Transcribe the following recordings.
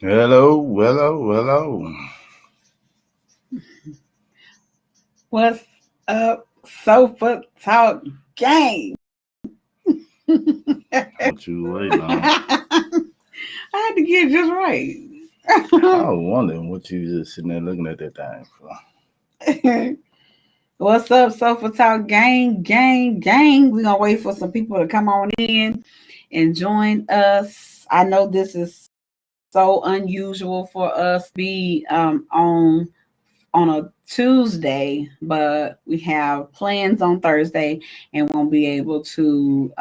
Hello, hello. What's up, Sofa Talk Gang? What you waiting on? I had to get it just right. I was wondering what you just sitting there looking at that thing for. What's up, Sofa Talk Gang? We're going to wait for some people to come on in and join us. I know this is so unusual for us to be on a Tuesday, but we have plans on Thursday and won't be able to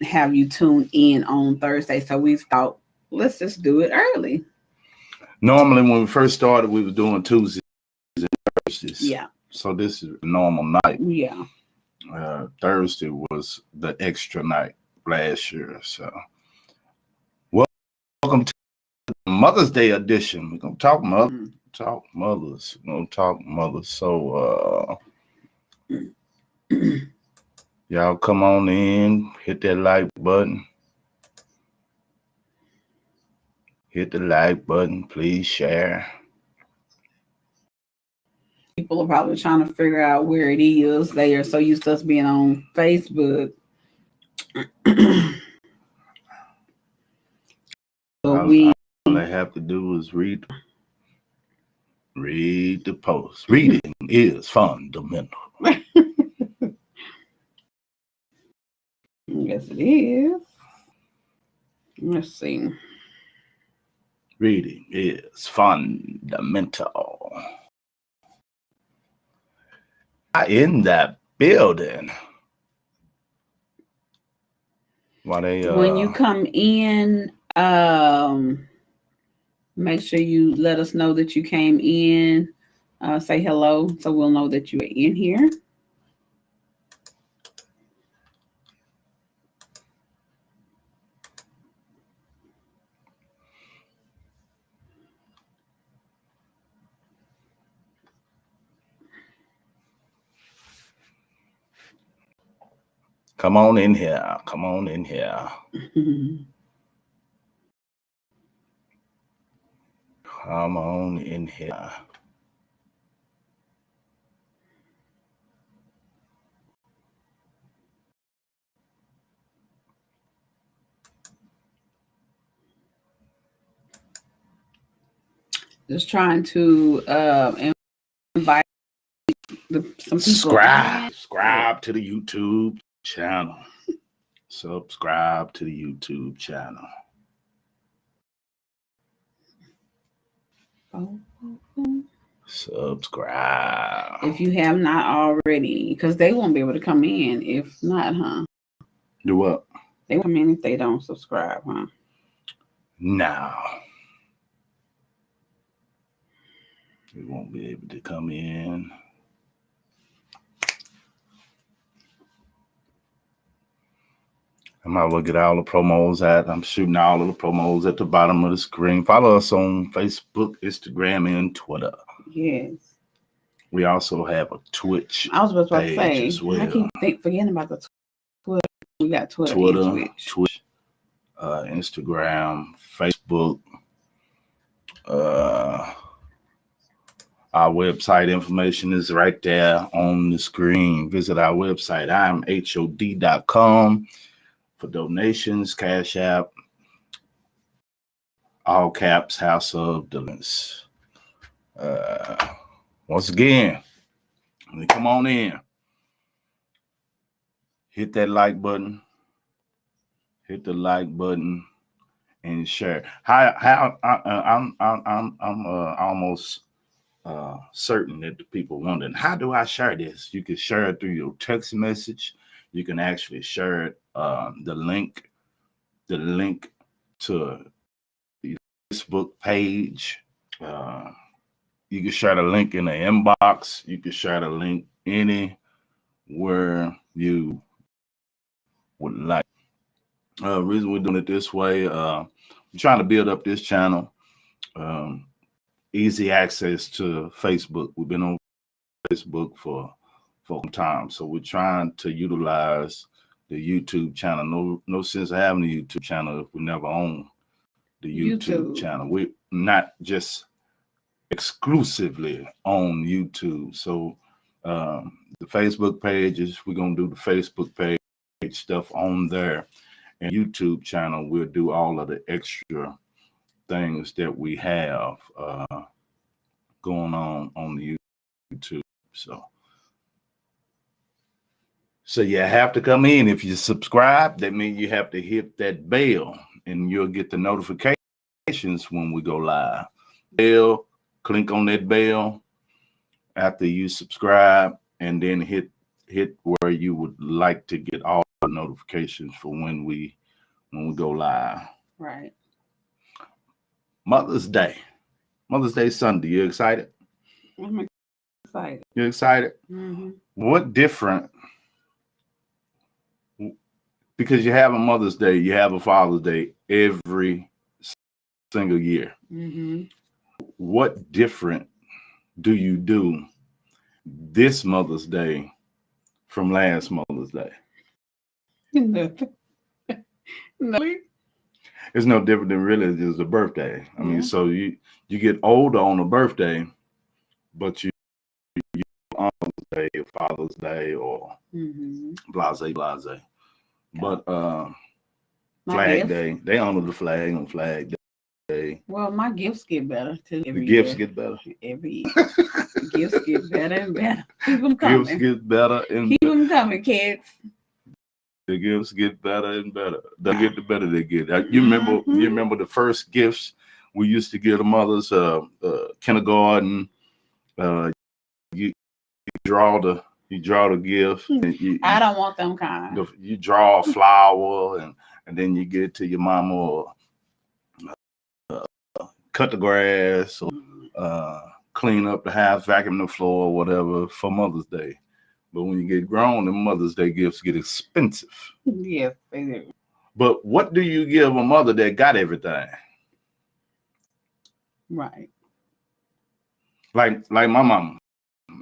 have you tune in on Thursday. So we thought, let's just do it early. Normally, when we first started, we were doing Tuesdays and Thursdays. Yeah. So this is a normal night. Yeah. Thursday was the extra night last year. So welcome to the Mother's Day edition. We're gonna talk mothers. We're gonna talk mothers. So y'all come on in, hit that like button. Hit the like button, please share. People are probably trying to figure out where it is. They are so used to us being on Facebook. All they have to do is read the post. Reading is fundamental. Yes, it is. Let's see. Reading is fundamental. In that building. When you come in, make sure you let us know that you came in. Say hello so we'll know that you're in here. Come on in here. Come on in here. Come on in here. Just trying to invite some people. Subscribe to the YouTube channel. Subscribe to the YouTube channel. Subscribe. If you have not already, because they won't be able to come in if not, huh? Do what? They won't come in if they don't subscribe, huh? No. We won't be able to come in. I might well get all the promos at. I'm shooting all of the promos at the bottom of the screen. Follow us on Facebook, Instagram, and Twitter. Yes. We also have a Twitch I was about to page say, as well. I keep forgetting about the Twitter. We got Twitter and Twitch, Instagram, Facebook. Our website information is right there on the screen. Visit our website, imhod.com, for donations, Cash App, all caps, House of Deliverance. Once again, come on in. Hit that like button. Hit the like button and share. I'm almost certain that the people wondering, how do I share this? You can share it through your text message. You can actually share it, the link to the Facebook page. You can share the link in the inbox. You can share the link anywhere you would like. Reason we're doing it this way, we're trying to build up this channel. Easy access to Facebook. We've been on Facebook for some time, so we're trying to utilize the YouTube channel. No sense of having a YouTube channel if we never own the YouTube channel. We're not just exclusively on YouTube. So the Facebook pages, we're gonna do the Facebook page stuff on there, and YouTube channel, we'll do all of the extra things that we have going on the YouTube. So you have to come in. If you subscribe, that means you have to hit that bell, and you'll get the notifications when we go live. Bell, click on that bell after you subscribe, and then hit where you would like to get all the notifications for when we go live. Right. Mother's Day Sunday. You excited? I'm excited. You excited? Mm-hmm. What different? Because you have a Mother's Day, you have a Father's Day every single year. Mm-hmm. What different do you do this Mother's Day from last Mother's Day? Nothing. It's no different than really just a birthday. I mean, so you get older on a birthday, but you on Mother's Day, or Father's Day, or blase. But Flag Day, they honor the flag on Flag Day. Well, my gifts get better too. The gifts get better every year. The gifts get better and better. Keep them coming. Gifts get better and keep them coming, kids. The gifts get better and better. They get the better they get. You remember the first gifts we used to give the mothers? Kindergarten. You draw the gift. I don't want them kind. You draw a flower and then you get it to your mama, or cut the grass, or clean up the house, vacuum the floor, or whatever for Mother's Day. But when you get grown, the Mother's Day gifts get expensive. Yes, they do. But what do you give a mother that got everything? Right. Like my mama.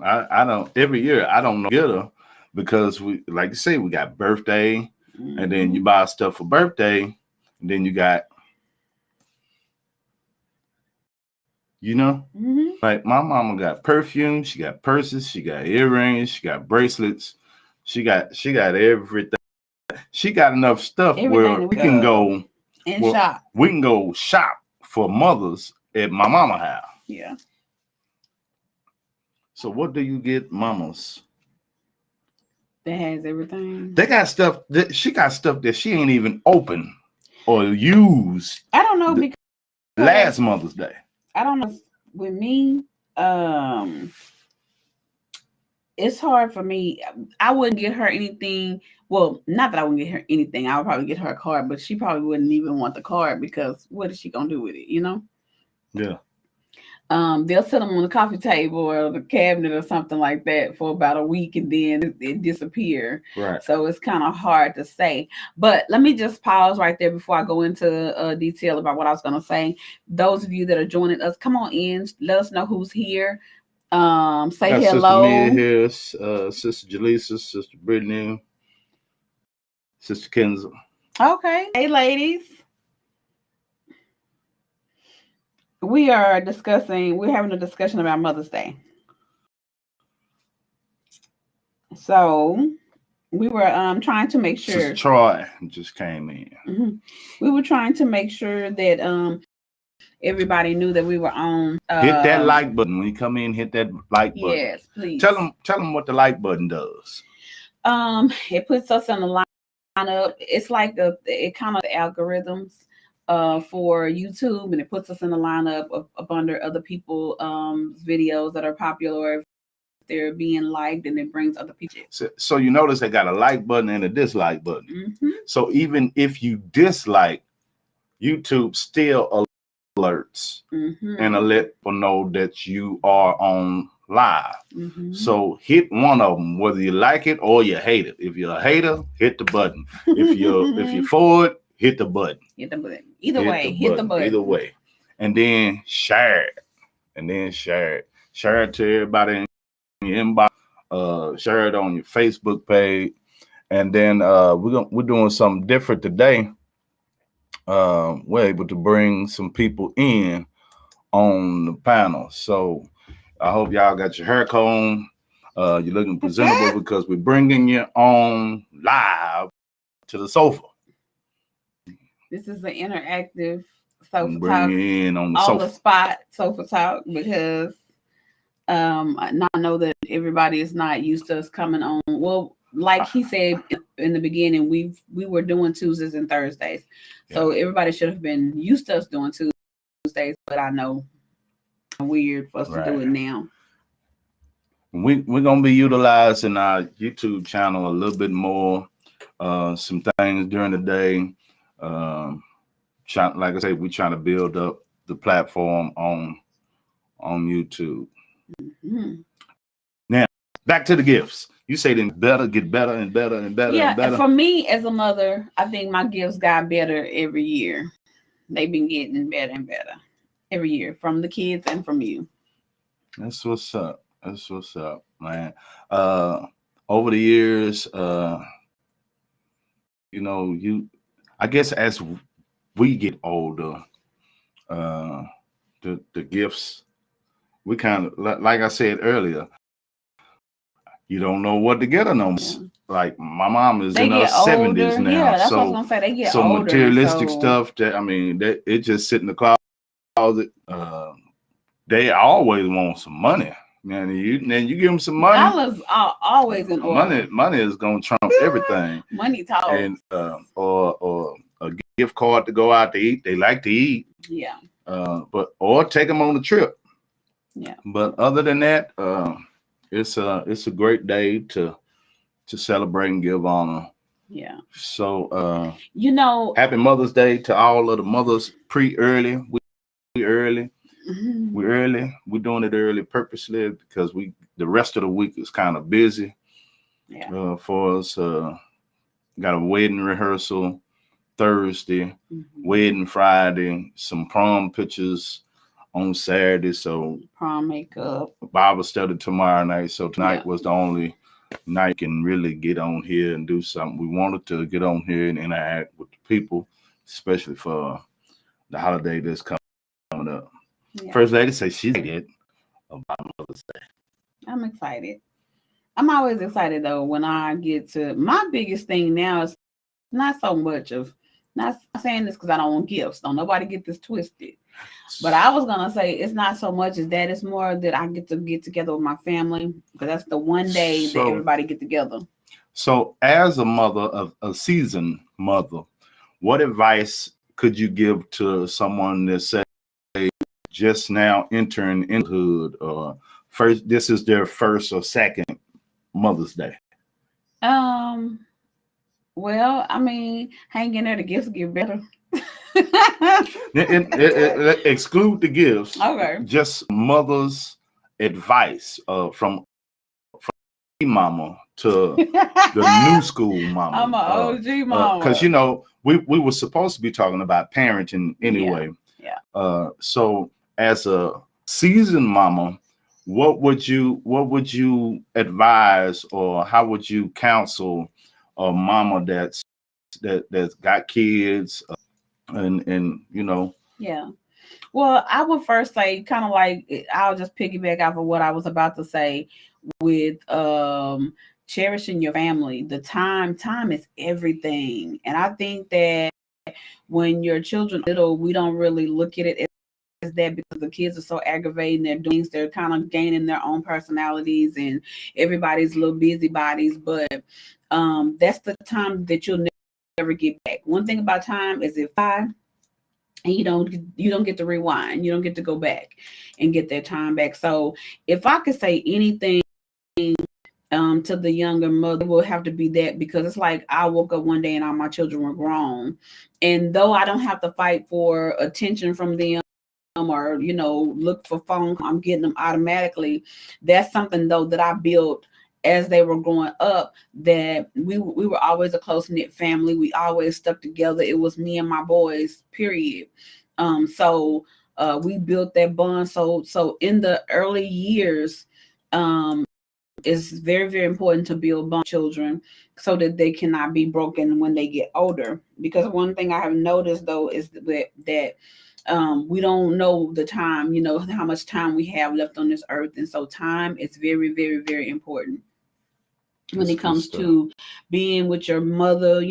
I don't, every year I don't get her, because we, like you say, we got birthday, and then you buy stuff for birthday, and then you got, like my mama got perfume, she got purses, she got earrings, she got bracelets, she got everything. She got enough stuff where we can go and shop. We can go shop for mothers at my mama house. Yeah. So what do you get mamas? That has everything. They got stuff she got stuff that she ain't even opened or used. I don't know, because last Mother's Day. I don't know. With me, it's hard for me. I wouldn't get her anything. Well, not that I wouldn't get her anything. I would probably get her a card, but she probably wouldn't even want the card, because what is she gonna do with it? Yeah. they'll sit them on the coffee table or the cabinet or something like that for about a week, and then it disappear. Right. So it's kind of hard to say. But let me just pause right there before I go into detail about what I was going to say. Those of you that are joining us, come on in. Let us know who's here. Say Got hello. Sister Mia here, Sister Jaleesa, Sister Brittany, Sister Kenza. Okay. Hey, ladies. We're having a discussion about Mother's Day. So we were trying to make sure. Sister Troy just came in. Mm-hmm. We were trying to make sure that everybody knew that we were on. Hit that like button when you come in. Hit that like button. Yes, please. Tell them what the like button does. It puts us in the lineup. It's like it kind of algorithms for YouTube, and it puts us in the lineup of under other people videos that are popular. If they're being liked, and it brings other people. So you notice they got a like button and a dislike button. Mm-hmm. So even if you dislike, YouTube still alerts and let people know that you are on live. Mm-hmm. So hit one of them, whether you like it or you hate it. If you're a hater, hit the button. If you're for it, hit the button. Hit the button. Either way, hit the button. Either way. And then share it. Share it to everybody in your inbox. Share it on your Facebook page. And then we're doing something different today. We're able to bring some people in on the panel. So I hope y'all got your hair comb. You're looking presentable because we're bringing you on live to the sofa. This is an interactive sofa bring talk. You in on the spot sofa talk because I know that everybody is not used to us coming on. Well, like he said in the beginning, we were doing Tuesdays and Thursdays. So everybody should have been used to us doing Tuesdays, but I know it's weird for us to do it now. We're going to be utilizing our YouTube channel a little bit more. Some things during the day. Like I said, we're trying to build up the platform on YouTube. Mm-hmm. Now, back to the gifts. You say then get better and better and better and better. For me as a mother, I think my gifts got better every year. They've been getting better and better every year from the kids and from you. That's what's up. Man. Over the years, I guess as we get older, the gifts, we kind of, like I said earlier, you don't know what to get her no more. Yeah. Like my mom is in her 70s now. Yeah, that's what I was gonna say. They get older. Materialistic stuff that it just sit in the closet. They always want some money. Man, you give them some money. Dollars are always in order. Money is gonna trump everything. Money talks. And or a gift card to go out to eat. They like to eat. Yeah. Or take them on a trip. Yeah. But other than that, it's a great day to celebrate and give honor. Yeah. So happy Mother's Day to all of the mothers early. We early. Mm-hmm. We're early. We're doing it early purposely because the rest of the week is kind of busy. Yeah. For us. Got a wedding rehearsal Thursday, wedding Friday, some prom pictures on Saturday. So prom makeup. Bible study tomorrow night. So tonight was the only night you can really get on here and do something. We wanted to get on here and interact with the people, especially for the holiday that's coming up. Yeah. First Lady says she's excited about Mother's Day. I'm excited. I'm always excited though when I get to my biggest thing now is not so much of not saying this because I don't want gifts. Don't nobody get this twisted. But I was gonna say it's not so much as that. It's more that I get to get together with my family because that's the one day that everybody get together. So, as a mother of a seasoned mother, what advice could you give to someone that say just now entering into or first? This is their first or second Mother's Day. Well, I mean, hang in there. The gifts get better. Exclude the gifts. Okay. Just mother's advice from mama to the new school mama. I'm an OG mama. Because we were supposed to be talking about parenting anyway. Yeah. So as a seasoned mama, what would you advise, or how would you counsel a mama that's got kids, and Yeah. Well, I would first say, kind of like, I'll just piggyback off of what I was about to say with cherishing your family. The time is everything. And I think that when your children are little, we don't really look at it as that, because the kids are so aggravating. They're doing things, they're kind of gaining their own personalities, and everybody's little busybodies. But that's the time that you'll never get back. One thing about time is, if and you don't get to rewind, you don't get to go back and get that time back. So if I could say anything to the younger mother, it will have to be that, because it's like, I woke up one day and all my children were grown, and though I don't have to fight for attention from them, or look for phone, I'm getting them automatically. That's something though that I built as they were growing up, that we were always a close-knit family. We always stuck together. It was me and my boys, period. So we built that bond. So in the early years, it's very, very important to build bond with children, so that they cannot be broken when they get older. Because one thing I have noticed though is that we don't know the time, how much time we have left on this earth. And so time is very, very, very important when it comes to being with your mother,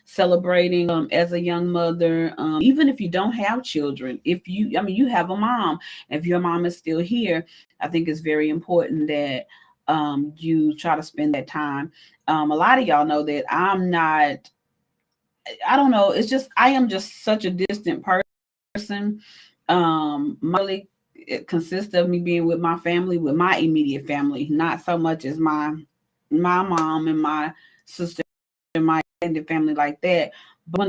celebrating as a young mother, even if you don't have children. If you have a mom, if your mom is still here, I think it's very important that you try to spend that time. A lot of y'all know that I don't know, it's just, I am just such a distant person. Really, it consists of me being with my family, with my immediate family, not so much as my mom and my sister and my extended family like that. But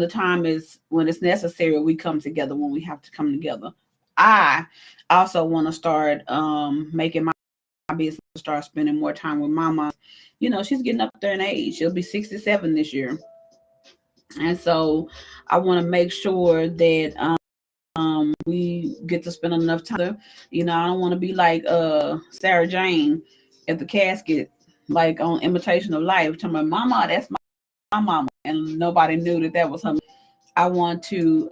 when it's necessary, we come together when we have to come together. I also want to start making my business, start spending more time with my mom. She's getting up there in age. She'll be 67 this year. And so I want to make sure that we get to spend enough time. I don't want to be like Sarah Jane at the casket, like on Imitation of Life, telling my mama, that's my mama, and nobody knew that was her. I want to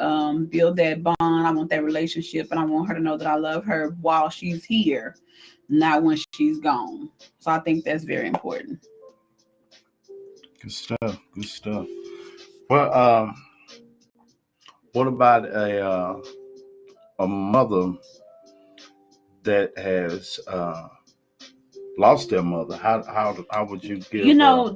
build that bond. I want that relationship, and I want her to know that I love her while she's here, not when she's gone. So I think that's very important. Good stuff. Good stuff. Well, what about a mother that has lost their mother? How would you give?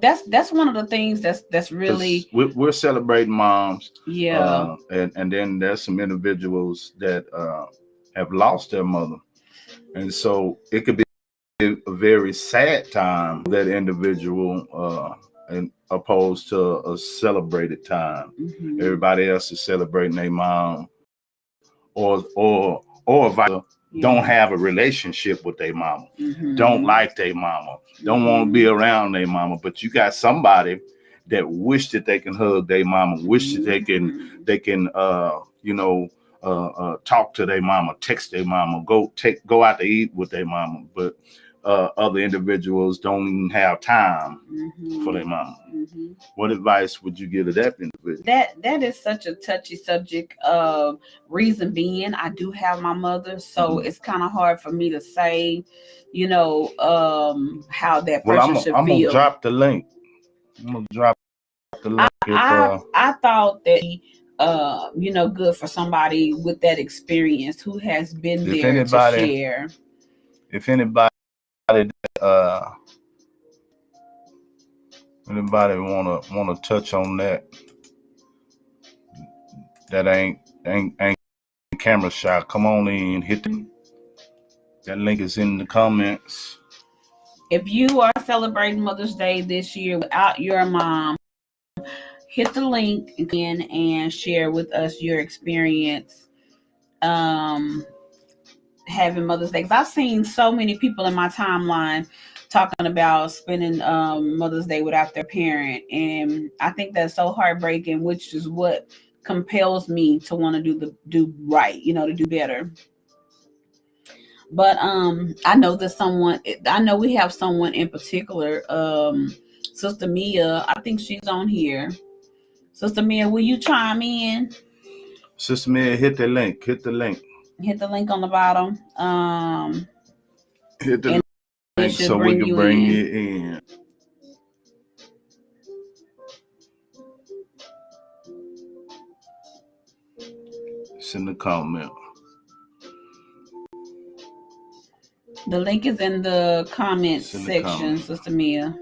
That's one of the things that's really, we're celebrating moms. Yeah. And then there's some individuals that have lost their mother, and so it could be a very sad time for that individual, and opposed to a celebrated time. Mm-hmm. Everybody else is celebrating their mom, or vice, don't have a relationship with their mama, don't like their mama, don't want to be around their mama. But you got somebody that wish that they can hug their mama, wish that they can talk to their mama, text their mama, go out to eat with their mama. But other individuals don't even have time for their mama. What advice would you give to that individual? That is such a touchy subject. Reason being, I do have my mother, so it's kind of hard for me to say, how that person should feel. I'm gonna drop the link. I thought that good for somebody with that experience who has been there to share. If anybody wanna touch on that ain't camera shot, come on in, hit that link is in the comments. If you are celebrating Mother's Day this year without your mom, hit the link again and share with us your experience having Mother's Day. Because I've seen so many people in my timeline talking about spending Mother's Day without their parent, and I think that's so heartbreaking, which is what compels me to want to do right, to do better. But I know we have someone in particular, Sister Mia. I think she's on here. Sister Mia, will you chime in? Sister Mia, hit the link. Hit the link. Hit the link on the bottom. Hit the link so we can bring you in. It's in the comment. The link is in the comment section, Sister Mia.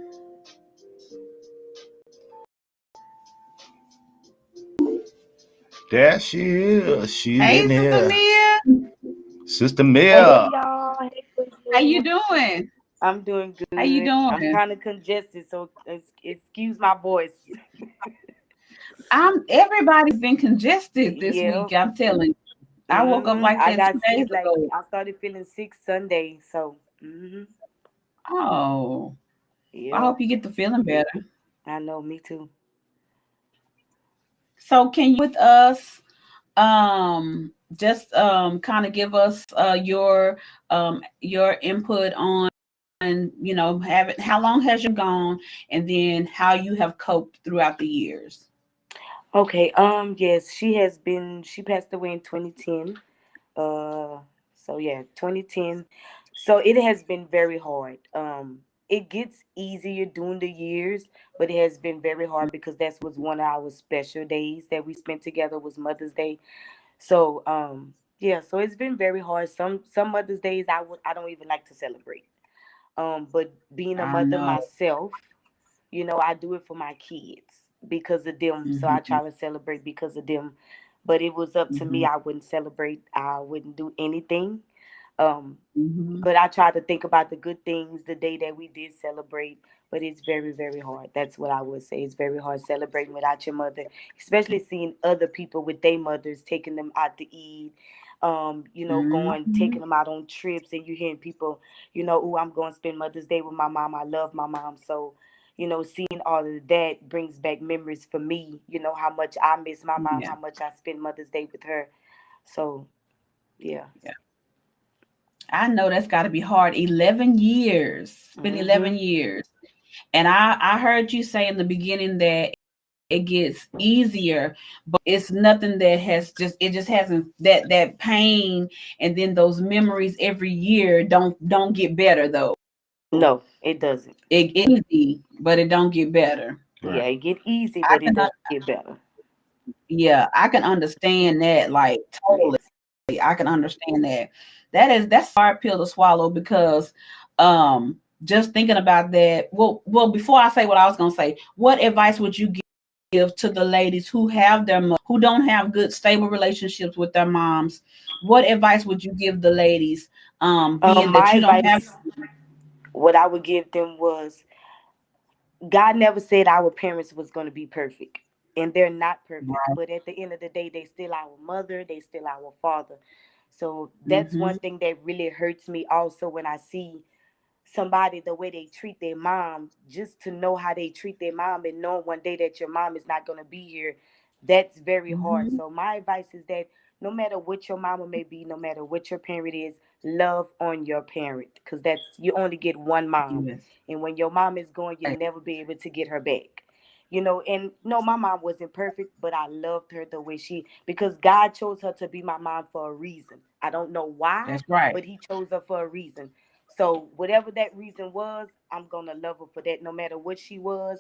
There she is. She's hey, in Sister here. Mia. Sister Mia. Hey, y'all. Hey, how you doing? I'm doing good. How you doing? I'm kind of congested, so excuse my voice. Everybody's been congested this week. I'm telling you. I woke up like that 2 days ago. I started feeling sick Sunday, so. Oh, yeah. I hope you get the feeling better. I know, me too. So, can you with us, just kind of give us your input on, how long has you gone, and then how you have coped throughout the years. Okay. Yes, she passed away in 2010. So yeah, 2010. So it has been very hard. It gets easier during the years, but it has been very hard because that was one of our special days that we spent together was Mother's Day. So yeah, so it's been very hard. Some Mother's Days I don't even like to celebrate. But being a mother myself, I do it for my kids because of them. So I try to celebrate because of them. But it was up to me. I wouldn't celebrate. I wouldn't do anything. But I try to think about the good things the day that we did celebrate. But it's very, very hard. That's what I would say. It's very hard celebrating without your mother, especially seeing other people with their mothers, taking them out to eat, taking them out on trips, and you hearing people, oh, I'm going to spend Mother's Day with my mom. I love my mom. So, seeing all of that brings back memories for me, how much I miss my mom, how much I spend Mother's Day with her. So, yeah. I know that's got to be hard. 11 years. It's been 11 years. And I heard you say in the beginning that it gets easier, but it's nothing that it just hasn't that pain and then those memories every year don't get better though. No, it doesn't. It gets easy, but it don't get better. Right. Yeah, it get easy, but it doesn't get better. Yeah, I can understand that, like totally. Yes. I can understand that. That's a hard pill to swallow because just thinking about that. Well, before I say what I was gonna say, what advice would you give to the ladies who who don't have good stable relationships with their moms? What advice would you give the ladies? Being that you don't have. What I would give them was, God never said our parents was going to be perfect, and they're not perfect. Right. But at the end of the day, they still our mother, they still our father. So that's one thing that really hurts me also when I see somebody, the way they treat their mom, just to know how they treat their mom and know one day that your mom is not going to be here. That's very hard. So my advice is that no matter what your mama may be, no matter what your parent is, love on your parent, because you only get one mom. Yes. And when your mom is gone, you'll never be able to get her back. And no, my mom wasn't perfect, but I loved her the way because God chose her to be my mom for a reason. I don't know why. That's right. But he chose her for a reason. So whatever that reason was, I'm going to love her for that, no matter what she was,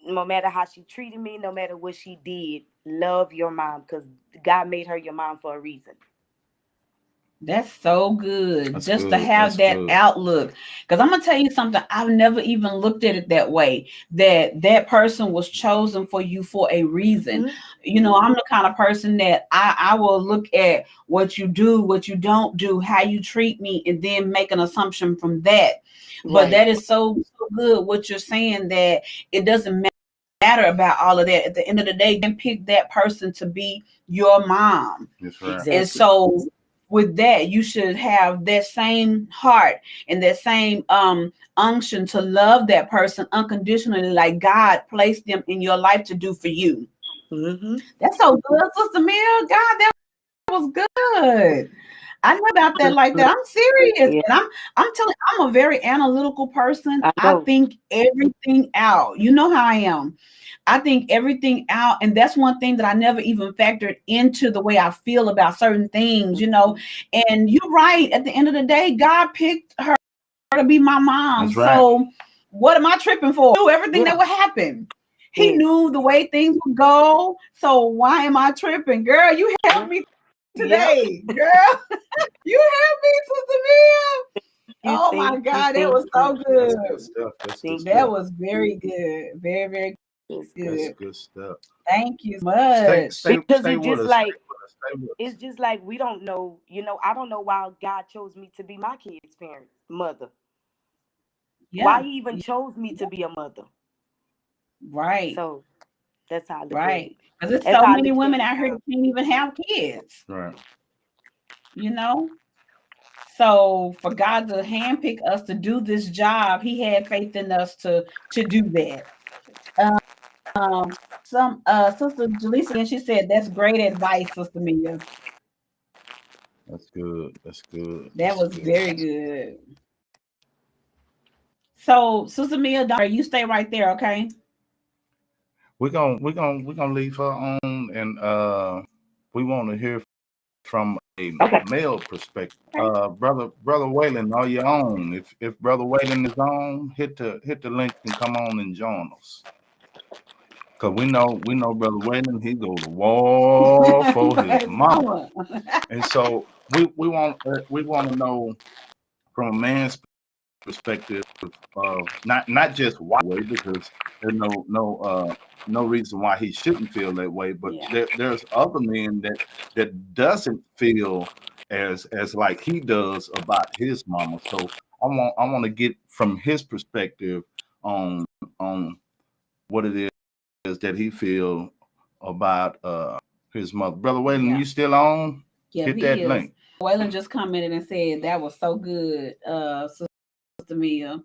no matter how she treated me, no matter what she did. Love your mom, because God made her your mom for a reason. That's so good. That's just good. To have that outlook. Because I'm going to tell you something. I've never even looked at it that way, that person was chosen for you for a reason. I'm the kind of person that I will look at what you do, what you don't do, how you treat me, and then make an assumption from that. Right. But that is so good what you're saying, that it doesn't matter about all of that. At the end of the day, you can pick that person to be your mom. That's right. Exactly. And so with that, you should have that same heart and that same unction to love that person unconditionally, like God placed them in your life to do for you. Mm-hmm. That's so good, Sister Mia. God, that was good. I know about that like that. I'm serious. Yeah. And I'm telling I'm a very analytical person. I I know. think everything out. You know how I am. I think everything out. And that's one thing that I never even factored into the way I feel about certain things, you know. And you're right. At the end of the day, God picked her to be my mom. That's right. So what am I tripping for? He knew everything that Yeah. would happen. He Yes. knew the way things would go. So why am I tripping? Girl, you helped me today. Girl, you helped me, Sister Mia. Oh my God, that was so good. That's good stuff. That's good That stuff. was very good. Very, very It's good. That's good stuff. Thank you so much. because Stay it's with just us. like Stay with us. it's just like we don't know. You know, I don't know why God chose me to be my kid's parent, mother. Yeah, Why He even chose me to be a mother. right. So that's how I look at Right. it. Because there's That's so how I many look at women it out here now. that can't even have kids, Right. you know? So for God to handpick us to do this job, He had faith in us to do that. Sister Jaleesa, and she said, that's great advice, Sister Mia. That's good. That's good. That was very good. So, Sister Mia, you stay right there, okay? We're gonna leave her on, and we want to hear from a male perspective. Brother Waylon, are you on? If Brother Waylon is on, hit the link and come on and join us. Cause we know Brother Waylon, he go to war for his mama, and so we want to know from a man's perspective, not just why way, because there's no reason why he shouldn't feel that way, but there's other men that doesn't feel as like he does about his mama. So I want to get from his perspective on what it is that he feel about his mother. Brother Waylon, you still on? Yeah, hit that link. Waylon just commented and said that was so good, Sister Mia.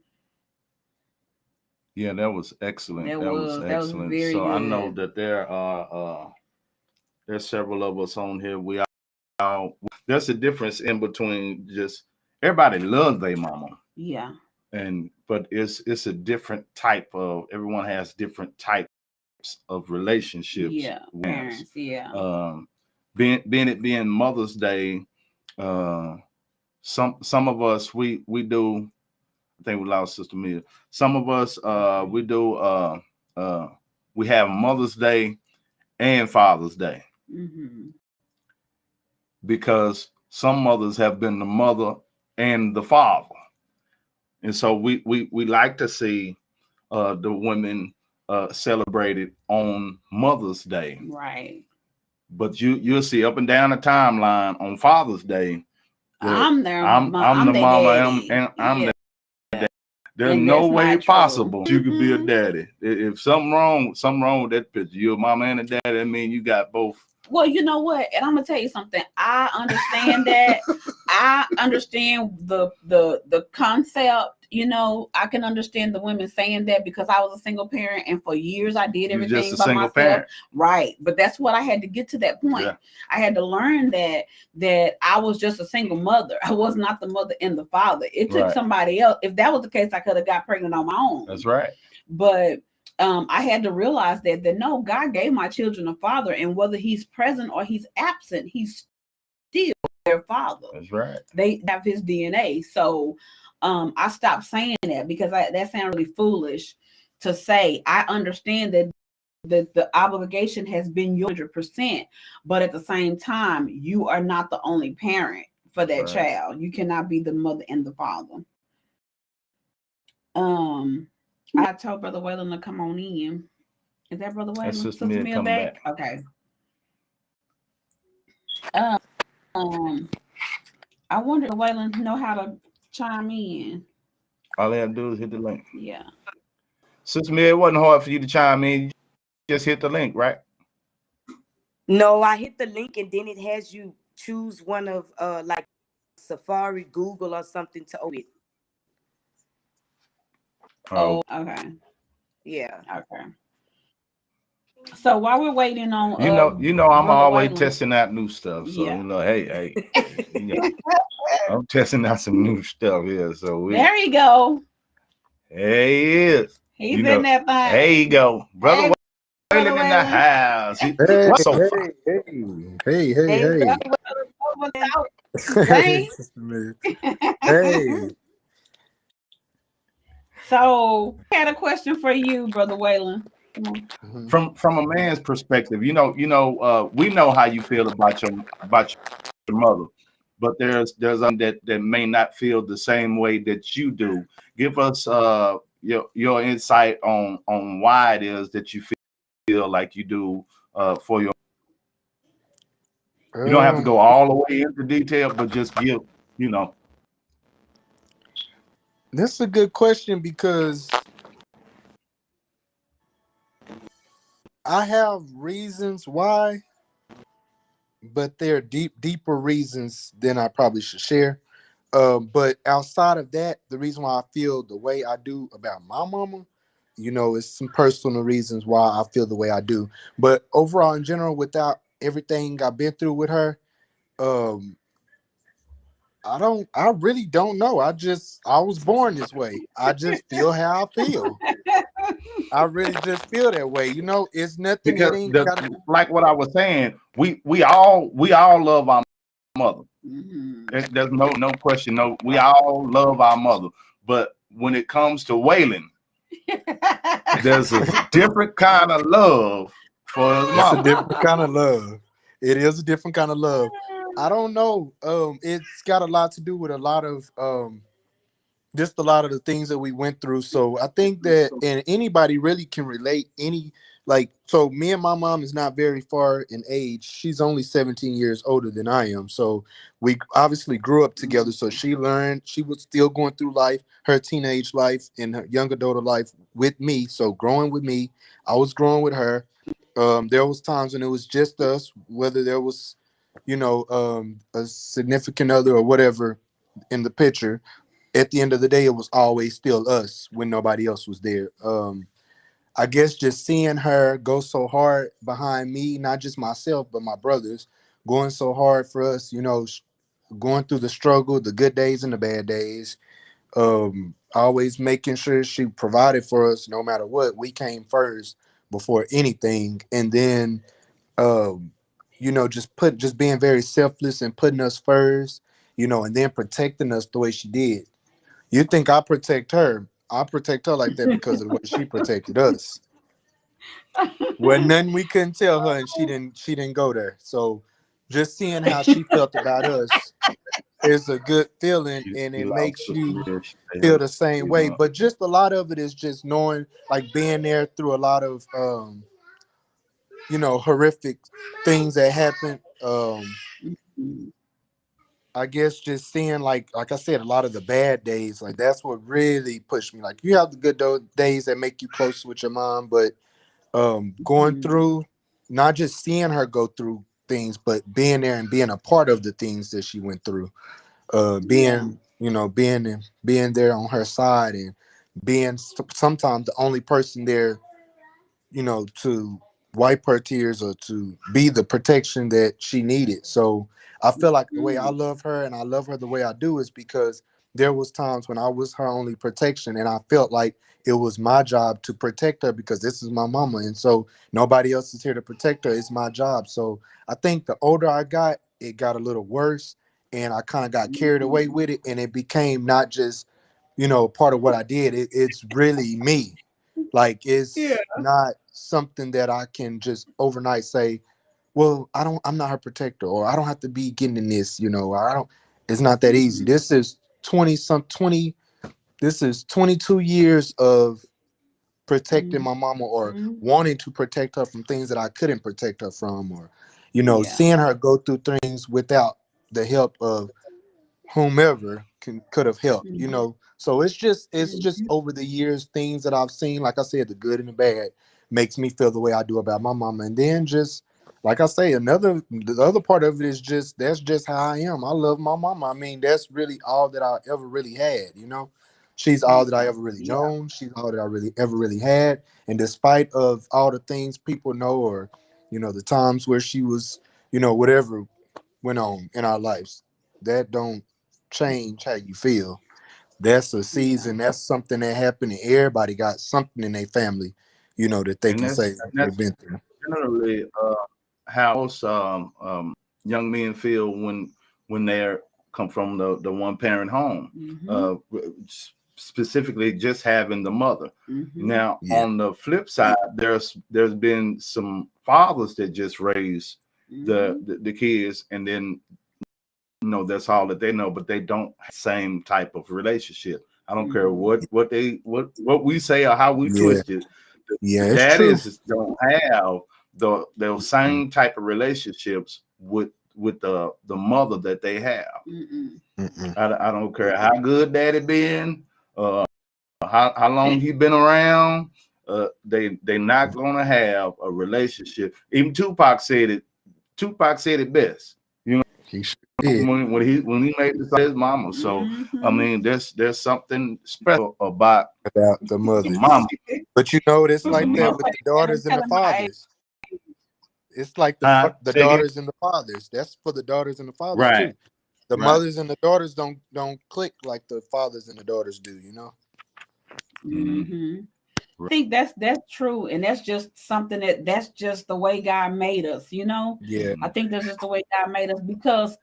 Yeah, that was excellent. That was excellent. That was very so good. I know that there's several of us on here. We all there's a difference in between just everybody loves their mama. Yeah. But it's a different type of, everyone has different types of relationships. Yeah, parents, yeah. Being Mother's Day, some of us we do. I think we lost Sister Mia. Some of us we do we have Mother's Day and Father's Day. Mm-hmm. Because some mothers have been the mother and the father. And so we like to see the women celebrated on Mother's Day. Right. But you'll see up and down the timeline on Father's Day. I'm there. I'm the mama and I'm the daddy. There's no way possible you could be a daddy. If something wrong with that picture, you're a mama and a daddy, that means you got both. Well, you know what? And I'm gonna tell you something. I understand that. I understand the concept. You know, I can understand the women saying that because I was a single parent and for years I did everything by myself. Parent. Right. But that's what I had to get to that point. Yeah. I had to learn that I was just a single mother. I was not the mother and the father. It took somebody else. If that was the case, I could have got pregnant on my own. That's right. But I had to realize that no, God gave my children a father, and whether he's present or he's absent, he's still their father. That's right. They have his DNA. So I stopped saying that because that sounded really foolish to say. I understand that the obligation has been your 100%, but at the same time, you are not the only parent for that child. You cannot be the mother and the father. I told Brother Waylon to come on in. Is that Brother Waylon? Sister Mia back? Okay. I wonder if Waylon know how to chime in. All they have to do is hit the link. Yeah. Sister Mia, it wasn't hard for you to chime in. just hit the link, right? No, I hit the link and then it has you choose one of like Safari, Google, or something to open it. Oh, Okay. Yeah. Okay. So while we're waiting on I'm Brother always Waylon, testing out new stuff. So yeah. hey, I'm testing out some new stuff here. So There you go. hey, he is. He's in that There you thing. go, Brother Hey, Brother Waylon in the Waylon. house. Hey, What's so far? hey, hey, hey, hey, Hey, hey. brother. What's Wayland. out, Zane? Hey. So I had a question for you, Brother Waylon. Come on. Mhm. From a man's perspective, we know how you feel about your mother, but there's that may not feel the same way that you do. Give us your insight on why it is that you feel like you do for your. You don't have to Um, go all the way into detail, but just give you know. that's a good question because I have reasons why, but they're deeper reasons than I probably should share. But outside of that, the reason why I feel the way I do about my mama, it's some personal reasons why I feel the way I do. But overall, in general, without everything I've been through with her, um, I really don't know. I was born this way. I just feel how I feel. I really just feel that way. It's nothing. It Because ain't gotta. like what I was saying, we all love our mother. Mhm. There's no question. No, we all love our mother. But when it comes to Waylon, there's a different kind of love for his It's a mama. different kind of love. It is a different kind of love. I don't know. It's got a lot to do with a lot of just a lot of the things that we went through. So I think that and anybody really can relate so me and my mom is not very far in age. She's only 17 years older than I am. So we obviously grew up together. So she was still going through life, her teenage life and her young adult life with me. So growing with me, I was growing with her. There was times when it was just us, whether there was, a significant other or whatever in the picture. At the end of the day, it was always still us when nobody else was there. I guess just seeing her go so hard behind me, not just myself, but my brothers, going so hard for us, going through the struggle, the good days and the bad days, always making sure she provided for us no matter what. We came first before anything. And then, um, just being very selfless and putting us first, and then protecting us the way she did. You think I protect her? I protect her like that because of the way she protected us. Well, nothing we couldn't tell her, and she didn't go there. So, just seeing how she felt about us is a good feeling, and it You lost makes us you there. She said, feel the same way. But just a lot of it is just knowing, like being there through a lot of horrific things that happen. I guess just seeing like I said, a lot of the bad days, like that's what really pushed me. Like you have the good days that make you close with your mom, but going through, not just seeing her go through things, but being there and being a part of the things that she went through. Yeah. Being there on her side and being sometimes the only person there, to wipe her tears or to be the protection that she needed. So I feel like the way I Mhm. love her and I love her the way I do is because there was times when I was her only protection and I felt like it was my job to protect her because this is my mama. And so nobody else is here to protect her. It's my job. So I think the older I got, it got a little worse and I kind of got carried away with it. And it became not just, part of what I did. It's really me. Like Yeah. it's not something that I can just overnight say, well, I'm not her protector, or I don't have to be getting in this, I don't it's not that easy. Mhm. This is 20 this is 22 years of protecting Mhm. my mama or wanting to protect her from things that I couldn't protect her from, or, Yeah. seeing her go through things without the help of whomever could have helped, Mhm. so it's just Mhm. over the years things that I've seen, like I said, the good and the bad, makes me feel the way I do about my mama. And then just like I say, the other part of it is just that's just how I am. I love my mama. I mean, that's really all that I ever really had, you know. She's all that I ever really known. She's all that I really ever really had. And despite of all the things people know, or the times where she was, whatever went on in our lives, that don't change how you feel. That's a season. That's something that happened, and everybody got something in their family, that they And can say they've that's been through. generally how most young men feel when they're come from the one parent home. Specifically just having the mother. Now on the flip side, there's been some fathers that just raise the kids, and then that's all that they know, but they don't have the same type of relationship. I don't care what we say or how we twist it. The It's true. daddies don't have the same type of relationships with the mother that they have. I don't care how good daddy been, how long he been around. They not gonna have a relationship. Even Tupac said it best. He sure did. When he made this his mama. So I mean, there's something special about the mother. Mama. But it's like that with the daughters and the fathers. It's like the daughters and the fathers. That's for the daughters and the fathers too. The mothers and the daughters don't click like the fathers and the daughters do, I think that's true, and that's just something that's just the way God made us, Yeah. I think that's just the way God made us, because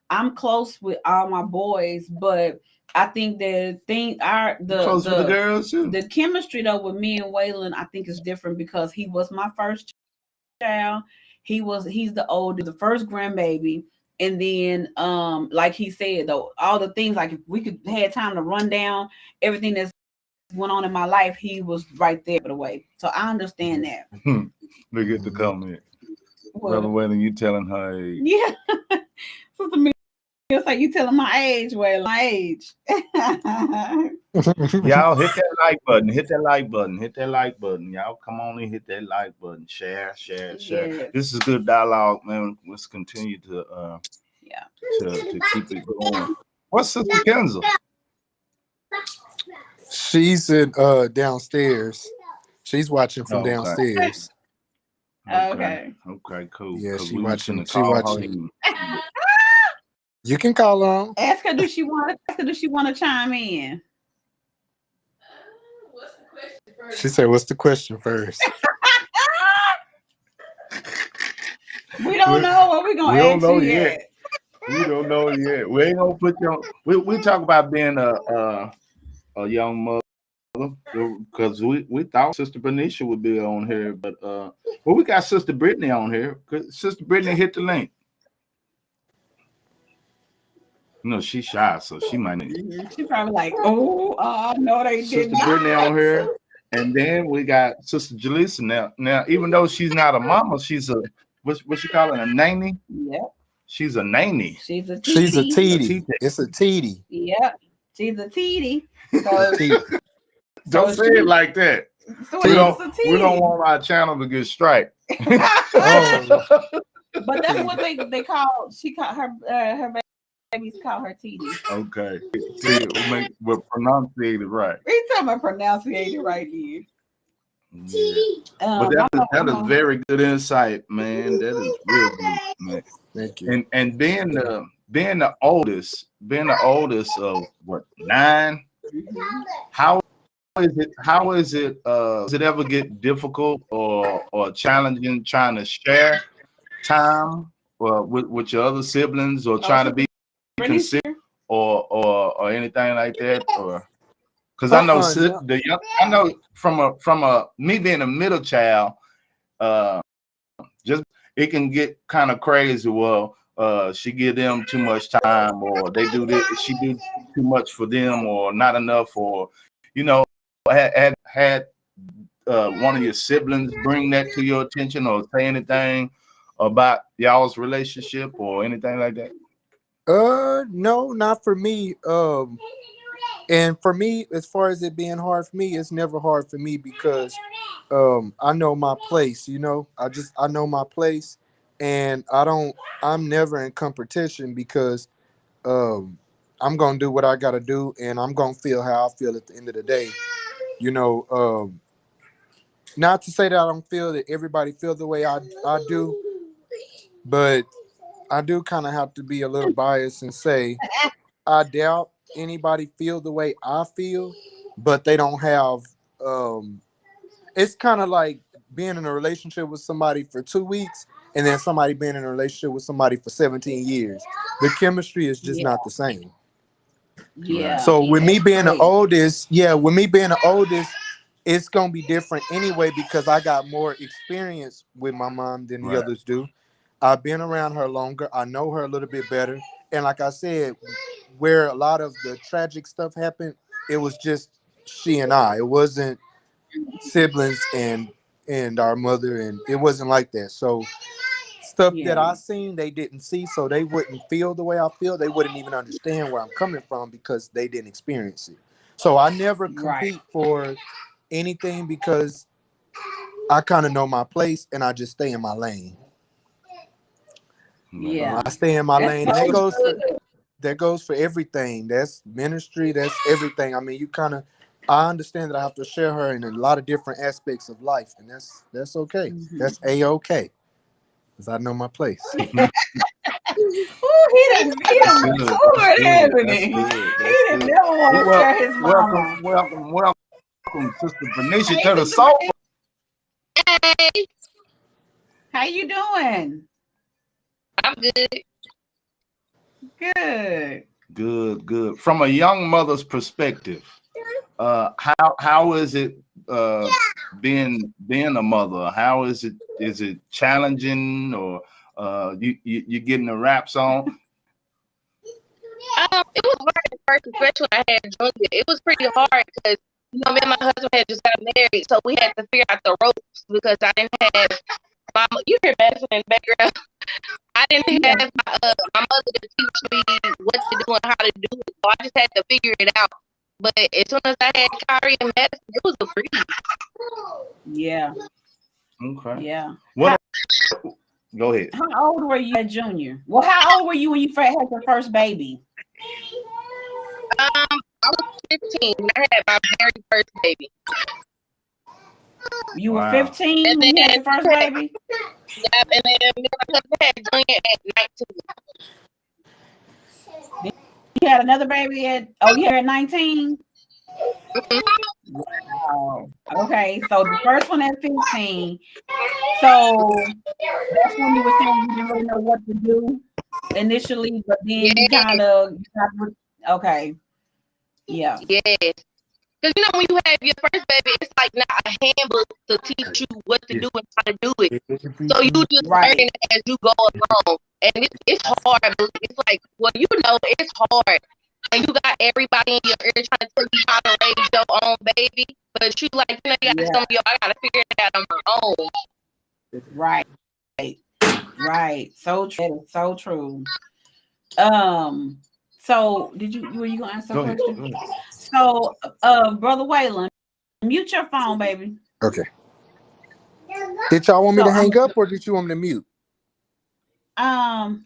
I'm close with all my boys, but I think the close with the girls too. The chemistry though with me and Waylon, I think is different because he was my first child. He's the oldest, the first grandbaby. And then like he said though, all the things, like if we could had time to run down everything that's went on in my life, he was right there the way. So I understand that. Look at the comment. Brother Waylon, you telling her age. Yeah. So to me, it's like you telling my age, Waylon, my age. Y'all hit that like button. Hit that like button. Hit that like button. Y'all come on and hit that like button. Share. Yes. This is good dialogue, man. Let's continue to to keep it going. What's Sister Kenza? She's in downstairs. She's watching from downstairs. Okay, cool. Yeah, she watching. You can call her on. Ask her, does she want to chime in? What's the question first? She said, what's the question first? We don't know what we're gonna ask you yet. We don't know yet. We ain't gonna put you on. We talk about being a young mother, because we thought Sister Benicia would be on here, but we got Sister Brittany on here. Sister Brittany, hit the link. She's shy, so she might not. She probably like, no, they did Sister not. Brittany on here, and then we got Sister Jaleesa now. Even though she's not a mama, she's a what you call it, a nanny. Yep. She's a nanny. She's a teety. It's a teety. Yep. She's a teety. So, don't say it like that. So we don't want our channel to get striked. But that's what they call. She called her babies call her TD. Okay. We'll pronunciate it right. We talking about pronunciate it right here. But that is very good insight, man. That is real good, man. Thank you. And being the oldest of what, 9? How is it does it ever get difficult or challenging trying to share time with your other siblings, or trying to be considered or anything like that? Or because I know from me being a middle child, just it can get kind of crazy. Well, she give them too much time, or they do this, she do too much for them, or not enough, or had one of your siblings bring that to your attention, or say anything about y'all's relationship or anything like that? No, not for me. And for me, as far as it being hard for me, it's never hard for me because I know my place, I know my place, and I'm never in competition because um I'm gonna do what I gotta do, and I'm gonna feel how I feel at the end of the day. You know, not to say that I don't feel that everybody feel the way I do, but I do kind of have to be a little biased and say I doubt anybody feel the way I feel, but they don't have. Um, it's kind of like being in a relationship with somebody for 2 weeks and then somebody being in a relationship with somebody for 17 years. The chemistry is just Yeah. not the same. Yeah. So with me That's being the great. oldest, it's gonna be different anyway because I got more experience with my mom than the Right. others do. I've been around her longer. I know her a little bit better. And like I said, where a lot of the tragic stuff happened, it was just she and I. It wasn't siblings and our mother, and it wasn't like that. So stuff that Yeah. I seen they didn't see, so they wouldn't feel the way I feel. They wouldn't even understand where I'm coming from because they didn't experience it. So I never Right. compete for anything because I kind of know my place and I just stay in my lane. Yeah. I stay in my That's lane, and so good. that goes for everything. That's ministry. That's everything. I mean, I understand that I have to share her in a lot of different aspects of life, and that's okay. Mhm. That's a-okay, because I know my place. Ooh, he done Good. That's matured, good. hasn't That's he? good. He That's didn't good. never want to Well, share his mama. welcome, Sister Benicia Hey, to the Sister sofa. Brittany, how you doing? I'm good. Good. Good. From a young mother's perspective, how is it being a mother? How is it? Is it challenging, or you getting the raps on? It was hard at first, especially when I had Junior. It was pretty hard because me and my husband had just got married, so we had to figure out the ropes because I didn't have my. You hear Madison in the background? I didn't Yeah. have my mother to teach me what to do and how to do it, so I just had to figure it out. But as soon as I had Kyrie and Madison, it was a breeze. Yeah. Okay. Yeah. What? Go ahead. How old were you at Junior? Well, how old were you when you had your first baby? I was 15 when I had my very first baby, You were Wow. 15 and when you had then your first baby? and then me and my husband had Junior at 19. You had another baby you had 19? Mhm. Wow. Okay, so the first one at 15. So that's when you were saying you didn't really know what to do initially, but then you kind Yes, of okay. Yeah. yes. Because when you have your first baby, it's like not a handbook to teach you what to do and how to do it. So you just learn Right. it as you go along. And it's hard. But it's like, well, it's hard. And you got everybody in your ear trying to tell you how to raise your own baby. But you like, you got Yeah. some of I got to figure it out on my own. Right. Right. So true. So true. So were you gonna answer Go a ahead. question? So Brother Waylon, mute your phone, baby. Okay. Did y'all want me So to hang up or did you want me to mute?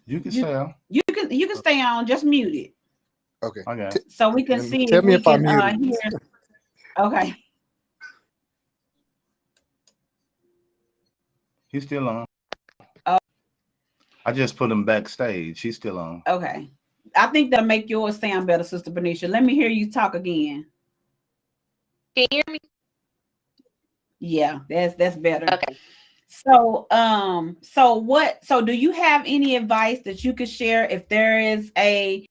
You can stay on. you can stay on, just mute it. Okay. Okay. So we can see Tell if me we if I can muted. hear. Okay. He's still on. Oh. I just put him backstage. He's still on. Okay. I think that'll make yours sound better, Sister Benicia. Let me hear you talk again. Can you hear me? Yeah, that's better. Okay. So so do you have any advice that you could share if there is a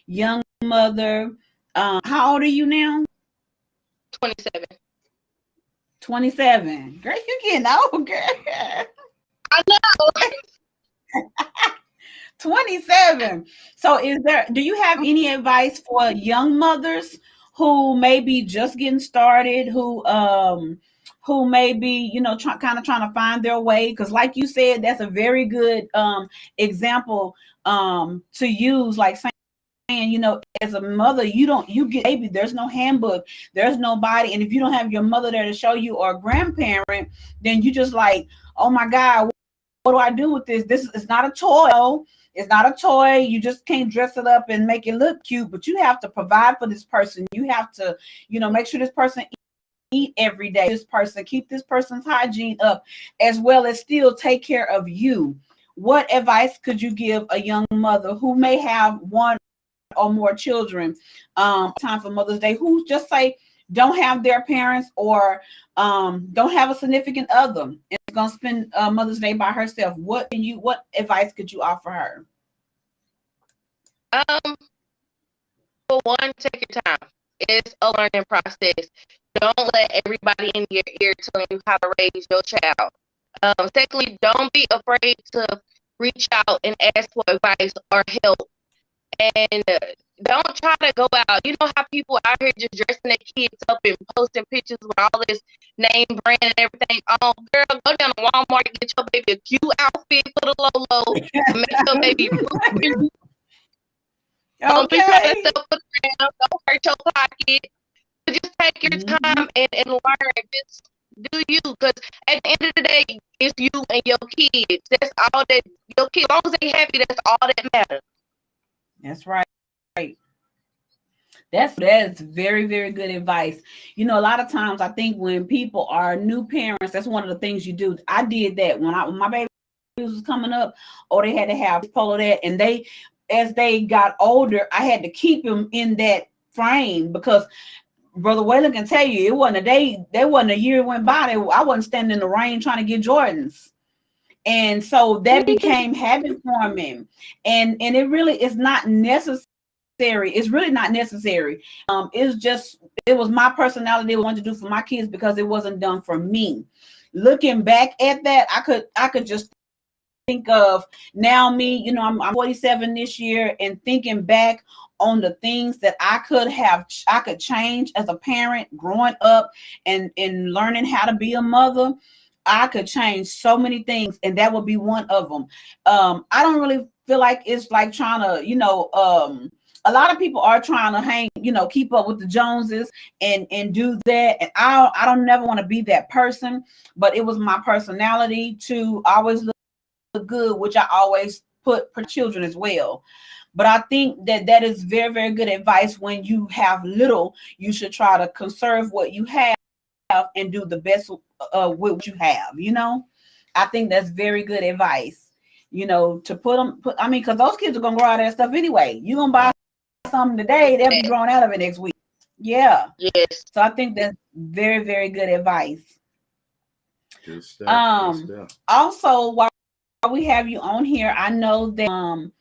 young mother? How old are you now? 27. 27. Girl, you getting old, girl. I know. 27. So do you have any advice for young mothers who may be just getting started, who may be, kind of trying to find their way? Because like you said, that's a very good example to use, like saying you know, as a mother, you get baby, there's no handbook, there's nobody. And if you don't have your mother there to show you, or a grandparent, then you just like, oh my God, what do I do with this? This is not a toy. It's not a toy. You just can't dress it up and make it look cute, but you have to provide for this person. You have to, you know, make sure this person eat every day. This person, keep this person's hygiene up, as well as still take care of you. What advice could you give a young mother who may have one or more children, time for Mother's Day, who just say don't have their parents, or don't have a significant other, and is gonna spend Mother's Day by herself? What advice could you offer her? For one, take your time. It's a learning process. Don't let everybody in your ear tell you how to raise your child. Secondly, don't be afraid to reach out and ask for advice or help. And don't try to go out. You know how people out here just dressing their kids up and posting pictures with all this name brand and everything. Oh, girl, go down to Walmart and get your baby a cute outfit for the Lolo. Make your baby don't be trying to stuff around. Don't hurt your pocket. Just take your time and learn. Just do you, because at the end of the day, it's you and your kids. That's all that your kids, as long as they happy, that's all that matters. That's right. That's very, very good advice. You know, a lot of times I think when people are new parents, that's one of the things you do. I did that when my baby was coming up, or they had to have polo that, and as they got older, I had to keep them in that frame, because Brother Waylon can tell you, it wasn't a day, there wasn't a year went by that I wasn't standing in the rain trying to get Jordans. And so that became habit forming, and it really is not necessary. It's really not necessary. It was my personality I wanted to do for my kids, because it wasn't done for me. Looking back at that, I could just think of now me, you know, I'm 47 this year, and thinking back on the things that I could change as a parent growing up, and learning how to be a mother. I could change so many things, and that would be one of them. I don't really feel like it's like trying to, you know, a lot of people are trying to keep up with the Joneses and do that. And I don't never want to be that person, but it was my personality to always look good, which I always put for children as well. But I think that is very, very good advice. When you have little, you should try to conserve what you have and do the best with what you have. You know, I think that's very good advice. You know, to because those kids are gonna grow out of that stuff anyway. You're gonna buy something today, they'll be grown out of it next week. Yeah. Yes. So I think that's very, very good advice. Good stuff. Good stuff. Also, while we have you on here, I know that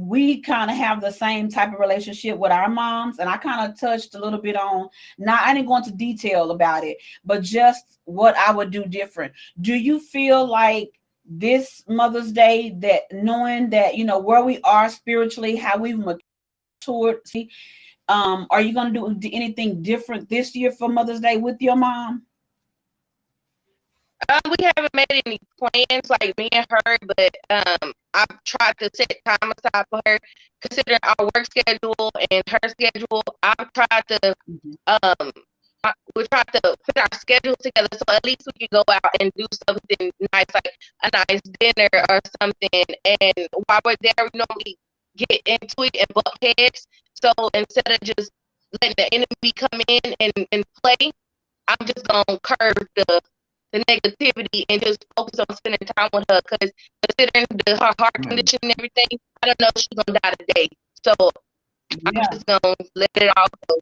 we kind of have the same type of relationship with our moms, and I kind of touched a little bit on, I didn't go into detail about it, but just what I would do different. Do you feel like this Mother's Day, that knowing that, you know, where we are spiritually, how we've matured, are you going to do anything different this year for Mother's Day with your mom? We haven't made any plans like me and her, but I've tried to set time aside for her, considering our work schedule and her schedule. I've tried to we tried to put our schedules together, so at least we can go out and do something nice, like a nice dinner or something. And while we're there, we normally get into it and butt heads. So instead of just letting the enemy come in and play, I'm just gonna curb the negativity and just focus on spending time with her, because considering her heart condition and everything, I don't know if she's gonna die today. So I'm just gonna let it all go.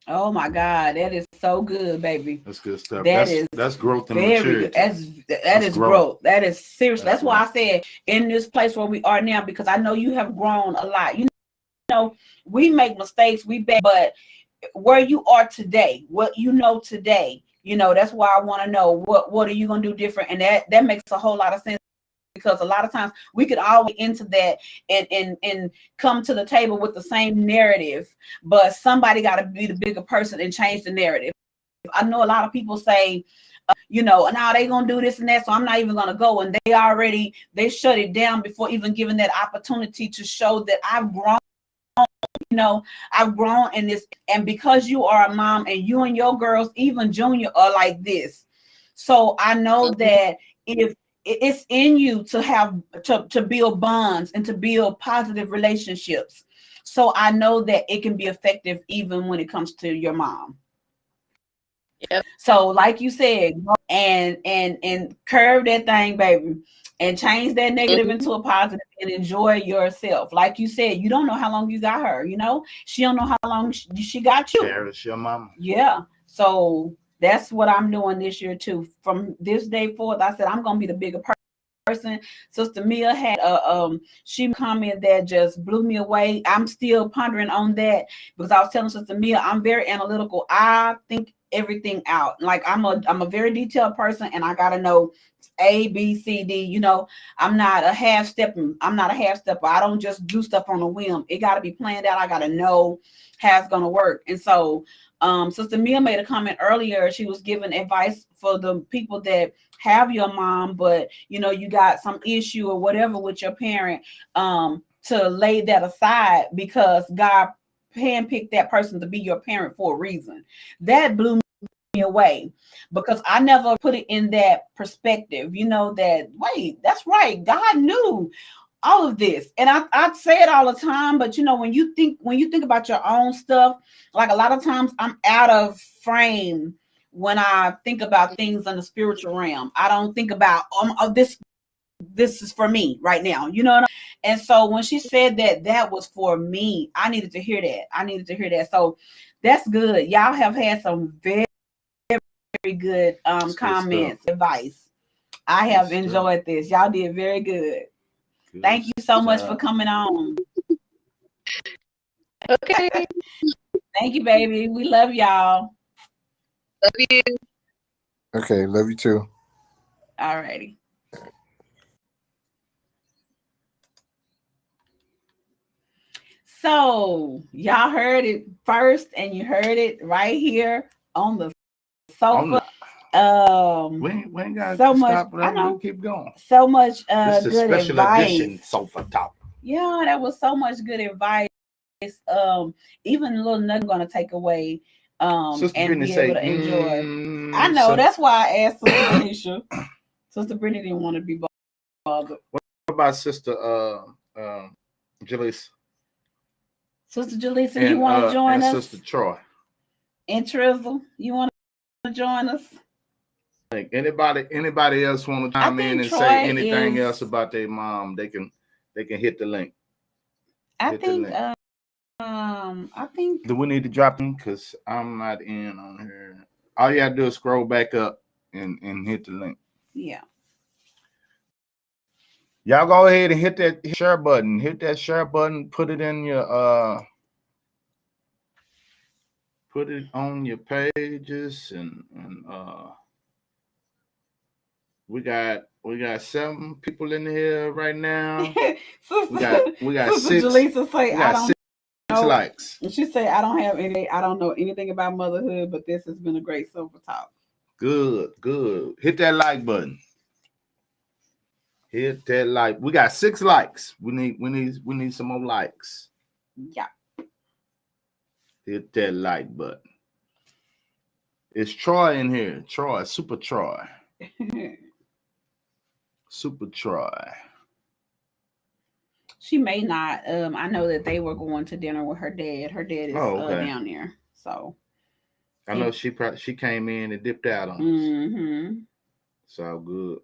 Oh my God, that is so good, baby. That's good stuff. That's growth and maturity. That is growth. That is serious. That's why I said in this place where we are now, because I know you have grown a lot. You know, we make mistakes, but where you are today, what you know today, you know, that's why I want to know what are you going to do different. And that makes a whole lot of sense, because a lot of times we could always into that and come to the table with the same narrative, but somebody got to be the bigger person and change the narrative. I know a lot of people say, you know, now they going to do this and that, so I'm not even going to go. And they shut it down before even giving that opportunity to show that I've grown know, I've grown in this, and because you are a mom and you and your girls, even Junior, are like this. So I know that if it's in you to have to build bonds and to build positive relationships. So I know that it can be effective even when it comes to your mom. Yep. So like you said, and curve that thing, baby, and change that negative into a positive and enjoy yourself. Like you said, you don't know how long you got her. You know, she don't know how long she got you. Cherish your mama. Yeah. So that's what I'm doing this year too. From this day forth, I said I'm gonna be the bigger person. Sister Mia had she comment that just blew me away. I'm still pondering on that because I was telling Sister Mia I'm very analytical. I think everything out. Like I'm a very detailed person, and I gotta know A, B, C, D. You know, I'm not a half stepper. I don't just do stuff on a whim. It gotta be planned out. I gotta know how it's gonna work. And so Sister Mia made a comment earlier. She was giving advice for the people that have your mom, but you know, you got some issue or whatever with your parent, to lay that aside because God handpicked that person to be your parent for a reason. That blew me away because I never put it in that perspective, you know, that wait, that's right, God knew all of this. And I say it all the time, but you know, when you think about your own stuff, like a lot of times I'm out of frame when I think about things in the spiritual realm. I don't think about this is for me right now, you know what And so when she said that was for me, I needed to hear that. So that's good. Y'all have had some very, very good comments, advice. I have enjoyed this. Y'all did very good. Thank you so much for coming on. Okay. Thank you, baby. We love y'all. Love you. Okay, love you too. All righty. So y'all heard it first, and you heard it right here on the sofa. We ain't got so to much. stop. I know. Keep going. So much this is good special advice. Edition sofa talk. Yeah, that was so much good advice. Even a little nugget gonna take away. Sister And Brittany be say, able to enjoy. I know that's why I asked Sister Anisha. Sister Brittany didn't want to be bothered. What about Sister Jalisa? Sister Jalisa, you want to join us? Sister Troy. And Trizzle, you want to join us? Like anybody else want to chime in and say anything else about their mom? They can hit the link. I think. Do we need to drop in? Because I'm not in on here. All you gotta do is scroll back up and hit the link. Yeah. Y'all go ahead and hit that share button. Hit that share button. Put it in your put it on your pages and we got 7 people in here right now. we got Sister 6. Jalisa say, I don't 6 likes. She said, I don't know anything about motherhood, but this has been a great sofa talk. Good. Hit that like button. Hit that like. We got 6 likes. We need some more likes. Yeah. Hit that like button. It's Troy in here. Troy, Super Troy. Super Troy. She may not. I know that they were going to dinner with her dad. Her dad is down there. So I know she came in and dipped out on us. Mm-hmm. It's all good.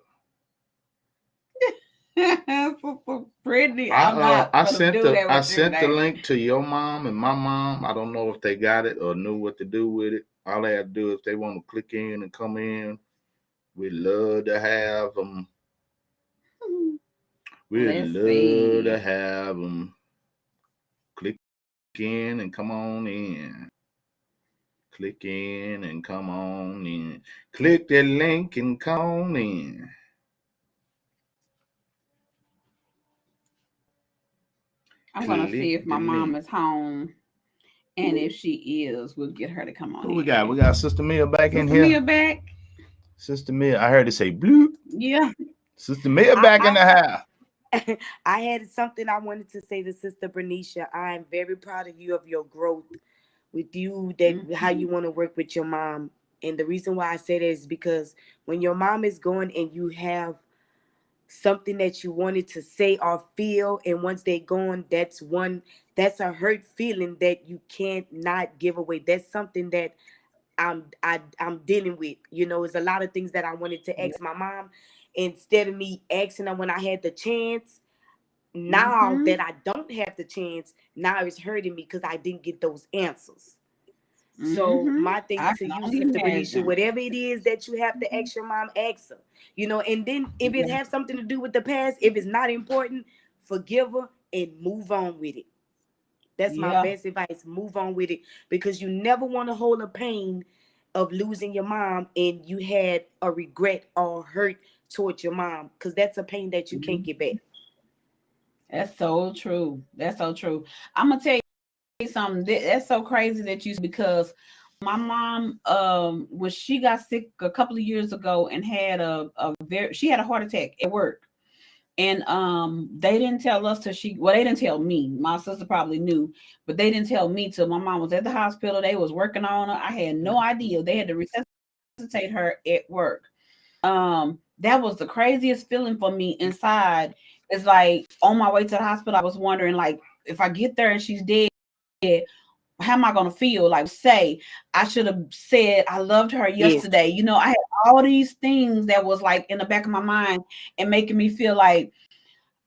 So pretty. I sent the link to your mom and my mom. I don't know if they got it or knew what to do with it. All they have to do is they want to click in and come in. We'd love to have them. We'd love to have them click in and come on in. Click in and come on in. Click that link and come on in. I'm going to see if my mom is home. And if she is, we'll get her to come on. Who we got? We got Sister Mia back in here. Sister Mia back. Sister Mia, I heard it say bloop. Yeah. Sister Mia back in the house. I had something I wanted to say to Sister Bernicia. I'm very proud of you, of your growth with you, that how you want to work with your mom. And the reason why I say that is because when your mom is gone and you have something that you wanted to say or feel, and once they're gone, that's a hurt feeling that you can't not give away. That's something that I'm dealing with. It's a lot of things that I wanted to ask my mom. Instead of me asking her when I had the chance, now that I don't have the chance, now it's hurting me because I didn't get those answers. So my thing I to can you, only Sister Bernicia, imagine. whatever it is that you have to ask your mom, ask her. And then if it has something to do with the past, if it's not important, forgive her and move on with it. That's my Yeah. best advice. Move on with it, because you never want to hold a pain of losing your mom and you had a regret or hurt towards your mom, because that's a pain that you can't get back. That's so true. That's so true. I'm gonna tell you something. That's so crazy that you, because my mom, when she got sick a couple of years ago and had she had a heart attack at work. And they didn't tell us till they didn't tell me. My sister probably knew, but they didn't tell me till my mom was at the hospital. They was working on her. I had no idea. They had to resuscitate her at work. That was the craziest feeling for me inside. It's like on my way to the hospital, I was wondering, like, if I get there and she's dead, how am I gonna feel? Like, say I should have said I loved her Yes. yesterday. I had all these things that was like in the back of my mind and making me feel like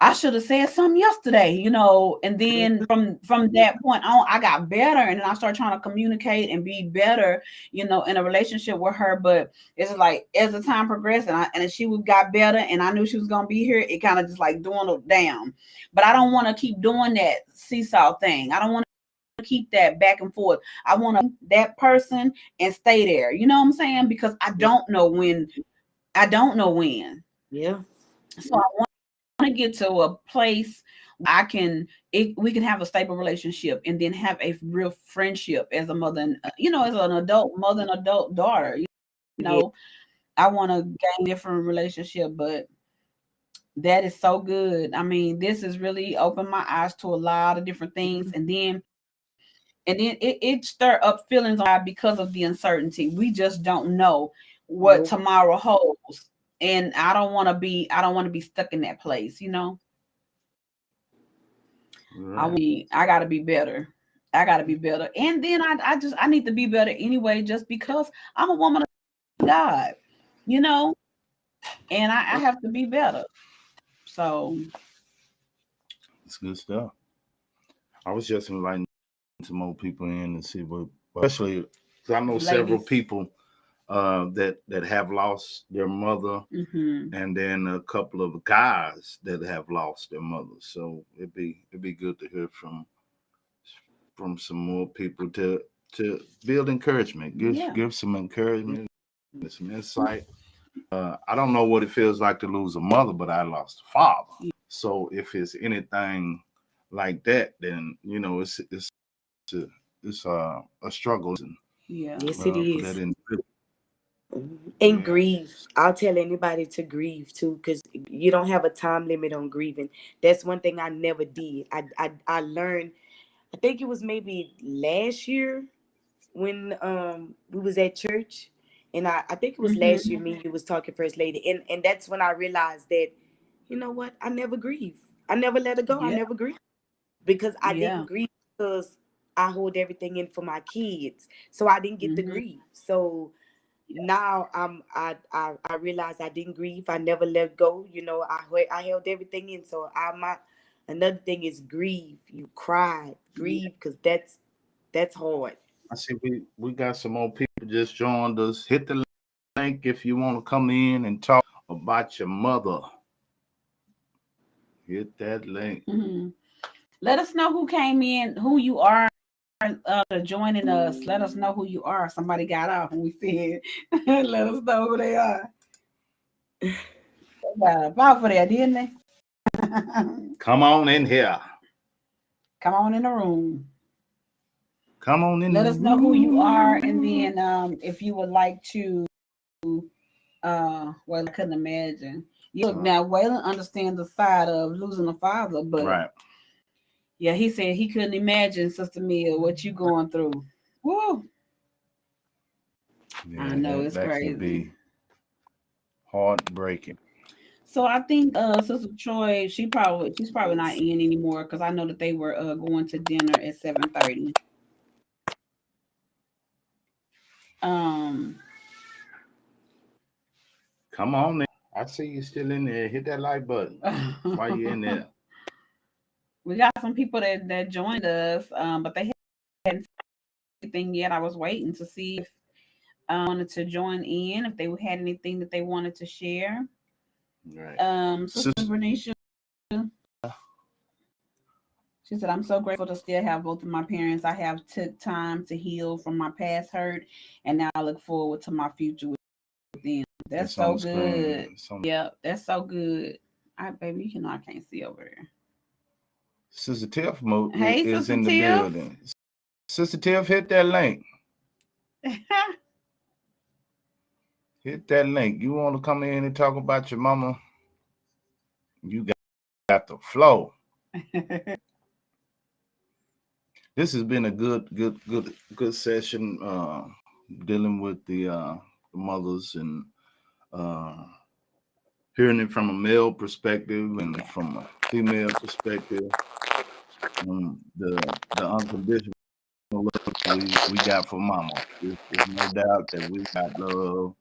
I should have said something yesterday, and then from that point on, I got better, and then I started trying to communicate and be better, in a relationship with her. But it's like as the time progressed, and she got better, and I knew she was gonna be here, it kind of just like dwindled down. But I don't want to keep doing that seesaw thing. I don't want to keep that back and forth. I want to that person and stay there. You know what I'm saying? Because I don't know when. I don't know when. Yeah. So I want to get to a place we can have a stable relationship and then have a real friendship as a mother and as an adult mother and adult daughter. Yeah. I want to gain different relationship, but that is so good. I mean, this has really opened my eyes to a lot of different things, and then it stir up feelings because of the uncertainty. We just don't know what tomorrow holds, and I don't want to be stuck in that place. Right. I gotta be better. I gotta be better. And then I need to be better anyway, just because I'm a woman of God, and I have to be better. So It's good stuff. I was just inviting some more people in and see what, especially because I know several ladies. people that have lost their mother, and then a couple of guys that have lost their mother. So it'd be good to hear from some more people to build encouragement, give some encouragement, some insight. I don't know what it feels like to lose a mother, but I lost a father. So if it's anything like that, then it's a struggle. Yeah. Yes, it For is. that individual. And Yeah. grieve. I'll tell anybody to grieve too, because you don't have a time limit on grieving. That's one thing I never did. I learned. I think it was maybe last year when we was at church, and I think it was last year me and you was talking, First Lady, and that's when I realized that, you know what, I never grieve. I never let her go. I Yeah. never grieve, because I didn't Yeah. grieve because I hold everything in for my kids, so I didn't get to grieve. So now I realize I didn't grieve. I never let go. I held everything in. So another thing is grieve. You cry, grieve, because that's hard. I see we got some more people just joined us. Hit the link if you want to come in and talk about your mother. Hit that link. Let us know who came in, who you are, joining us. Let us know who you are. Somebody got off and we said, let us know who they are. They got a power for that, didn't they? Come on in here. Come on in the room. Come on in. Let us know who you are, and then if you would like to, well, I couldn't imagine. Look, now Waylon understands the side of losing a father, but Right. yeah, he said he couldn't imagine, Sister Mia, what you going through. Woo! Yeah, I know it's that crazy. could be heartbreaking. So I think Sister Troy, she's probably not in anymore because I know that they were going to dinner at 7:30. Come on, then. I see you still in there. Hit that like button. Why you in there? We got some people that joined us, but they hadn't said anything yet. I was waiting to see if wanted to join in, if they had anything that they wanted to share. Right. Sister Bernicia, she said, I'm so grateful to still have both of my parents. I have took time to heal from my past hurt, and now I look forward to my future with them. That's so good. Yep, that's so good. Baby, you know I can't see over there. Sister Tiff hey, is Sister in the Tiff. building. Sister Tiff, hit that link. Hit that link. You want to come in and talk about your mama? You got the flow. This has been a good session dealing with the mothers and hearing it from a male perspective and from a female perspective. The unconditional love we got for mama. There's no doubt that we got love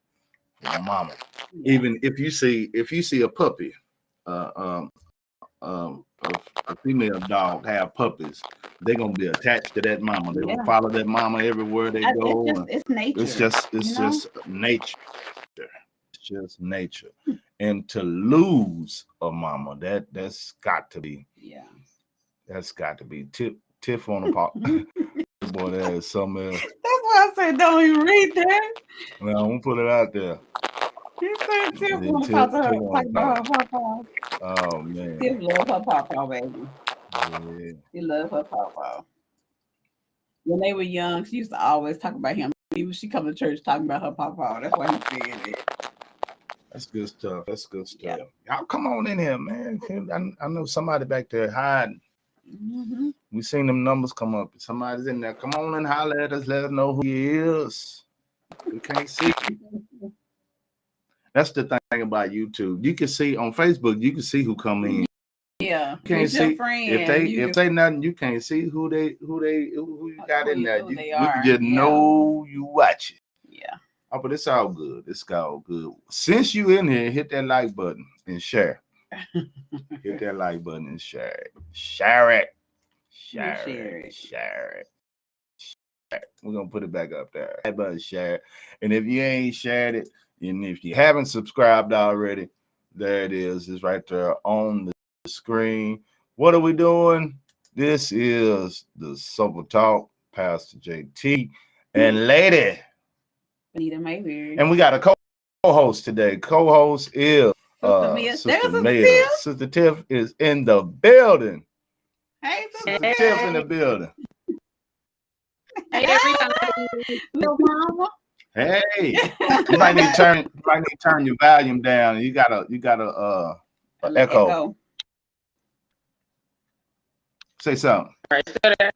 for mama. Yeah. Even if you see a puppy, a female dog have puppies, they're gonna be attached to that mama. They're gonna follow that mama everywhere they go. It's nature. It's just nature. It's just nature. And to lose a mama, that's got to be. Yeah. That's got to be Tiff on the pop. Boy, that is something else. That's why I said don't even read that. Well, I'm gonna put it out there. You said Tiff want to talk about her papa. Oh man. Tiff love her papa, baby. Yeah. She love her papa. When they were young, she used to always talk about him. Even she come to church talking about her papa. That's why he said it. That's good stuff. That's good stuff. Yeah. Y'all come on in here, man. I know somebody back there hiding. Mm-hmm. We seen them numbers come up. Somebody's in there. Come on and holler at us. Let us know who he is. We can't see you. That's the thing about YouTube. You can see on Facebook. You can see who come in. Yeah, you can't see if they nothing. You can't see who you got in there. We can just know you watch it. Yeah. Oh, but it's all good. It's all good. Since you in here, hit that like button and share. Hit that like button and share it. Share it. Share it. We're gonna put it back up there. Like button, share it. And if you ain't shared it, and if you haven't subscribed already, there it is. It's right there on the screen. What are we doing? This is the Sober Talk, Pastor JT and Lady Fenita Mayberry. And we got a co-host today. Co-host is Sister Mia. Sister Tiff is in the building. Hey, Sister Tiff in the building. Hey, everybody. Little mama. Hey, you might need to turn your volume down. You got a echo. Say something. All right, still there?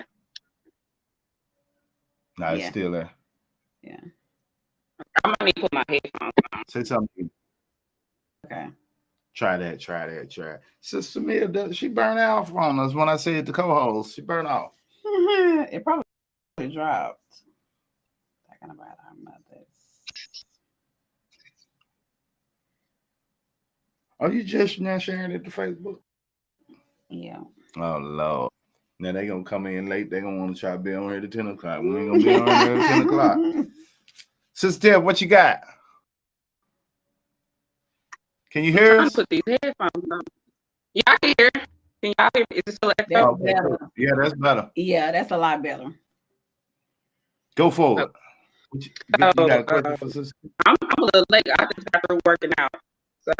No, it's still there. Yeah. I might need to put my headphones on. Say something. Okay. Try that. Sister Mia, she burned off on us when I said the co-host. She burned off. It probably dropped. Talking about our mothers. Are you just now sharing it to Facebook? Yeah. Oh Lord. Now they gonna come in late. They gonna want to try to be on here at 10 o'clock. We ain't gonna be on here at 10 o'clock. Sister Tiff, what you got? Can you hear us? Put these headphones on. Yeah, I can hear. Can y'all hear? Is it still echo? Better. Yeah, that's better. Yeah, that's a lot better. Go forward. You got a question for Sister? I'm a little late. I just got through working out, so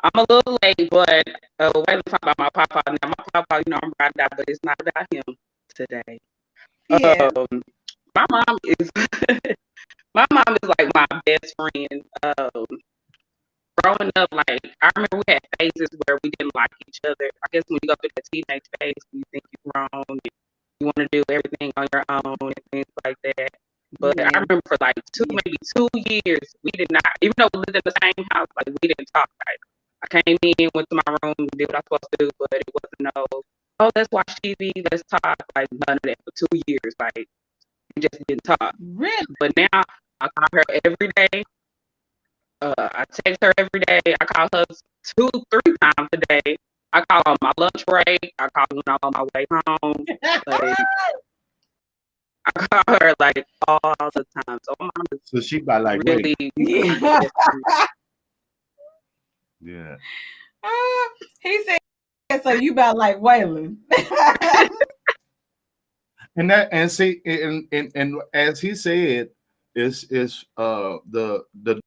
I'm a little late. But wait to talk about my papa. Now my papa, I'm riding out, but it's not about him today. Yeah. My mom is my mom is like my best friend. growing up, like I remember we had phases where we didn't like each other. I guess when you go through the teenage phase, you think you're grown, you want to do everything on your own and things like that. But I remember for like maybe 2 years, we did not, even though we lived in the same house, like we didn't talk. Like I came in, went to my room, did what I was supposed to do, but it wasn't no, oh, let's watch TV, let's talk. Like none of that for 2 years. Like we just didn't talk. Really? But now I call her every day. I text her every day. I call her 2, 3 times a day. I call her on my lunch break. I call her when I'm on my way home. Like, I call her like all the time. So my mom is So she by like really, Yeah. yeah. He said, so you about like Waylon. And see, and as he said, it's the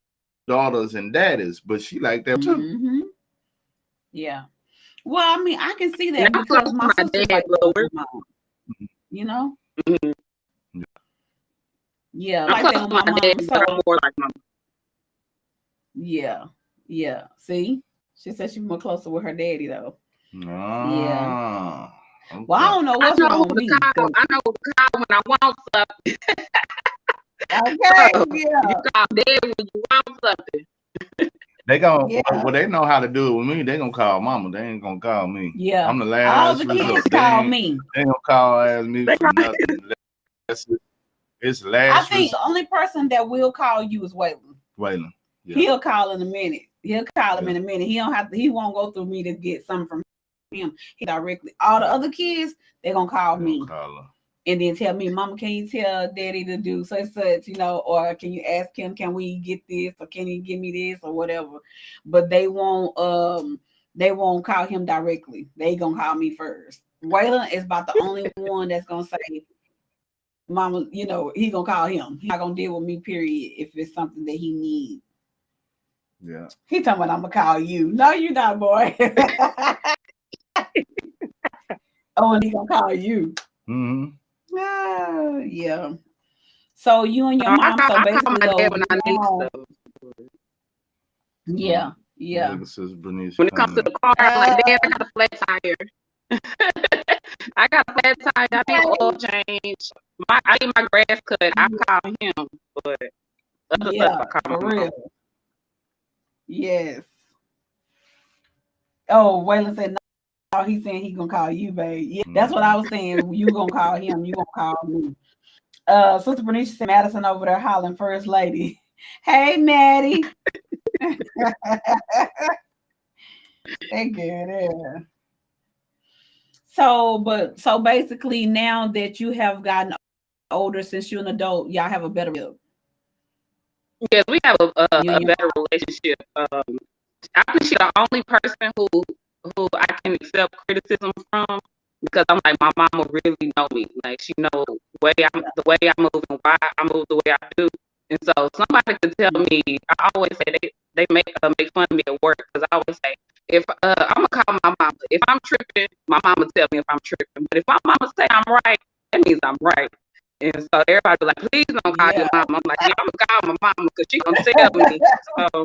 daughters and daddies, but she like that too. Mm-hmm. Yeah. Well, I mean, I can see that and because my sister's dad like that lower. with my mom, you know? Mm-hmm. Yeah, I'm like that with my my dad, mom. but I'm more like mom. Yeah, yeah. See, she said she's more closer with her daddy though. Yeah. Okay. Well, I don't know what's wrong with me. I know who to call when I want something. Okay, So, yeah. you call dad when you want something. They gonna Yeah. well, they know how to do it with me. They gonna call mama. They ain't gonna call me. Yeah. I'm the All last the resort. kids They call ain't, me. they ain't gonna call ask me They for call- nothing. It's I last think the resort. only person that will call you is Waylon. Waylon. Yeah. He'll call in a minute. He'll call him Yeah. in a minute. He don't have to. He won't go through me to get something from him. He directly. All the other kids, they're gonna call They me gonna call her. and then tell me, "Mama, can you tell Daddy to do such such?" You know, or can you ask him, "Can we get this?" or "Can you give me this?" or whatever. But they won't. They won't call him directly. They gonna call me first. Waylon is about the only one that's gonna say, "Mama," you know, he gonna call him. He's not gonna deal with me, period, if it's something that he needs. Yeah. He talking about I'm gonna call you. No, you not, boy. Oh, and he gonna call you. Mm-hmm. Yeah. So you and your mom, so I call basically my though, dad when I you need know, stuff. yeah, yeah. Look, Sis Bernice When it comes to the car, I'm like, Dad, I got a flat tire. I got a flat tire. I need oil change. I need my grass cut. I call him, but other Yeah, stuff I call for my mom. real. Yes. Oh, Waylon said no. He's saying he gonna call you, babe. Yeah, that's what I was saying. You gonna call him. You gonna call me. Sister Bernice said Madison over there hollering first lady. Hey, Maddie. They good, yeah. So basically, now that you have gotten older, since you're an adult, y'all have a better relationship. Yes, we have a You and your better relationship. I think she's the only person who I can accept criticism from because I'm like my mama really know me. Like she know the way I move and why I move the way I do. And so somebody could tell me. I always say they make fun of me at work because I always say if I'm gonna call my mama if I'm tripping, my mama tell me if I'm tripping. But if my mama say I'm right, that means I'm right. And so everybody be like, please don't call your mama. I'm like, yeah, I'm gonna call my mama because she gonna tell me. So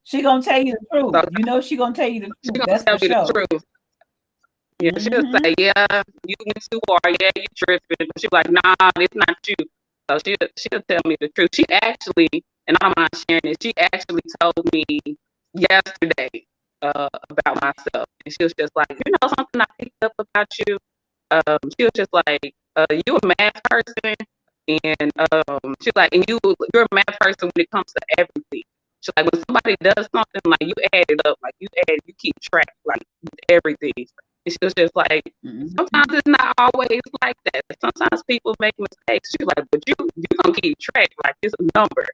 she gonna tell you the truth. So, you know she gonna tell you the truth. She gonna That's tell for me sure. the truth. Yeah, she'll say, yeah, you went too far. Yeah, you tripping. She's like, nah, it's not you. So she'll tell me the truth. She actually, and I don't mind sharing this, she actually told me yesterday about myself. And she was just like, you know something I picked up about you? She was just like, you a math person. And she's like, and you're a math person when it comes to everything. She's like, when somebody does something, like you add it up, like you keep track, like everything. And she was just like, sometimes it's not always like that. Sometimes people make mistakes. She's like, but you gonna keep track, like it's a number.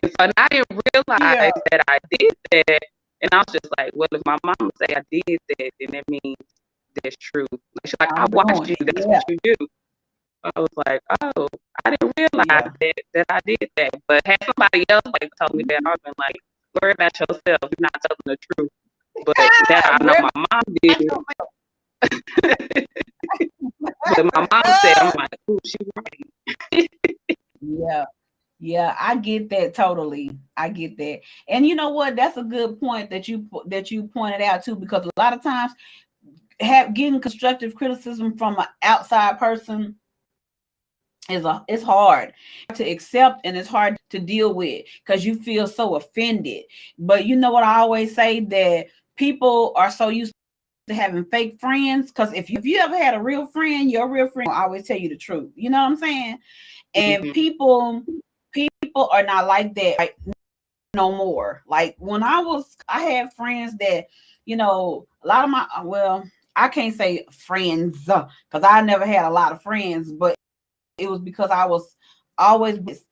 And so I didn't realize that I did that. And I was just like, well, if my mom say I did that, then that means that's true. Like, she's like, I watched you. That's what you do. I was like, oh, I didn't realize that I did that. But had somebody else like told me that, I've been like, worry about yourself. You're not telling the truth. But now I know my mom did. But my mom said, I'm like, ooh, she's right. Yeah, I get that totally. I get that. And you know what? That's a good point that you pointed out too, because a lot of times getting constructive criticism from an outside person it's hard to accept, and it's hard to deal with because you feel so offended. But you know what I always say, that people are so used to having fake friends, because if you ever had a real friend, your real friend will always tell you the truth. You know what I'm saying? And people are not like that right no more. Like when I had friends that, you know, a lot of my, well, I can't say friends because I never had a lot of friends, but it was because I was always with,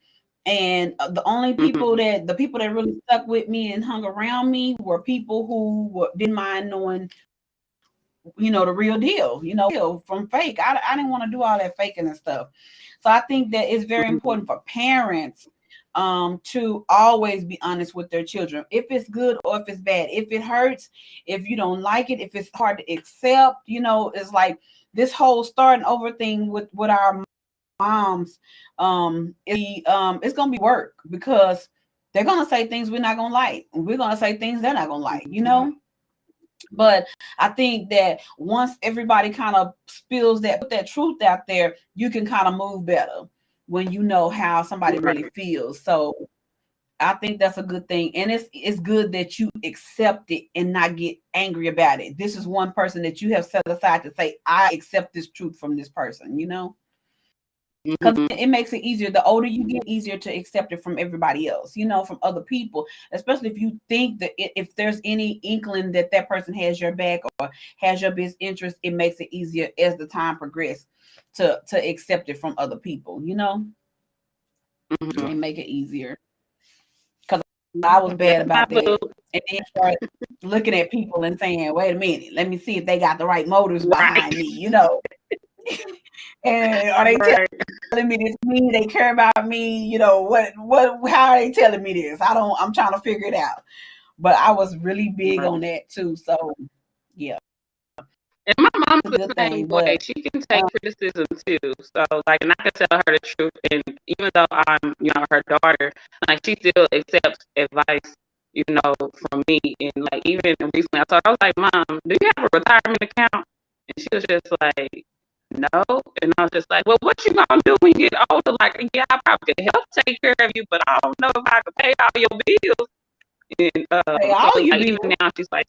and the only people that really stuck with me and hung around me were people who didn't mind knowing, you know, the real deal, you know, from fake. I didn't want to do all that faking and stuff. So I think that it's very important for parents to always be honest with their children, if it's good or if it's bad, if it hurts, if you don't like it, if it's hard to accept. You know, it's like this whole starting over thing with our moms. It's gonna be work because they're gonna say things we're not gonna like, and we're gonna say things they're not gonna like, you know. But I think that once everybody kind of spills put that truth out there, you can kind of move better when you know how somebody really feels. So I think that's a good thing. And it's good that you accept it and not get angry about it. This is one person that you have set aside to say, I accept this truth from this person, you know? Because it makes it easier. The older you get, easier to accept it from everybody else, you know, from other people, especially if you think that if there's any inkling that that person has your back or has your best interest, it makes it easier as the time progresses to accept it from other people, you know. It make it easier. Because I was bad about that, and then start looking at people and saying, wait a minute, let me see if they got the right motives behind me, you know. And are they telling me this mean they care about me? You know, how are they telling me this? I'm trying to figure it out. But I was really big on that too. So yeah. And my mom's It's a the good same thing. way. But She can take criticism too. So like, and I can tell her the truth. And even though I'm, you know, her daughter, like she still accepts advice, you know, from me. And like even recently, I told her, I was like, Mom, do you have a retirement account? And she was just like, no. And I was just like, well, what you gonna do when you get older? Like, yeah, I probably could help take care of you, but I don't know if I could pay all your bills. And hey, so all you like, do. even now, she's like.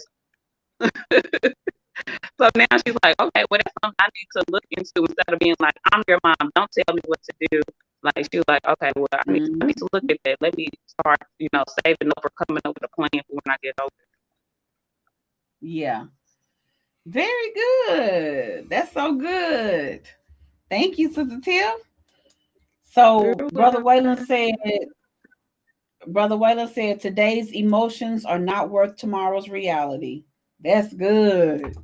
So now she's like, okay, well, that's something I need to look into instead of being like, I'm your mom, don't tell me what to do. Like, she was like, okay, well, I need to look at that. Let me start, you know, saving up or coming up with a plan for when I get older. Yeah. Very good. That's so good. Thank you, Sister Tiff. So Brother Waylon said, today's emotions are not worth tomorrow's reality. That's good.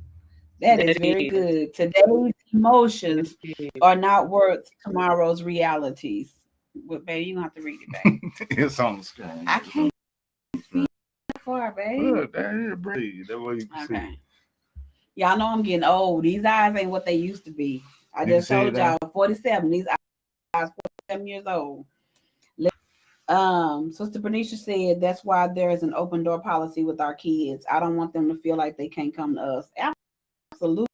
That is very good. Today's emotions are not worth tomorrow's realities. But baby, you don't have to read it back. It's on the screen. I can't see that far, baby. Look, that breathe. That way you can see. Y'all know I'm getting old. These eyes ain't what they used to be. I just told y'all 47. These eyes 47 years old. Sister Bernicia said that's why there is an open door policy with our kids. I don't want them to feel like they can't come to us. Absolutely.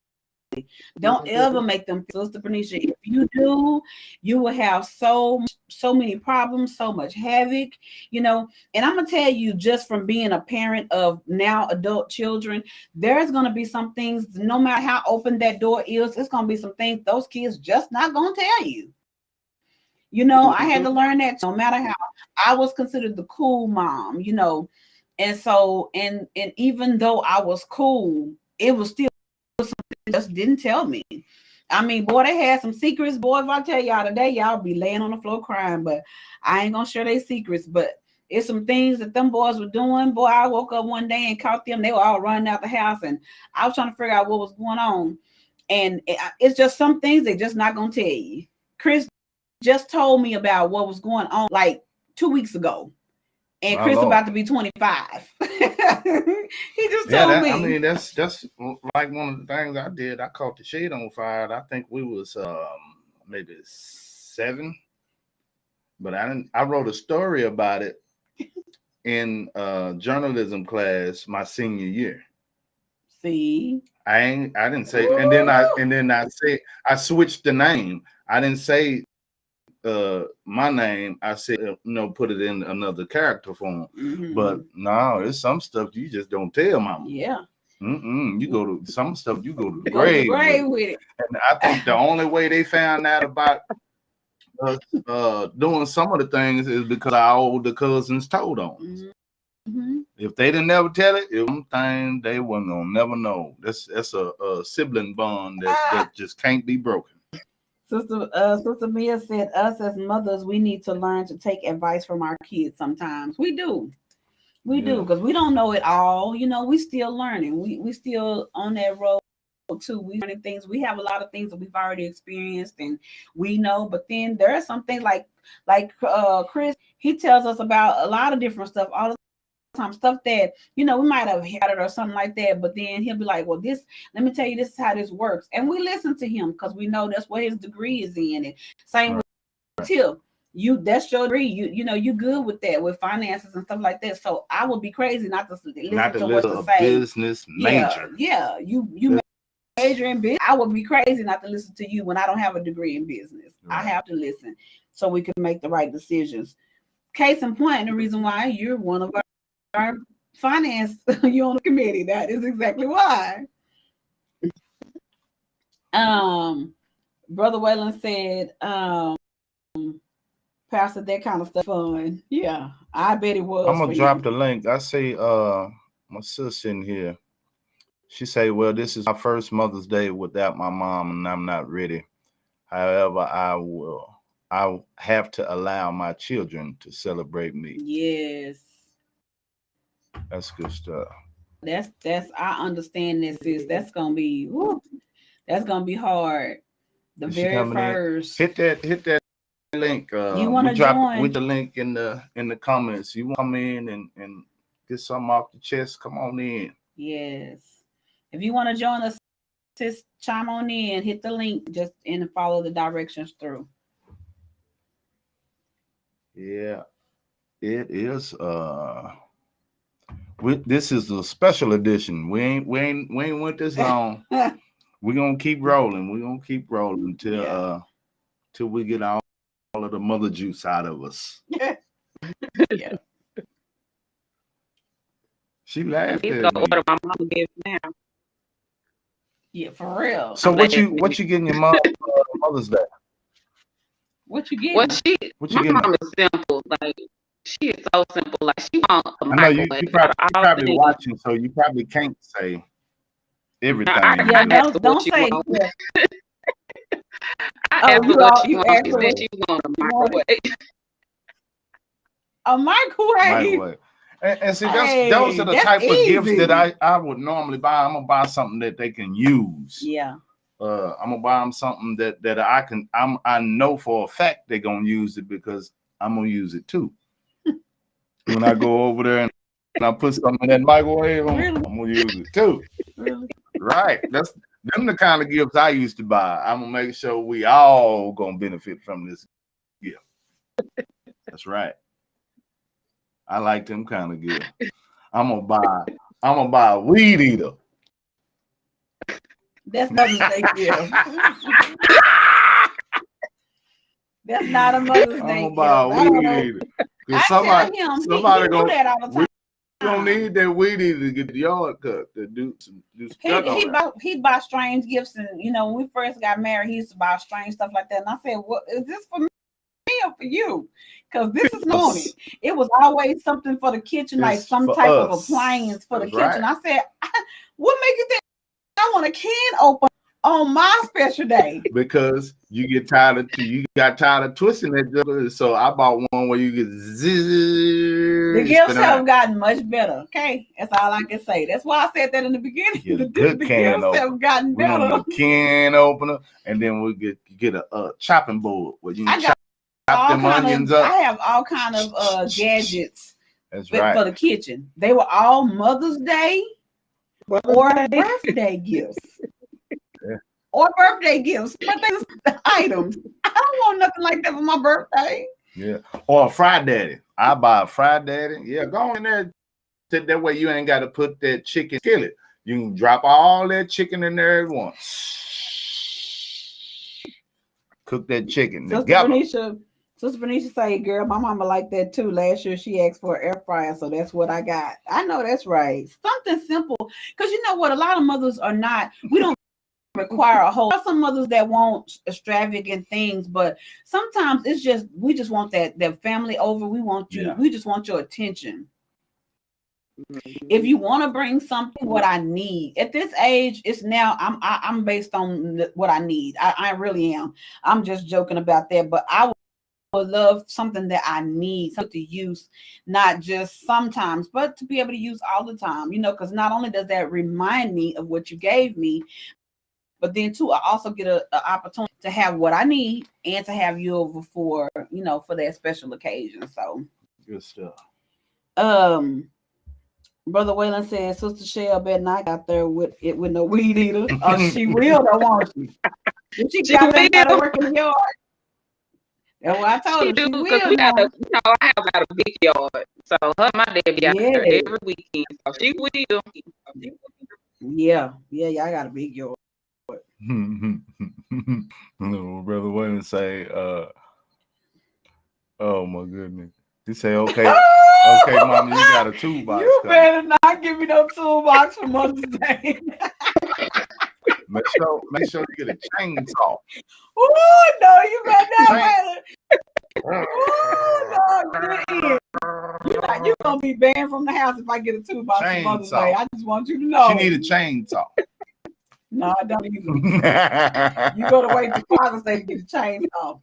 Don't ever make them feel, Sister Bernicia. If you do, you will have so many problems, so much havoc, you know. And I'm gonna tell you, just from being a parent of now adult children, there's gonna be some things, no matter how open that door is, it's gonna be some things those kids just not gonna tell you. You know, I had to learn that no matter how I was considered the cool mom, you know. And so, and even though I was cool, it was still something just didn't tell me. I mean, boy, they had some secrets. Boy, if I tell y'all today, y'all be laying on the floor crying, but I ain't gonna share their secrets. But it's some things that them boys were doing. Boy, I woke up one day and caught them. They were all running out the house, and I was trying to figure out what was going on. And it's just some things they just not gonna tell you. Chris just told me about what was going on like 2 weeks ago, and Chris about to be 25. He just told me. I mean, that's like one of the things I did. I caught the shade on fire. I think we was maybe 7. but I wrote a story about it in journalism class my senior year. See, I didn't say, and then I said I switched the name. I didn't say my name. I said put it in another character form. But no, there's some stuff you just don't tell mama. Yeah. You go to some stuff. You go to the grave with it. And I think the only way they found out about us doing some of the things is because our older cousins told on us. If they didn't never tell it, it was something they weren't gonna never know. That's a sibling bond that just can't be broken. Sister Mia said, us as mothers, we need to learn to take advice from our kids sometimes. We do. We do, because we don't know it all. We still learning. We still on that road too. We learning things. We have a lot of things that we've already experienced and we know, but then there are some things like Chris, he tells us about a lot of different stuff all the time, stuff that we might have had it or something like that, but then he'll be like, well, let me tell you, this is how this works, and we listen to him because we know that's what his degree is in. And same with Till, that's your degree, you good with that, with finances and stuff like that. So I would be crazy not to listen to what you say. Business major. You major in business. I would be crazy not to listen to you when I don't have a degree in business. I have to listen so we can make the right decisions. Case in point, the reason why you're one of our finance, you're on the committee. That is exactly why. Brother Wayland said, Pastor, that kind of stuff fun. Yeah, I bet it was. I'm gonna drop the link. I see my sister in here. She say, well, this is my first Mother's Day without my mom, and I'm not ready. However, I have to allow my children to celebrate me. Yes. That's good stuff. I understand this is that's gonna be hard. The very first. Hit that link. You want to join with the link in the comments. You want to come in and get something off the chest? Come on in. Yes. If you want to join us, just chime on in, hit the link, just and follow the directions through. Yeah, it is. This is a special edition. We ain't went this long. We're gonna keep rolling. We're gonna keep rolling till we get all of the mother juice out of us. Yeah. She laughed He's at gonna me. order my mama gift now. Yeah, for real. So what you getting your mom Mother's Day? What you getting? My mom is simple. Like, she is so simple. Like, she wants a I know you probably watching, so you probably can't say everything. Don't say. I asked her what she wants. She said she wants a microwave. A microwave. And see, those are the type of gifts that I would normally buy. I'm gonna buy something that they can use. Yeah. I'm gonna buy them something that I know for a fact they're gonna use it because I'm gonna use it too. When I go over there and I put something in that microwave, I'm gonna use it too. Really? Right. That's them the kind of gifts I used to buy. I'm gonna make sure we all gonna benefit from this gift. That's right. I like them kind of gifts. I'm gonna buy a weed eater. That's Mother's Day gift. That's not a Mother's Day gift. I'm gonna buy a weed eater. Somebody gonna that all the time. We don't need that weed eater to get the yard cut to do stuff. He buy strange gifts, and when we first got married, he used to buy strange stuff like that. And I said, "What is this for me or for you?" Because this is normal. It was always something for the kitchen, like some type of appliance for the kitchen. I said, "What make you think I want a can opener on my special day?" Because you got tired of twisting that, so I bought one where you get zzzz. The gifts have gotten much better. Okay, that's all I can say. That's why I said that in the beginning. Yeah, the gifts have gotten better. We a can opener, and then we get a chopping board where you can chop them onions up. I have all kind of gadgets. That's right. For the kitchen. They were all Mother's Day or birthday gifts. Yeah. Or birthday gifts. But they're items. I don't want nothing like that for my birthday. Yeah. Or a fry daddy. I buy a fry daddy. Yeah, go on in there. That way you ain't got to put that chicken skillet. You can drop all that chicken in there at once. Cook that chicken together. Sister Benicia say, girl, my mama like that too. Last year she asked for an air fryer, so that's what I got. I know that's right. Something simple. Because you know what? A lot of mothers are not, we don't require a whole, some mothers that want extravagant things, but sometimes it's just, we just want that family over. We want you, we just want your attention. If you want to bring something, what I need at this age, it's now I'm based on what I need. I really am. I'm just joking about that, but I would love something that I need, something to use, not just sometimes, but to be able to use all the time, you know, because not only does that remind me of what you gave me, but then too, I also get an opportunity to have what I need and to have you over for, you know, for that special occasion. So good stuff. Brother Waylon said, Sister Shell better not out there with no weed eater. Oh, she will, though, won't she? She got to work in the yard. That's what I told her. She will. We got our house got a big yard, so her and my dad be out there every weekend. So she will. Yeah, y'all got a big yard. Little Brother Waylon say, oh my goodness. He say, okay, Mama, you got a toolbox. You better not give me no toolbox for Mother's Day. Make sure you get a chainsaw. Oh no, you better not. You're gonna be banned from the house if I get a toolbox for Mother's Day. I just want you to know. She need a chainsaw. No, I don't either. You go to wait till Father's Day to get a chainsaw.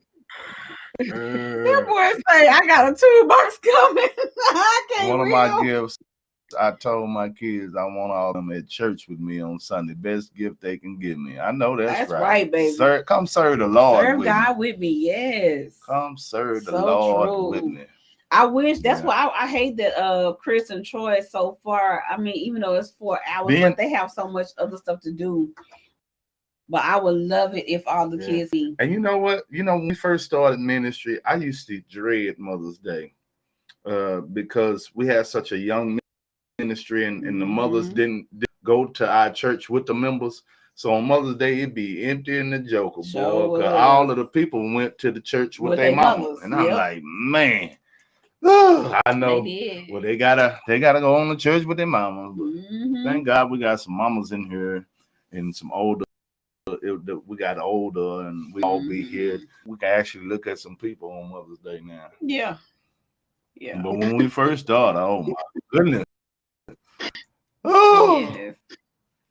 That boy say, I got a toolbox coming. I can't. One of my gifts, I told my kids I want all of them at church with me on Sunday. Best gift they can give me. I know that's right, baby. Come serve the Lord. Serve God with me, yes. Come serve the Lord with me. I wish that's why I hate that Chris and Troy so far. I mean, even though it's 4 hours, but they have so much other stuff to do. But I would love it if all the kids eat. And you know what? You know, when we first started ministry, I used to dread Mother's Day because we had such a young ministry and the mothers didn't go to our church with the members. So on Mother's Day, it'd be empty in the joker, boy. Because all of the people went to the church with their mama. And I'm like, man. I know. Well, they gotta go on to church with their mama. Thank God we got some mamas in here and some older. We got older and we all be here. We can actually look at some people on Mother's Day now. Yeah. But when we first started, oh my goodness. Oh, yes.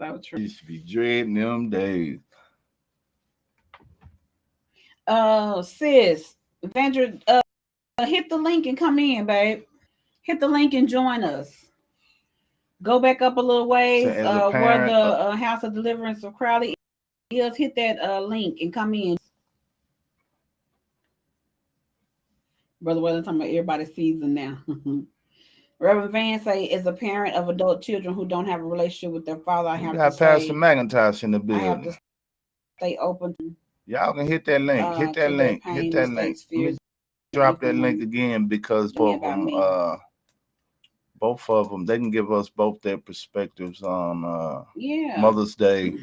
That was true. You should be dreading them days. Sis, Vandra, hit the link and come in, babe. Hit the link and join us. Go back up a little ways where the House of Deliverance of Crowley is. Hit that link and come in. Brother Wayland talking about everybody's season now. Reverend Van say, as a parent of adult children who don't have a relationship with their father, I have to say, Pastor McIntosh in the building. I have to stay open. Y'all can hit that link. Hit that link. Hit that link. Drop that link again because both of them, they can give us both their perspectives on Mother's Day,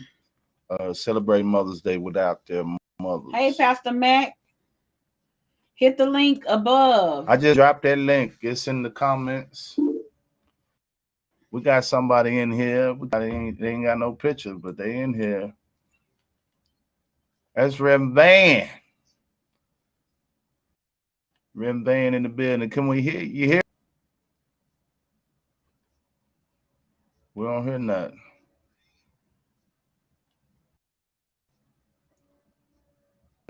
celebrating Mother's Day without their mothers. Hey, Pastor Mac, hit the link above. I just dropped that link. It's in the comments. We got somebody in here. They ain't got no picture, but they in here. That's Reverend Van. Reverend Van in the building. Can we hear you here? We don't hear nothing.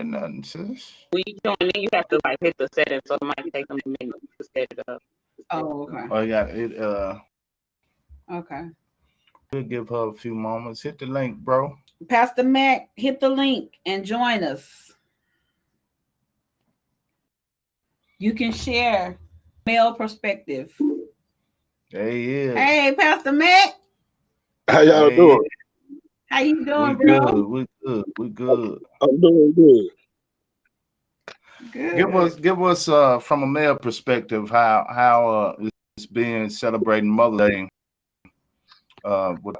Nothing, sis. We join in, you have to like hit the settings, so it might take them a minute to set it up. Oh, okay. Oh, yeah. It okay. We'll give her a few moments. Hit the link, bro. Pastor Mac, hit the link and join us. You can share male perspective. There he is. Hey, Pastor Mac. How y'all doing? How you doing, bro? We good. I'm doing good. Good. Give us from a male perspective how it's being celebrating Mother's Day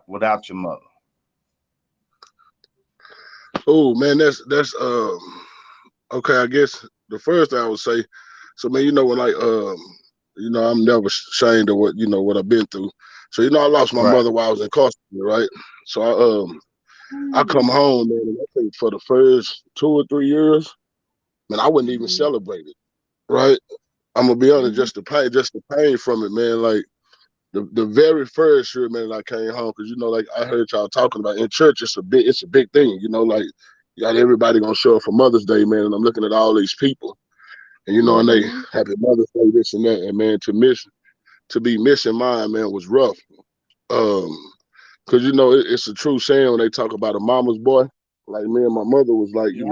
without your mother. Oh man, that's okay. I guess the first thing I would say, so man, when I'm never ashamed of what I've been through. So I lost my Right. mother while I was incarcerated, right? So I come Mm. home, man, and I think for the first 2 or 3 years, man, I wouldn't even Mhm. celebrate it, right? I'm gonna be honest, Mhm. just the pain from it, man. Like the very first year, man, I came home because like I heard y'all talking about in church, it's a big thing, like you got everybody gonna show up for Mother's Day, man, and I'm looking at all these people, and and they Mhm. happy Mother's Day, this and that, and man, to be missing mine, man, was rough. Because it's a true saying when they talk about a mama's boy. Like me and my mother was like, Yeah.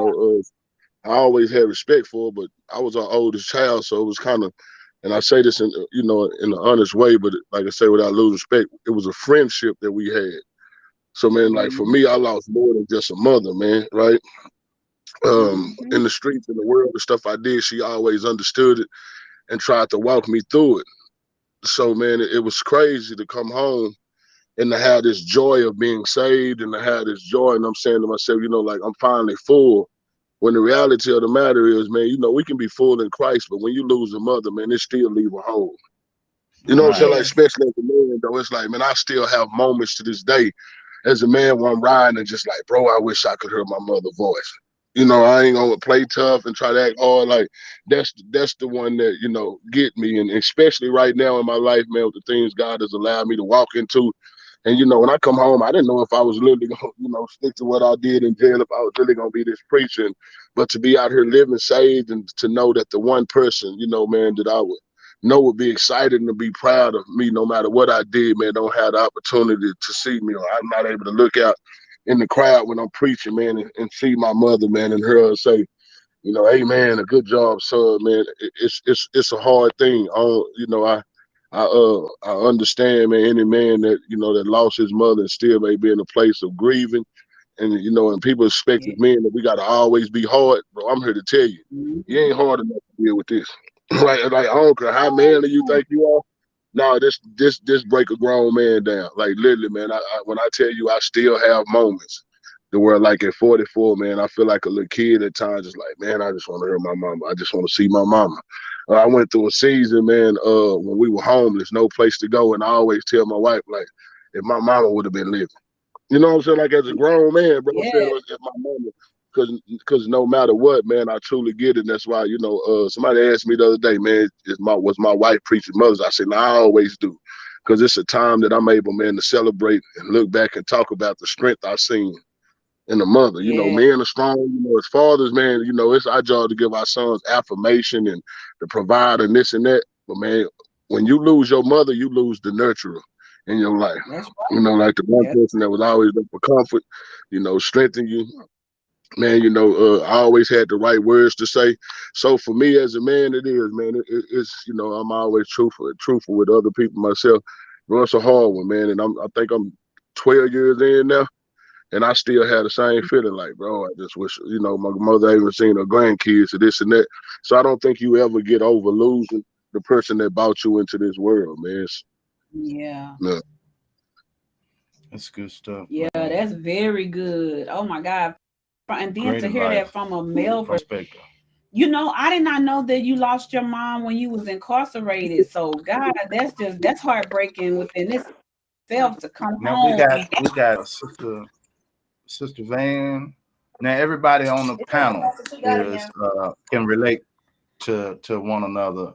I always had respect for her, but I was our oldest child, so it was kind of, and I say this in in an honest way, but like I say, without losing respect, it was a friendship that we had. So man, like for Mhm. me, I lost more than just a mother, man, right? In Mhm. the streets, in the world, the stuff I did, she always understood it and tried to walk me through it. So man, it was crazy to come home and to have this joy of being saved and to have this joy. And I'm saying to myself, like I'm finally full. When the reality of the matter is, man, we can be full in Christ, but when you lose a mother, man, it still leave a hole. You know what I'm saying? Right. Like, Yes. especially as a man, though, it's like, man, I still have moments to this day as a man when I'm riding and just like, bro, I wish I could hear my mother's voice. I ain't gonna play tough and try to act hard. Like that's the one that get me, and especially right now in my life, man, with the things God has allowed me to walk into. And when I come home, I didn't know if I was literally gonna, stick to what I did in jail, if I was really gonna be this preacher. But to be out here living saved and to know that the one person, man, that I would be excited and to be proud of me no matter what I did, man, don't have the opportunity to see me, or I'm not able to look out in the crowd when I'm preaching, man, and see my mother, man, and hear her say, hey man, a good job, son, man. It's a hard thing. I understand, man, any man that that lost his mother and still may be in a place of grieving, and people expect Yeah. as men that we gotta always be hard. Bro, I'm here to tell you, you Mhm. ain't hard enough to deal with this. Like I don't care how manly you think you are. No, this break a grown man down. Like literally, man. When I tell you, I still have moments. The where like at 44, man, I feel like a little kid at times. Just like, man, I just want to hear my mama. I just want to see my mama. I went through a season, man, when we were homeless, no place to go, and I always tell my wife, like, if my mama would have been living. You know what I'm saying? Like as a grown man, bro, I'm saying Yeah. if my mama, because no matter what, man, I truly get it. And that's why, somebody asked me the other day, man, was my wife preaching mothers? I said, no, I always do. Because it's a time that I'm able, man, to celebrate and look back and talk about the strength I've seen in the mother. Yeah. Men are strong, as fathers, man, it's our job to give our sons affirmation and to provide and this and that. But man, when you lose your mother, you lose the nurturer in your life. That's Like the one right. person that was always there for comfort, strengthen you. Man, I always had the right words to say. So for me as a man, it is, man. It's I'm always truthful with other people myself. Bro, it's a hard one, man. And I think I'm 12 years in now, and I still have the same feeling. Like, bro, I just wish my mother even seen her grandkids or this and that. So I don't think you ever get over losing the person that brought you into this world, man. Yeah. No. That's good stuff, Yeah, man. that's very good. Oh my God. And then Great to hear that advice from a male perspective. I did not know that you lost your mom when you was incarcerated. So God, that's heartbreaking within itself to come Now home. we got Sister Van. Now everybody on the panel is can relate to one another.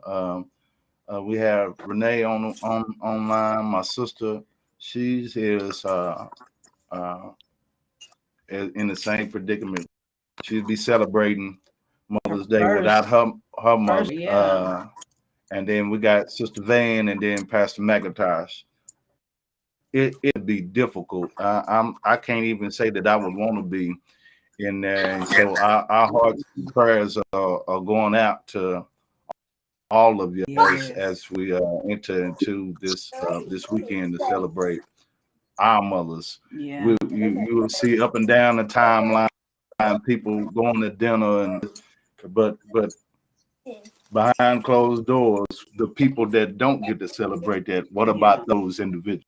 We have Renee on online. My sister, she is uh, in the same predicament. She'd be celebrating Her Mother's Day without first, her mother. yeah. And then we got Sister Van, and then Pastor McIntosh. It'd be difficult. I can't even say that I would want to be in there. And so our hearts and prayers are going out to all of you Yes. as we enter into this weekend to celebrate our mothers. Yeah. You will see up and down the timeline people going to dinner, but behind closed doors, the people that don't get to celebrate that, what about those individuals?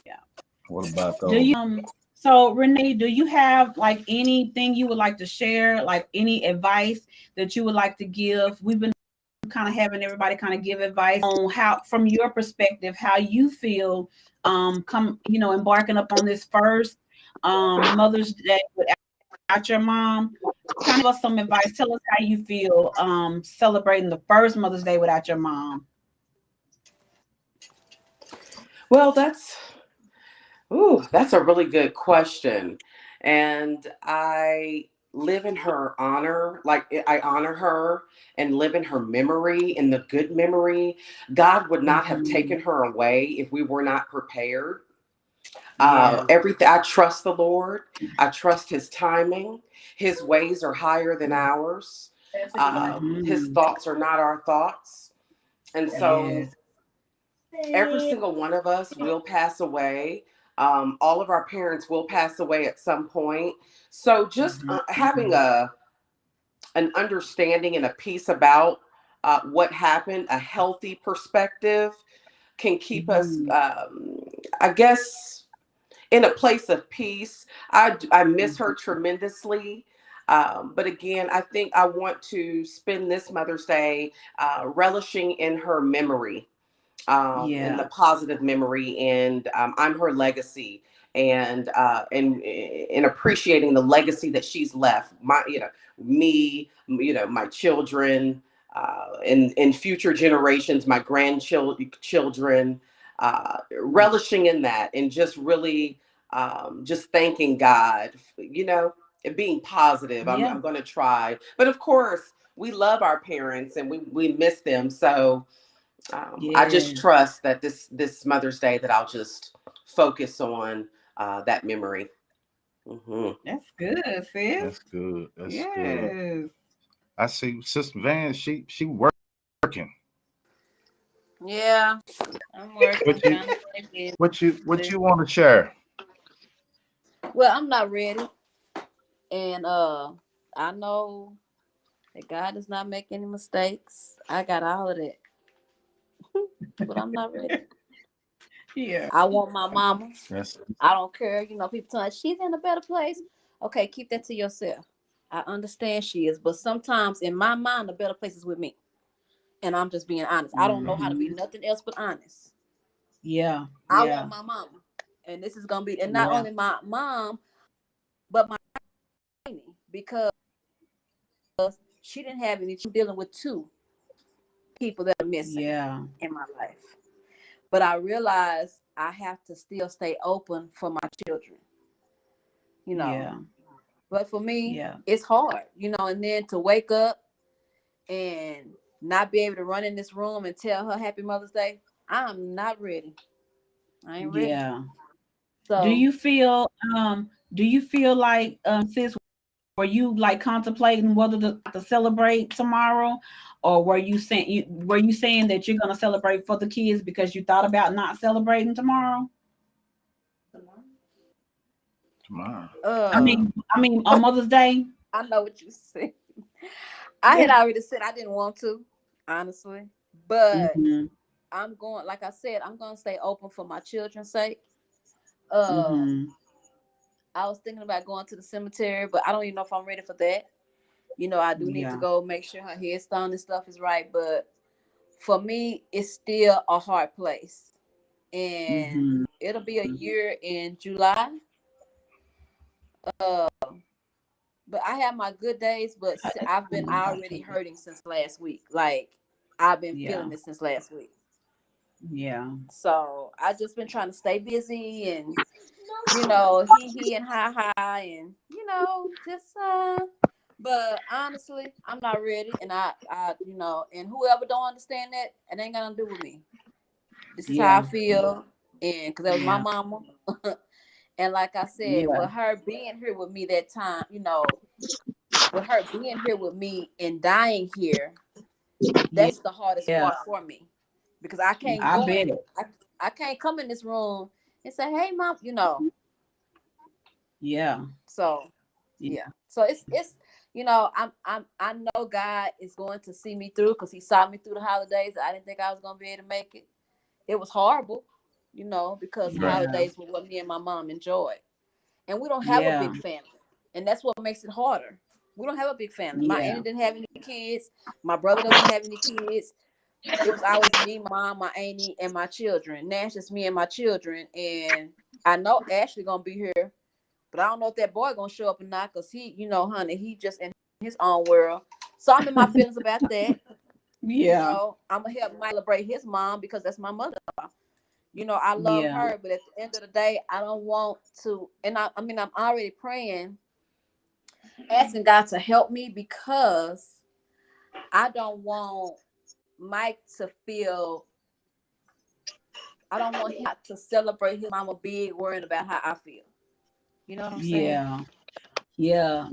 Yeah. What about Do those? you so Renee, do you have like anything you would like to share, like any advice that you would like to give? We've been kind of having everybody kind of give advice on how, from your perspective, how you feel embarking up on this first Mother's Day without your mom. Kind of give us some advice. Tell us how you feel celebrating the first Mother's Day without your mom. Well, that's a really good question. And I live in her honor, like I honor her and live in her memory, in the good memory. God would not have taken her away if we were not prepared. Everything, I trust the Lord. I trust his timing. His ways are higher than ours. His thoughts are not our thoughts. And so every single one of us will pass away. All of our parents will pass away at some point. So just having an understanding and a peace about what happened, a healthy perspective, can keep us, I guess, in a place of peace. I miss her tremendously. But again, I think I want to spend this Mother's Day relishing in her memory, in the positive memory, and I'm her legacy, and appreciating the legacy that she's left. Me, my children, in future generations, my grandchildren, relishing in that, and just really, just thanking God, and being positive. I'm going to try, but of course, we love our parents and we miss them. So I just trust that this Mother's Day that I'll just focus on that memory. That's good, sis. That's good. That's good. Yes. I see Sister Van, she working. Yeah, I'm working. What you want to share? Well, I'm not ready, and I know that God does not make any mistakes. I got all of that, but I'm not ready. Yeah. I want my mama. Yes. I don't care. People tell me she's in a better place. Okay, keep that to yourself. I understand she is, but sometimes in my mind, the better place is with me. And I'm just being honest. I don't know how to be nothing else but honest. Yeah. I want my mama. And this is going to be, and not only my mom, but my granny, because she didn't have any dealing with two people that are missing in my life. But I realized I have to still stay open for my children. But for me, it's hard, and then to wake up and not be able to run in this room and tell her Happy Mother's Day. I'm not ready. I ain't ready. Yeah. So do you feel like sis, were you like contemplating whether to celebrate tomorrow, or were you saying that you're going to celebrate for the kids because you thought about not celebrating tomorrow? Tomorrow. I mean on Mother's Day. I know what you said. I had already said I didn't want to, honestly, but I'm going. Like I said, I'm going to stay open for my children's sake. I was thinking about going to the cemetery, but I don't even know if I'm ready for that. I do need to go make sure her headstone and stuff is right. But for me, it's still a hard place. And it'll be a year in July. But I have my good days, but I've been already hurting since last week. Like, I've been feeling this since last week. Yeah. So I just been trying to stay busy and he and hi and just but honestly, I'm not ready, and I and whoever don't understand that, it ain't got nothing to do with me. This is how I feel, and because that was my mama. And like I said, with her being here with me that time, with her being here with me and dying here, that's the hardest part for me, because I can't I can't come in this room and say, "Hey, mom," Yeah. So, yeah. So it's you know, I know God is going to see me through because He saw me through the holidays. I didn't think I was gonna be able to make it. It was horrible, you know, because the Right. holidays were what me and my mom enjoyed. And we don't have a Yeah. big family. And that's what makes it harder. We don't have a big family. My Yeah. auntie didn't have any kids. My brother doesn't have any kids. It was always me, my mom, my auntie, and my children. Now it's just me and my children. And I know Ashley gonna be here, but I don't know if that boy gonna show up or not, because he, you know, honey, he just in his own world. So I'm in my feelings about that. You Yeah. know, I'm gonna help Mike celebrate his mom because that's my mother. You know, I love Yeah. her, but at the end of the day, I don't want to. And I mean, I'm already praying, asking God to help me, because I don't want Mike to feel. I don't want him to celebrate his mama big, worrying about how I feel. You know what I'm saying? Yeah. Yeah.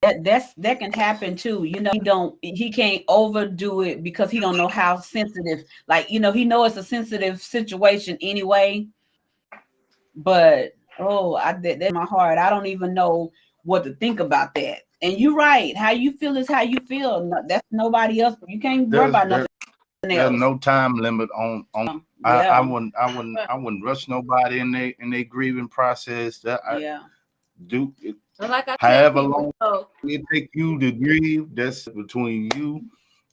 That can happen too. You know, he can't overdo it because he don't know how sensitive. Like, you know, he know it's a sensitive situation anyway. But that's my heart. I don't even know what to think about that. And you're right. How you feel is how you feel. That's nobody else. You can't worry about nothing There's else. no time limit on. Yeah. I wouldn't rush nobody in their grieving process. That I Yeah. do it. And like I tell However people, long it take you to grieve, that's between you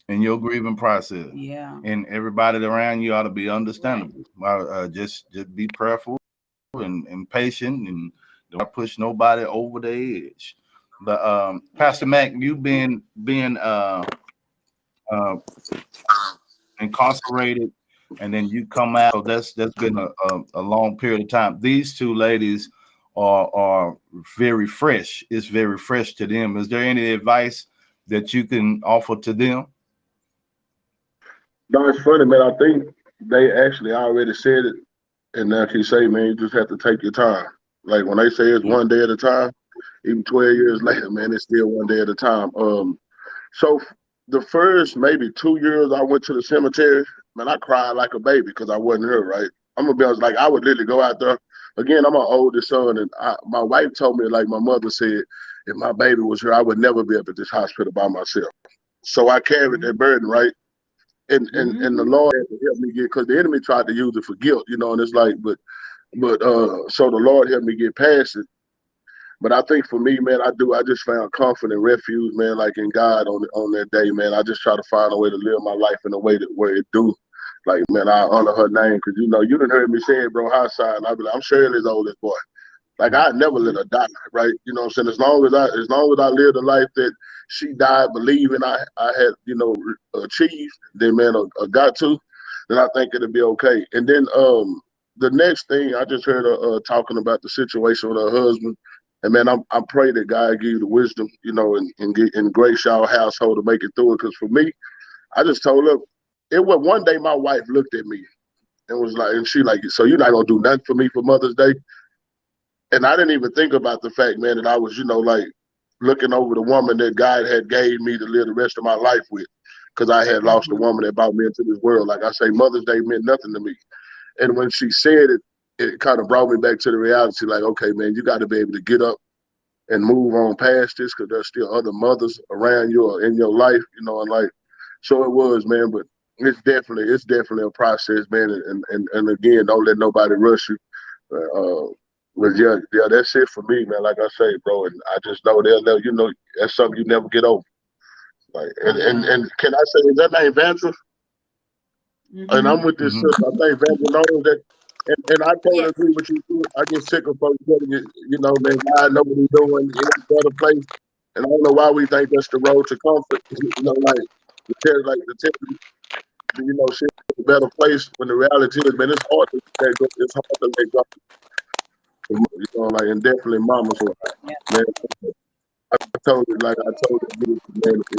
and your grieving process. Yeah. And everybody around you ought to be understandable. Just be prayerful and patient, and don't push nobody over the edge. But Pastor Mac, you being incarcerated, and then you come out. So that's been a long period of time. These two ladies are very fresh. It's very fresh to them. Is there any advice that you can offer to them? No, it's funny, man. I think they actually already said it, and now you say, man, you just have to take your time. Like when they say it's one day at a time, even 12 years later, man, it's still one day at a time. So the first maybe 2 years I went to the cemetery, man, I cried like a baby because I wasn't here, right? I'm gonna be honest, like I would literally go out there. Again, I'm my oldest son, and my wife told me, like my mother said, if my baby was here, I would never be up at this hospital by myself. So I carried that burden, right? And the Lord had to help me get, because the enemy tried to use it for guilt, you know, and it's like, but so the Lord helped me get past it. But I think for me, man, I just found comfort and refuge, man, like in God on that day, man. I just try to find a way to live my life in a way that where it do. Like, man, I honor her name, because you know, you didn't heard me say it, bro, high side. I be like, I'm Shirley's oldest boy. Like I never let her die, right? You know what I'm saying? As long as I lived a life that she died believing I had, you know, achieved, then man, got to, then I think it'll be okay. And then the next thing, I just heard her talking about the situation with her husband. And man, I pray that God give you the wisdom, you know, and grace y'all household to make it through it. Because for me, I just told her, it was one day my wife looked at me and was like, and she like, so you're not gonna do nothing for me for Mother's Day? And I didn't even think about the fact, man, that I was, you know, like looking over the woman that God had gave me to live the rest of my life with, because I had lost a woman that brought me into this world. Like I say, Mother's Day meant nothing to me. And when she said it, it kind of brought me back to the reality, like, okay, man, you got to be able to get up and move on past this, because there's still other mothers around you or in your life, you know, and like, so it was, man, but it's definitely a process, man. And again, don't let nobody rush you. But yeah, that's it for me, man. Like I say, bro, and I just know they'll never, you know, that's something you never get over. Like, and can I say, is that name Vandra? And I'm with this sister. I think Vandra knows that. And I totally Yes. agree with you too. I get sick of folks telling you know, man, God know what he's doing in a better place. And I don't know why we think that's the road to comfort. You know, like the tell you know, shit is a better place, when the reality is, man, it's hard to let go. It's hard to let go. You know, like, and definitely mama's one, man. I told you, man,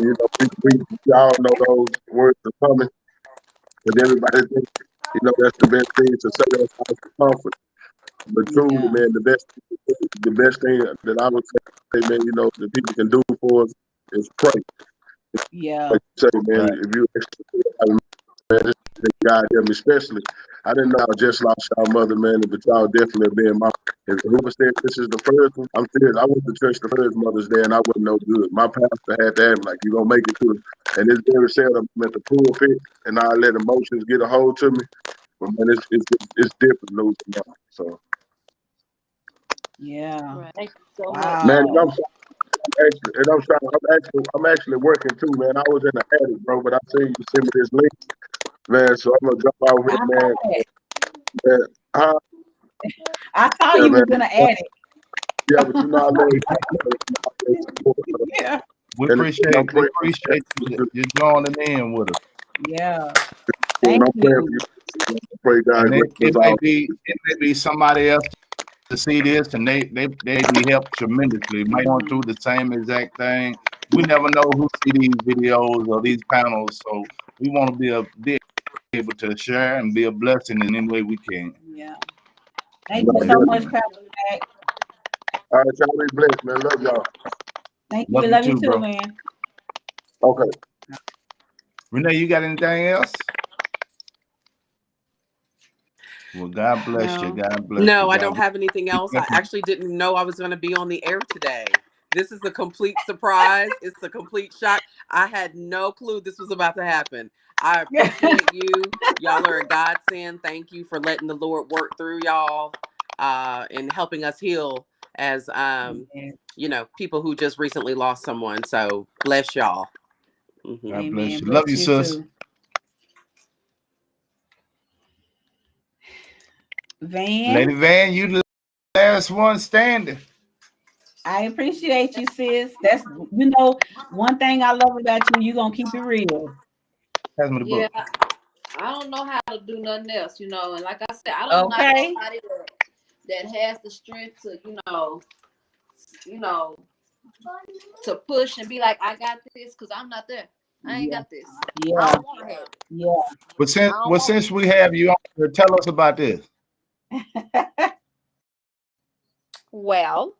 you know, we all know those words are coming, but everybody thinks, you know, that's the best thing to say, that's comfort. But truly, man, the best thing that I would say, man, you know, that people can do for us is pray. Yeah. Like you say, man, if you actually, man, God damn, especially, I didn't know I just lost y'all mother, man, but y'all definitely been my. If whoever said this is the first one, I'm serious. I went to church the first Mother's Day and I wasn't no good. My pastor had to have me, like, you gonna make it to it. And it's very seldom I'm at the pulpit and I let emotions get a hold to me. But man, it's different losing mom. So Yeah. Right. Thank you so much. man, and Wow. I'm actually working too, man. I was in the attic, bro, but I seen you send me this link, man. So I'm gonna jump out I here, saw man. that. Man, I saw yeah, you man. was in the attic. Yeah, but you know, I love support, Yeah. We and I'm appreciate praying. you joining in with us. Yeah. And Thank I'm praying you. for you. Pray God And bless us all. it may be somebody else to see this and they be helped tremendously. Might want to do the same exact thing. We never know who see these videos or these panels, so we want to be able to share and be a blessing in any way we can. Yeah. Thank you God so bless. much, Pastor Jack. All right, y'all be blessed, man. Love y'all. Thank you. Love We you love you too, too, bro. man. Okay. Renee, you got anything else? Well, God bless you. No. God bless No, you. I God don't have anything else. I bless you. actually didn't know I was going to be on the air today. This is a complete surprise. It's a complete shock. I had no clue this was about to happen. I appreciate you. Y'all are a godsend. Thank you for letting the Lord work through y'all and helping us heal as people who just recently lost someone. So bless y'all. Mm-hmm. God bless Amen. you. Love Bless you, you sis. too. Van, Lady Van, you the last one standing. I appreciate you, sis. That's one thing I love about you. You gonna keep it real. Pass me the Yeah, book. I don't know how to do nothing else, and like I said, I don't know Okay. nobody that has the strength to, you know, to push and be like, I got this, because I'm not there. I ain't Yeah. got this. I Yeah. don't want to have it. Yeah. But I don't want since we have you on here, tell us about this. Well,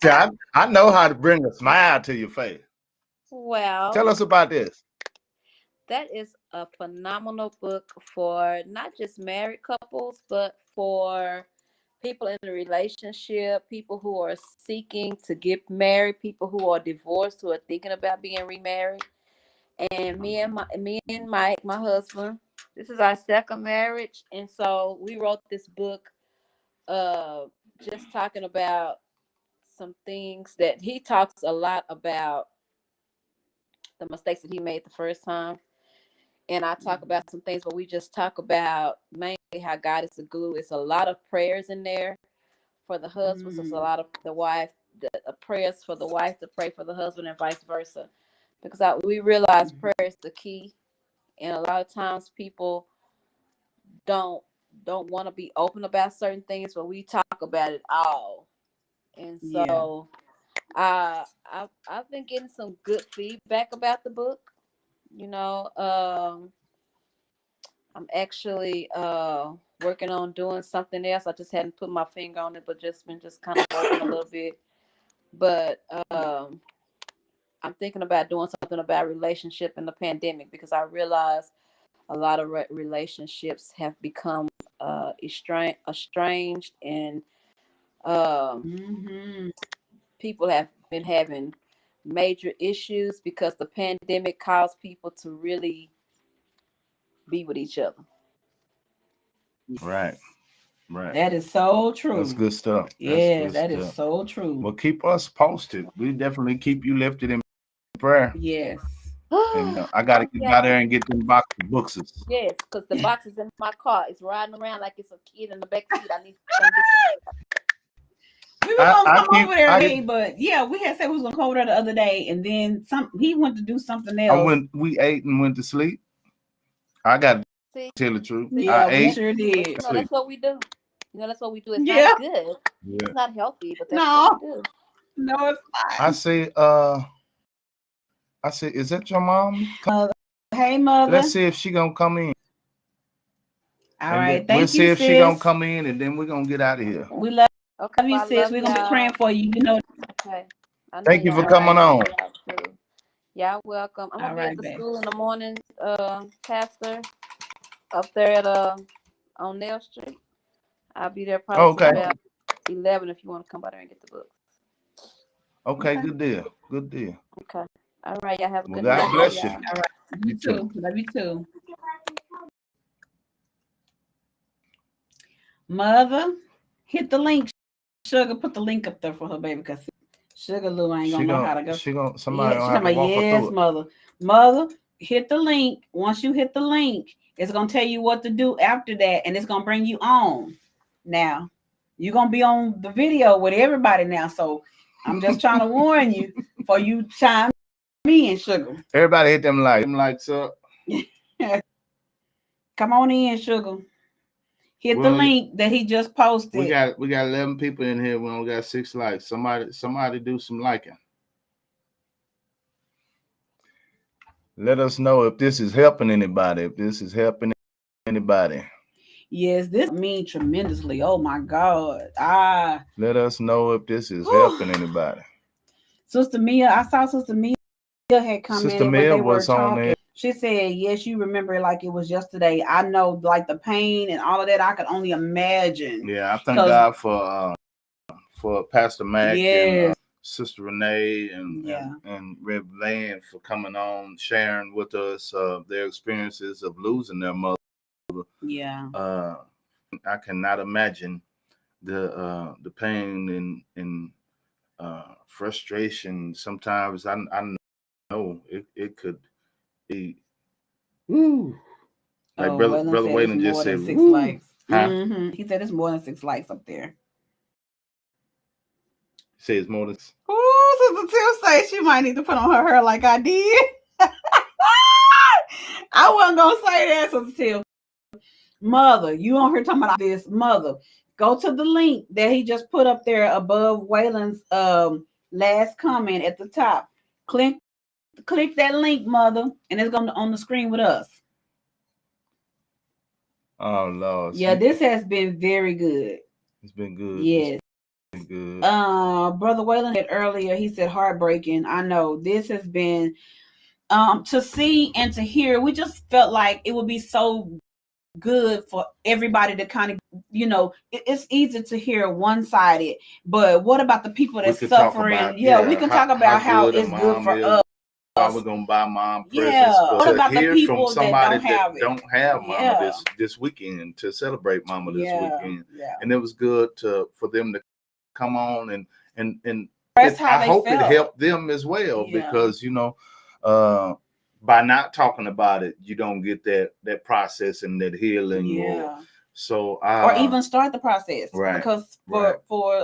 See, I know how to bring a smile to your face. Tell us about this. that is a phenomenal book for not just married couples, but for people in a relationship, people who are seeking to get married, people who are divorced, who are thinking about being remarried. And me and Mike, my husband, this is our second marriage, and so we wrote this book, just talking about some things that he talks a lot about the mistakes that he made the first time. And I talk about some things, but we just talk about mainly how God is the glue. It's a lot of prayers in there for the husbands. It's a lot of the wife, the prayers for the wife to pray for the husband, and vice versa. Because we realize prayer is the key, and a lot of times people don't want to be open about certain things, but we talk about it all. And Yeah. so I've been getting some good feedback about the book. I'm actually working on doing something else. I just hadn't put my finger on it, but just been kind of working a little bit. But I'm thinking about doing something about relationship in the pandemic, because I realize a lot of relationships have become estranged, and people have been having major issues because the pandemic caused people to really be with each other. Right. Right. That is so true. That's good stuff. Yes, that is so true. Well, keep us posted. We definitely keep you lifted in prayer. Yes. And I got to get out there and get them box of books. Yes, because the box is in my car. It's riding around like it's a kid in the back seat. I need to come get We were gonna come over there today, but yeah, we had said we was gonna come over there the other day, and then he went to do something else. We ate and went to sleep. I got to tell the truth. Yeah, we sure did. That's what we do. That's what we do. It's Yeah. not good. Yeah. It's not healthy, but that's what we do. No, it's not. I say, is that your mom? Hey, mother. Let's see if she gonna come in. All right, thank you, we'll see if sis. she gonna come in, and then we're gonna get out of here. We love you, sis. We're gonna be praying for you. Okay. Thank you for coming on. Y'all welcome. I'm gonna be at the school in the morning, Pastor. up there at on Nail Street. I'll be there probably till about 11 if you want to come by there and get the books. Okay, good deal. Good deal. Okay. All right, y'all have a Well, good night. God bless you. All right. You too. Love you too. Mother, hit the link. Sugar, put the link up there for her baby because Sugar Lou ain't gonna know how to go. Somebody gonna have to walk her through it. Mother. Mother, hit the link. Once you hit the link, it's gonna tell you what to do after that, and it's gonna bring you on. Now, you're gonna be on the video with everybody now. So I'm just trying to warn you for you chime in, Sugar. Everybody hit them likes up. Come on in, Sugar. Hit the link that he just posted. We got 11 people in here. We only got 6 likes. Somebody do some liking. Let us know if this is helping anybody. Yes, this means tremendously. Oh my God. Let us know if this is helping anybody. Sister Mia, I saw Sister Mia had commented. Sister Mia was on there. She said, yes, you remember it like it was yesterday. I know, like the pain and all of that, I could only imagine. Yeah, I thank God for Pastor Mac and Sister Renee and Rev Van for coming on, sharing with us their experiences of losing their mother. Yeah. I cannot imagine the pain and frustration. Sometimes I know it could be. Woo. Like Brother Waylon just said, 6 likes. Huh? Mm-hmm. He said it's more than 6 likes up there. Say it's more than. Oh, Sister Tim say she might need to put on her hair like I did. I wasn't gonna say that, Sister Tim. Mother, you on here talking about this? Mother, go to the link that he just put up there above Waylon's last comment at the top. Click that link, Mother, and it's going to on the screen with us. Oh Lord. Yeah, this has been very good. It's been good. Yes. It's been good. Brother Waylon said earlier, he said heartbreaking. I know this has been to see and to hear. We just felt like it would be so good for everybody to kind of, it's easy to hear one-sided, but what about the people that's suffering? We can talk about how it's good for us. We're gonna buy mom presents, but what about the people from somebody that don't have mama this weekend to celebrate mama this weekend, and it was good for them to come on and I hope it helped them as well because by not talking about it, you don't get that process and that healing. So or even start the process, right? Because for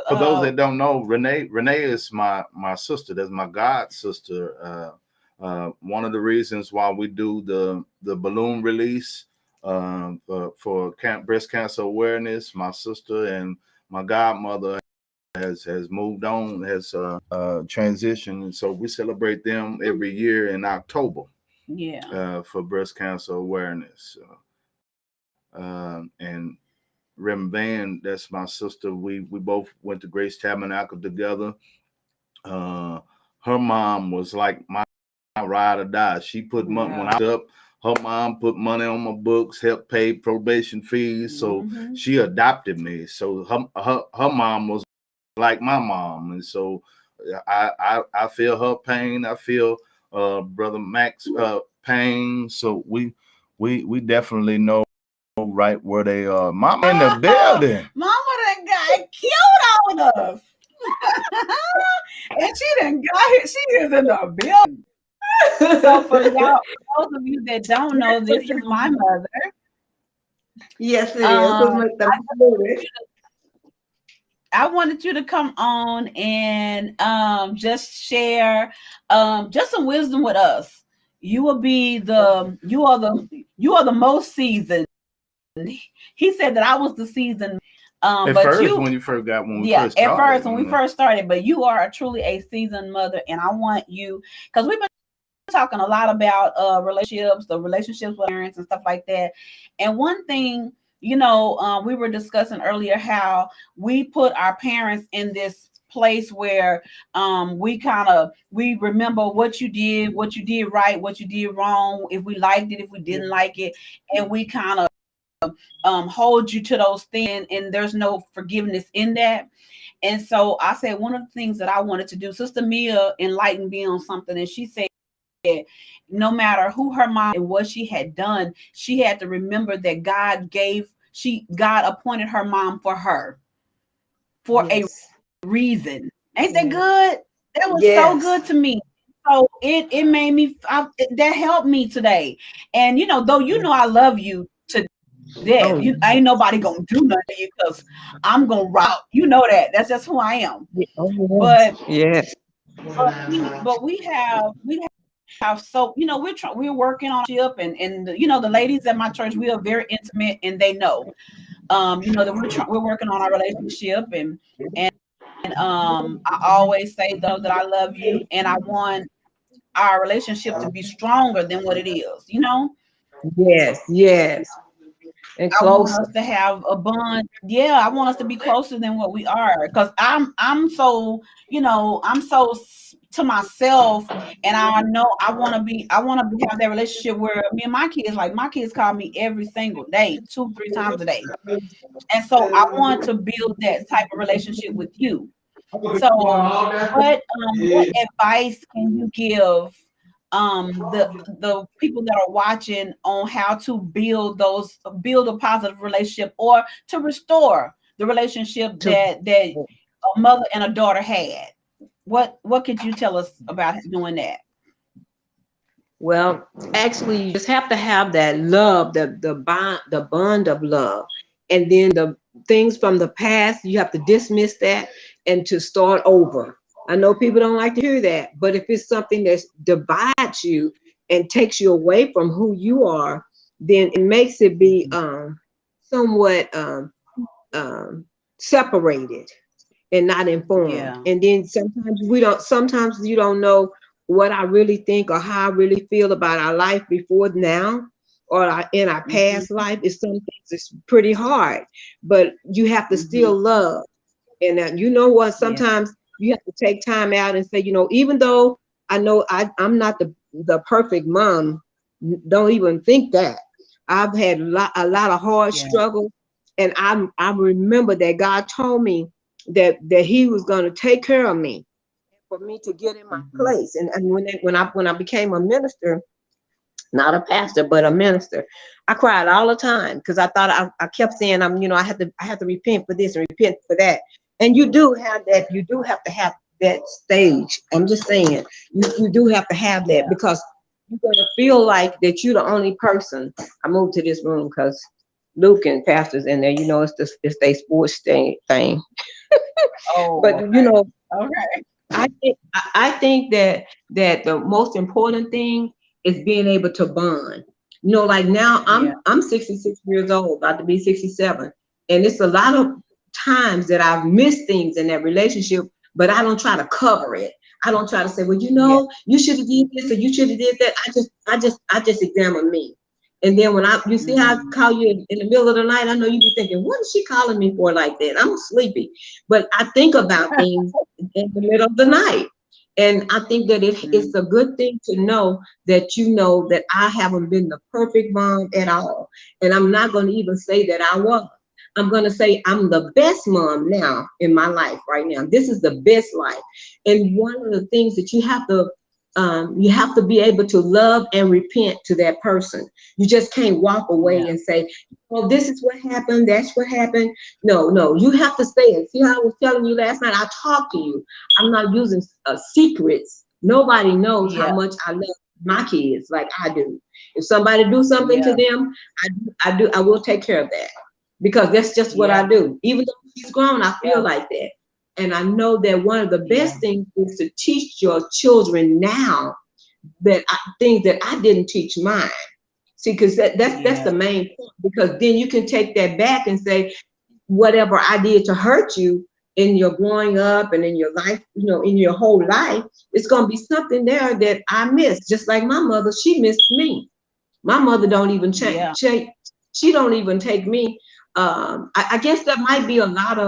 those that don't know, Renee is my sister. That's my god sister. One of the reasons why we do the balloon release for breast cancer awareness, my sister and my godmother has moved on, has transitioned, and so we celebrate them every year in October. For breast cancer awareness. And Rem Van, that's my sister. We both went to Grace Tabernacle together. Her mom was like my ride or die. She put money when I was up. Her mom put money on my books, helped pay probation fees. So she adopted me. So her mom was like my mom, and so I feel her pain. I feel Brother Mac's pain. So we definitely know right where they are. Mama in the building. Mama done got killed on us. And she done got it. She is in the building. So for y'all, those of you that don't know, this is my mother. Yes, it is. I wanted you to come on and just share just some wisdom with us. You are the most seasoned. He said that I was the seasoned. When we first started, but you are truly a seasoned mother, and I want you, because we've been talking a lot about the relationships with parents and stuff like that. And one thing, we were discussing earlier how we put our parents in this place where we remember what you did right, what you did wrong, if we liked it, if we didn't like it, and we kind of hold you to those things, and there's no forgiveness in that. And so I said one of the things that I wanted to do, Sister Mia enlightened me on something, and she said no matter who her mom and what she had done, she had to remember that God appointed her mom for her for a reason. Ain't that good? That was so good to me. So it made me that helped me today. And though I love you to death, ain't nobody gonna do nothing to you because I'm gonna route. You know that. That's just who I am. But Yes. we have so we're working on ship, and the ladies at my church, we are very intimate, and they know that we're working on our relationship, and I always say though that I love you, and I want our relationship to be stronger than what it is. Yes. And I want closer. us to have a bond. Yeah, I want us to be closer than what we are, because I'm so to myself, and I know I want to have that relationship where me and my kids, like my kids call me every single day, 2-3 times a day, and so I want to build that type of relationship with you. So what advice can you give the people that are watching on how to build a positive relationship, or to restore the relationship that a mother and a daughter had? What could you tell us about doing that? Well, actually, you just have to have that love, the bond of love, and then the things from the past, you have to dismiss that and to start over. I know people don't like to hear that, but if it's something that divides you and takes you away from who you are, then it makes it be somewhat separated and not informed. Yeah. And then sometimes you don't know what I really think or how I really feel about our life before now, or in our Mm-hmm. past life. Is some things it's pretty hard, but you have to still love. And you know what? Yeah. Sometimes you have to take time out and say, even though I know I'm not the perfect mom, don't even think that. I've had a lot of hard Yeah. struggles, and I remember that God told me that He was going to take care of me for me to get in my Mm-hmm. place. And when I became a minister, not a pastor, but a minister, I cried all the time because I thought I kept saying I had to repent for this and repent for that. And you do have that. You do have to have that stage. I'm just saying, you do have to have that, Yeah. because you're gonna feel like that you're the only person. I moved to this room because Luke and Pastor's in there. It's their sports thing. Oh, But okay. Okay. I think that the most important thing is being able to bond. Like now Yeah. I'm 66 years old, about to be 67, and it's a lot of times that I've missed things in that relationship, but I don't try to cover it. I don't try to say, well, Yeah. you should have did this or you should have did that. I just examine me. And then when you see how I Mm-hmm. call you in the middle of the night, I know you be thinking, what is she calling me for like that? I'm sleepy. But I think about things in the middle of the night. And I think that it's a good thing to know that I haven't been the perfect mom at all. And I'm not going to even say that I was. I'm going to say I'm the best mom now in my life right now. This is the best life. And one of the things that you have to be able to love and repent to that person. You just can't walk away Yeah. and say, oh, this is what happened. That's what happened. No, you have to say it. See how I was telling you last night? I talked to you. I'm not using secrets. Nobody knows how Yeah. much I love my kids like I do. If somebody do something to Yeah. them, I will take care of that, because that's just what I Yeah. do. Even though she's grown, I feel Yeah. like that. And I know that one of the Yeah. best things is to teach your children now things that I didn't teach mine. See, because that's the Yeah. main point. Because then you can take that back and say, whatever I did to hurt you in your growing up and in your life, in your whole life, it's gonna be something there that I missed. Just like my mother, she missed me. My mother don't even Yeah. she don't even take me. I guess that might be a lot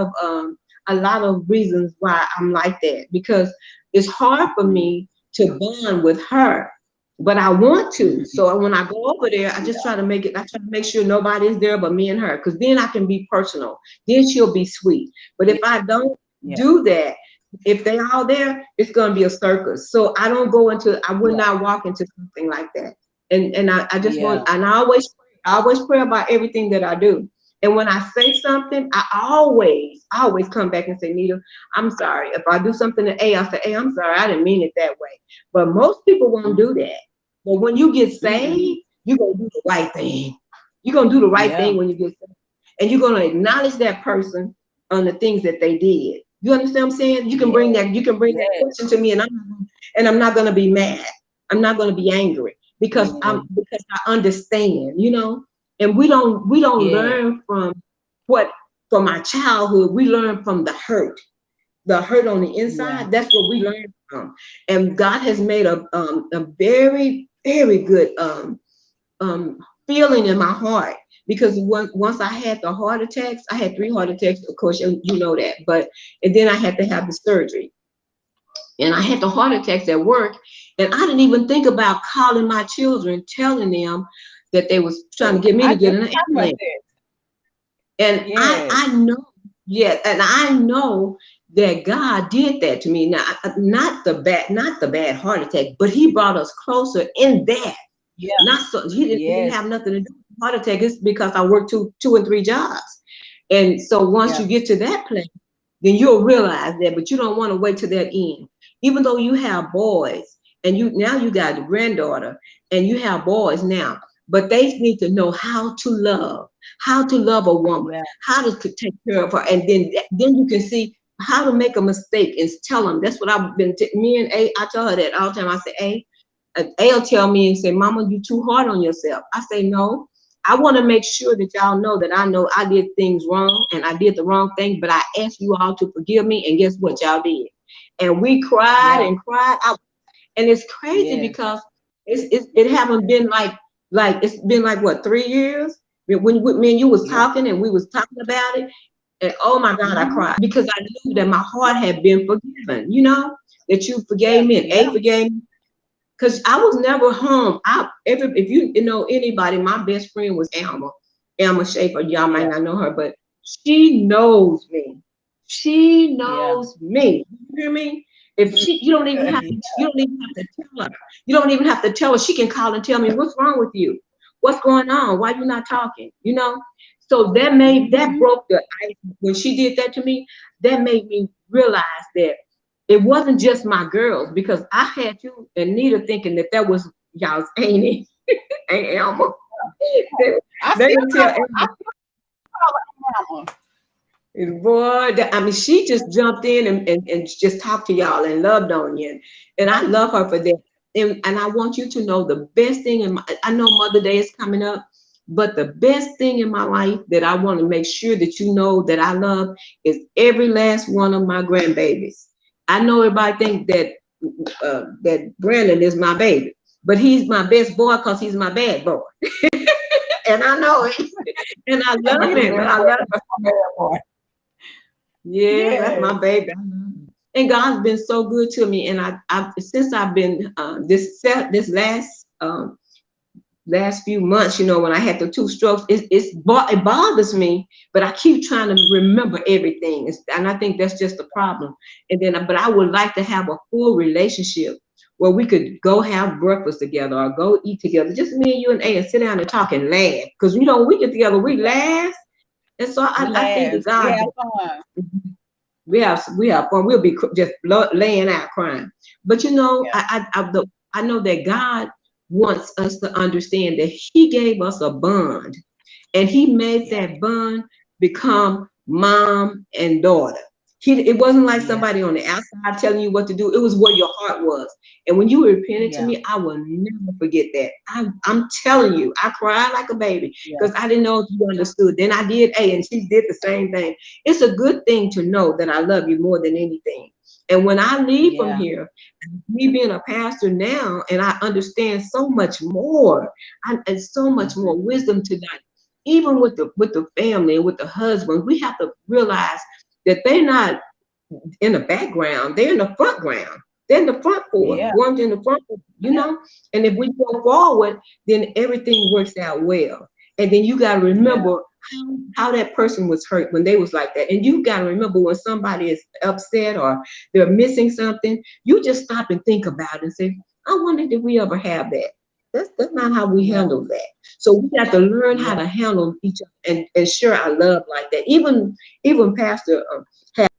of reasons why I'm like that, because it's hard for me to bond with her but I want to. So when I go over there, I just try to make it, I try to make sure nobody is there but me and her, because then I can be personal. Then she'll be sweet. But if I don't do that, if they all there, it's gonna be a circus. So I don't go into, I would not walk into something like that. And I just want, and I always pray about everything that I do. And when I say something, I always come back and say, Nita, I'm sorry. If I do something to A, I say, hey, I'm sorry, I didn't mean it that way. But most people won't do that. But when you get saved, you're gonna do the right thing. You're gonna do the right thing when you get saved. And you're gonna acknowledge that person on the things that they did. You understand what I'm saying? You can bring that question to me, and I'm not gonna be mad. I'm not gonna be angry because I understand, you know. And we don't learn from our childhood. We learn from the hurt on the inside. That's what we learn from. And God has made a very, very good feeling in my heart, because once I had the heart attacks, I had 3 heart attacks, of course, you know that, and then I had to have the surgery. And I had the heart attacks at work, and I didn't even think about calling my children, telling them that they was trying to get me to get in an ambulance. And I know, and I know that God did that to me. Now, not the bad heart attack, but He brought us closer in that. Not so He didn't have nothing to do with the heart attack. It's because I worked 2 and 3 jobs. And so once you get to that place, then you'll realize that, but you don't want to wait to that end. Even though you have boys, and you got a granddaughter, and you have boys now, but they need to know how to love a woman, how to take care of her, and then you can see how to make a mistake and tell them. That's what I've been. Me and A, I tell her that all the time. I say, A'll tell me and say, Mama, you too hard on yourself. I say, no. I want to make sure that y'all know that I know I did things wrong and I did the wrong thing, but I asked you all to forgive me, and guess what y'all did? And we cried and cried out. And it's crazy because it haven't been like it's been like what, 3 years? When me and you was talking and we was talking about it, and oh my God, I cried because I knew that my heart had been forgiven, you know, that you forgave me and A forgave me. Because I was never home. If you know anybody, my best friend was Alma Schaefer. Y'all might not know her, but she knows me. She knows me. You hear me? If you don't even have to tell her. You don't even have to tell her. She can call and tell me, what's wrong with you? What's going on? Why you not talking? You know? So that broke the ice. When she did that to me, that made me realize that it wasn't just my girls, because I had you and Nita thinking that was y'all's Aunt Elma. They would tell Elma. Boy, I mean, she just jumped in and just talked to y'all and loved on you. And I love her for that. And I want you to know the best thing I know Mother Day is coming up, but the best thing in my life that I want to make sure that you know that I love is every last one of my grandbabies. I know everybody think that Brandon is my baby, but he's my best boy because he's my bad boy. And I know it. And I love him. But I love him. Yeah, that's my baby. And God's been so good to me. And I since I've been this last few months, you know, when I had the 2 strokes, it bothers me, but I keep trying to remember everything. And I think that's just the problem. And then, but I would like to have a full relationship where we could go have breakfast together or go eat together, just me and you and A, and sit down and talk and laugh. Because, you know, when we get together, we laugh. And so I think that God, we have fun. We'll be just laying out crying. But, you know, I know that God wants us to understand that He gave us a bond, and He made that bond become mom and daughter. It wasn't like somebody on the outside telling you what to do. It was where your heart was. And when you repented to me, I will never forget that. I'm telling you, I cried like a baby because I didn't know if you understood. Then I did A, and she did the same thing. It's a good thing to know that I love you more than anything. And when I leave from here, me being a pastor now, and I understand so much more, and so much more wisdom tonight, even with the family and with the husband, we have to realize that they're not in the background, they're in the front ground. They're in the front for it. Yeah. One's in the front, you know. And if we go forward, then everything works out well. And then you got to remember how that person was hurt when they was like that. And you got to remember when somebody is upset or they're missing something, you just stop and think about it and say, I wonder if we ever have that. That's not how we handle that. So we got to learn how to handle each other and share our love like that. Even Pastor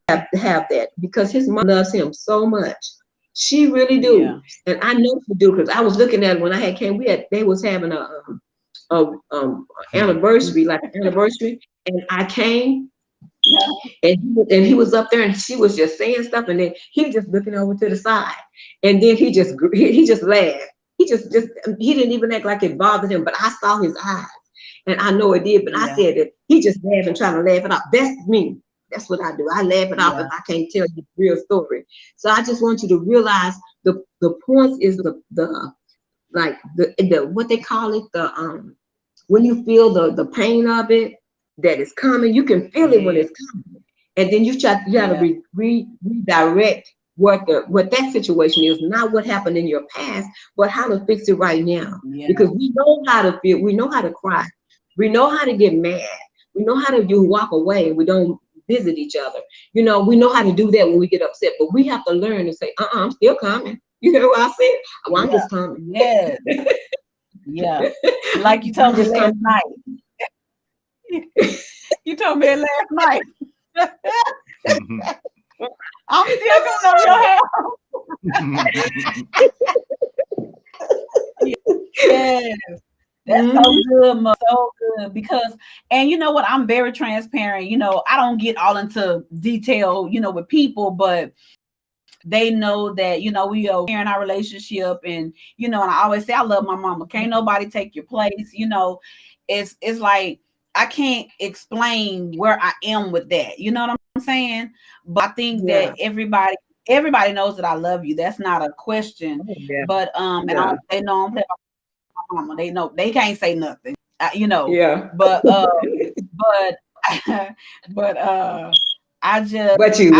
have that because his mom loves him so much. She really do. Yeah. And I know she do because I was looking at it when I had came. They was having a anniversary, like an anniversary, and I came. And he was up there and she was just saying stuff, and then he was just looking over to the side, and then he just laughed. He didn't even act like it bothered him, but I saw his eyes, and I know it did. But I said that he just laughed and trying to laugh it off. That's me. That's what I do. I laugh it off if I can't tell you the real story. So I just want you to realize the point is the what they call it, when you feel the pain of it that is coming, you can feel it when it's coming, and then you got to redirect what that situation is, not what happened in your past, but how to fix it right now. Because we know how to feel, we know how to cry, we know how to get mad, we know how to walk away, and we don't visit each other. You know, we know how to do that when we get upset, but we have to learn to say, I'm still coming. You know what I said? Well, I'm just coming. Yeah. Yeah. Like you told me last night. You told me last night. I'm still going over your house. Yes. That's so good, Mo. So good. Because, and you know what? I'm very transparent. You know, I don't get all into detail, you know, with people, but they know that, you know, we are in our relationship, and, you know, and I always say, I love my mama. Can't nobody take your place. You know, it's like, I can't explain where I am with that. You know what I'm saying? But I think that everybody knows that I love you. That's not a question. But, and they know I'm playing my mama. They know they can't say nothing, you know. But I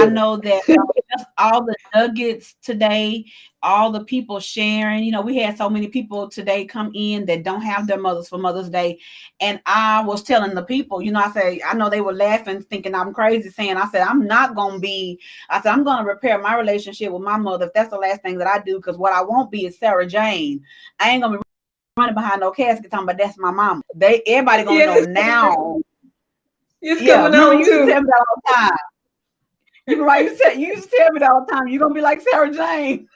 know that just all the nuggets today, all the people sharing, you know, we had so many people today come in that don't have their mothers for Mother's Day. And I was telling the people, you know, I know they were laughing, thinking I'm crazy, saying, I'm going to repair my relationship with my mother if that's the last thing that I do, because what I won't be is Sarah Jane. I ain't gonna be running behind no casket talking about that's my mama. Everybody gonna know now. It's coming on you used to tell me that all the time. You right? You used to tell me that all the time. You're gonna be like Sarah Jane.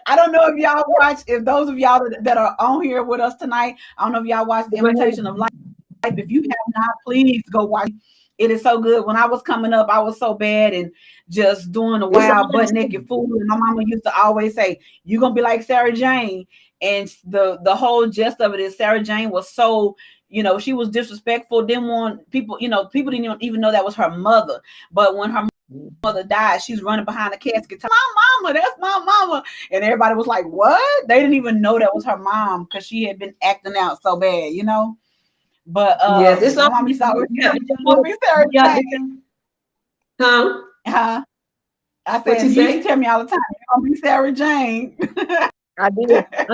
I don't know if y'all watch. If those of y'all that are on here with us tonight, I don't know if y'all watch The Imitation of Life. If you have not, please go watch. It is so good. When I was coming up, I was so bad and just doing a wild butt naked fool. And my mama used to always say, "You're gonna be like Sarah Jane." And the whole gist of it is Sarah Jane was so, you know, she was disrespectful, didn't want people, you know, people didn't even know that was her mother. But when her mother died, she's running behind the casket, my mama, that's my mama. And everybody was like, what? They didn't even know that was her mom because she had been acting out so bad, you know. But it's my mom used to always be Sarah Jane. Huh? I said, you used to tell me all the time, you're gonna be Sarah Jane. I did. I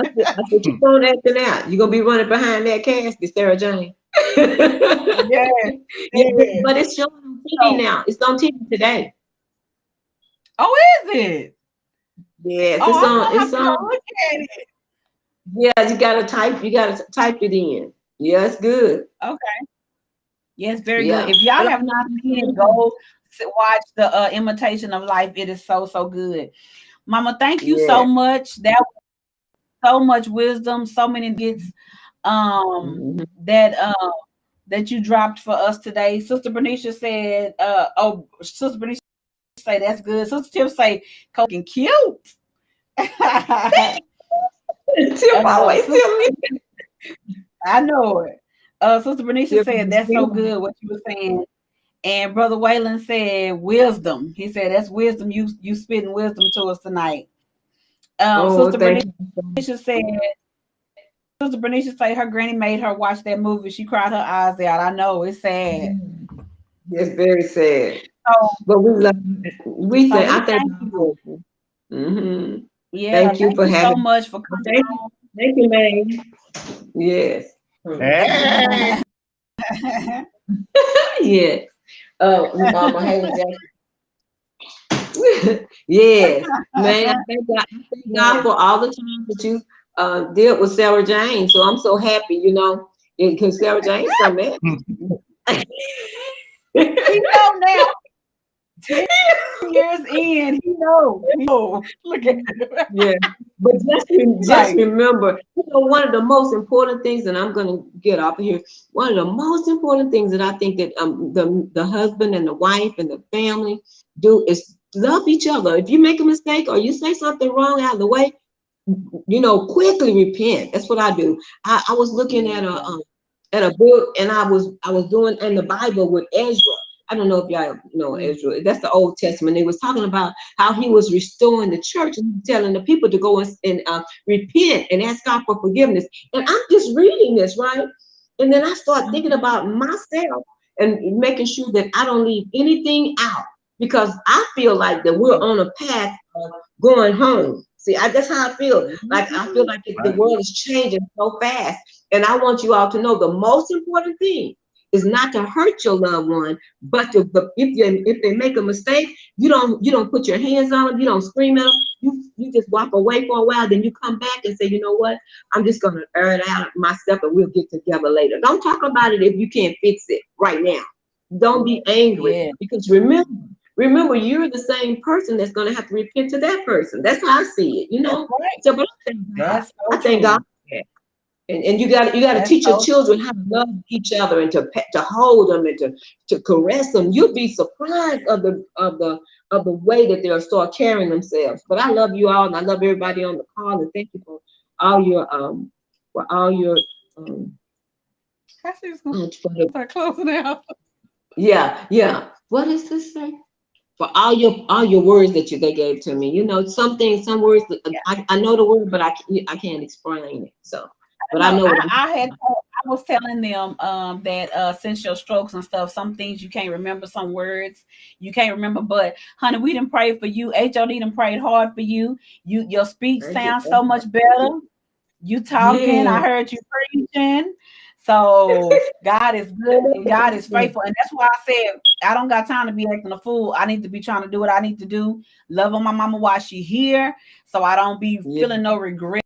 said, keep on acting out. You're gonna be running behind that casket, Sarah Jane. Yeah. But it's showing on TV now. It's on TV today. Oh, is it? Yes, it's on. Look at it. Yeah, you gotta type it in. Yeah, it's good. Okay. Yes, very good. If y'all have not seen it, go watch The Imitation of Life. It is so, so good. Mama, thank you so much. That was so much wisdom, so many gifts that you dropped for us today. Sister Bernicia said, Sister Bernicia say that's good. Sister Tiff say Coke and cute. Tiff always tell me. I know it. Sister Bernicia said that's so good what you were saying. And Brother Waylon said wisdom. He said that's wisdom. You spitting wisdom to us tonight. Sister Bernicia said her granny made her watch that movie. She cried her eyes out. I know it's sad. It's very sad. So, But we love. We so say, we I thank thank you. you. Mm-hmm. Yeah, Thank you thank for you so having. much for coming Thank you, man. Yes. Hey. on. Yes. Mama Haley Jackson. Yes, man. I thank God for all the time that you did with Sarah Jane. So I'm so happy, you know, because Sarah Jane's so mad. He know now. 10 years in, he know. He know. Look at him. Yeah, but just Like, remember, you know, one of the most important things, and I'm gonna get off of here. One of the most important things that I think that the husband and the wife and the family do is love each other. If you make a mistake or you say something wrong out of the way, you know, quickly repent. That's what I do. I was looking at a book, and I was doing in the Bible with Ezra. I don't know if y'all know Ezra. That's the Old Testament. They was talking about how he was restoring the church and telling the people to go and repent and ask God for forgiveness. And I'm just reading this, right? And then I start thinking about myself and making sure that I don't leave anything out, because I feel like that we're on a path of going home. See, that's how I feel. Like I feel like the world is changing so fast, and I want you all to know the most important thing is not to hurt your loved one, but if they make a mistake, you don't put your hands on them, you don't scream at them, you just walk away for a while, then you come back and say, you know what, I'm just gonna air it out myself, and we'll get together later. Don't talk about it if you can't fix it right now. Don't be angry, because remember, you're the same person that's going to have to repent to that person. That's how I see it, you know. So, but I thank God for that. And you got to teach your children how to love each other and to hold them and to caress them. You'll be surprised of the way that they'll start carrying themselves. But I love you all, and I love everybody on the call, and thank you for all your start closing out. Yeah. What does this say? For all your words that they gave to me. You know, some words that I know the word, but I can't explain it. So, but I know I was telling them that since your strokes and stuff, some things you can't remember, some words you can't remember. But honey, we done prayed for you. HOD done prayed hard for you. Your speech sounds so much better. You talking, I heard you preaching. So God is good and God is faithful. And that's why I said I don't got time to be acting a fool. I need to be trying to do what I need to do. Love on my mama while she here, so I don't be feeling no regret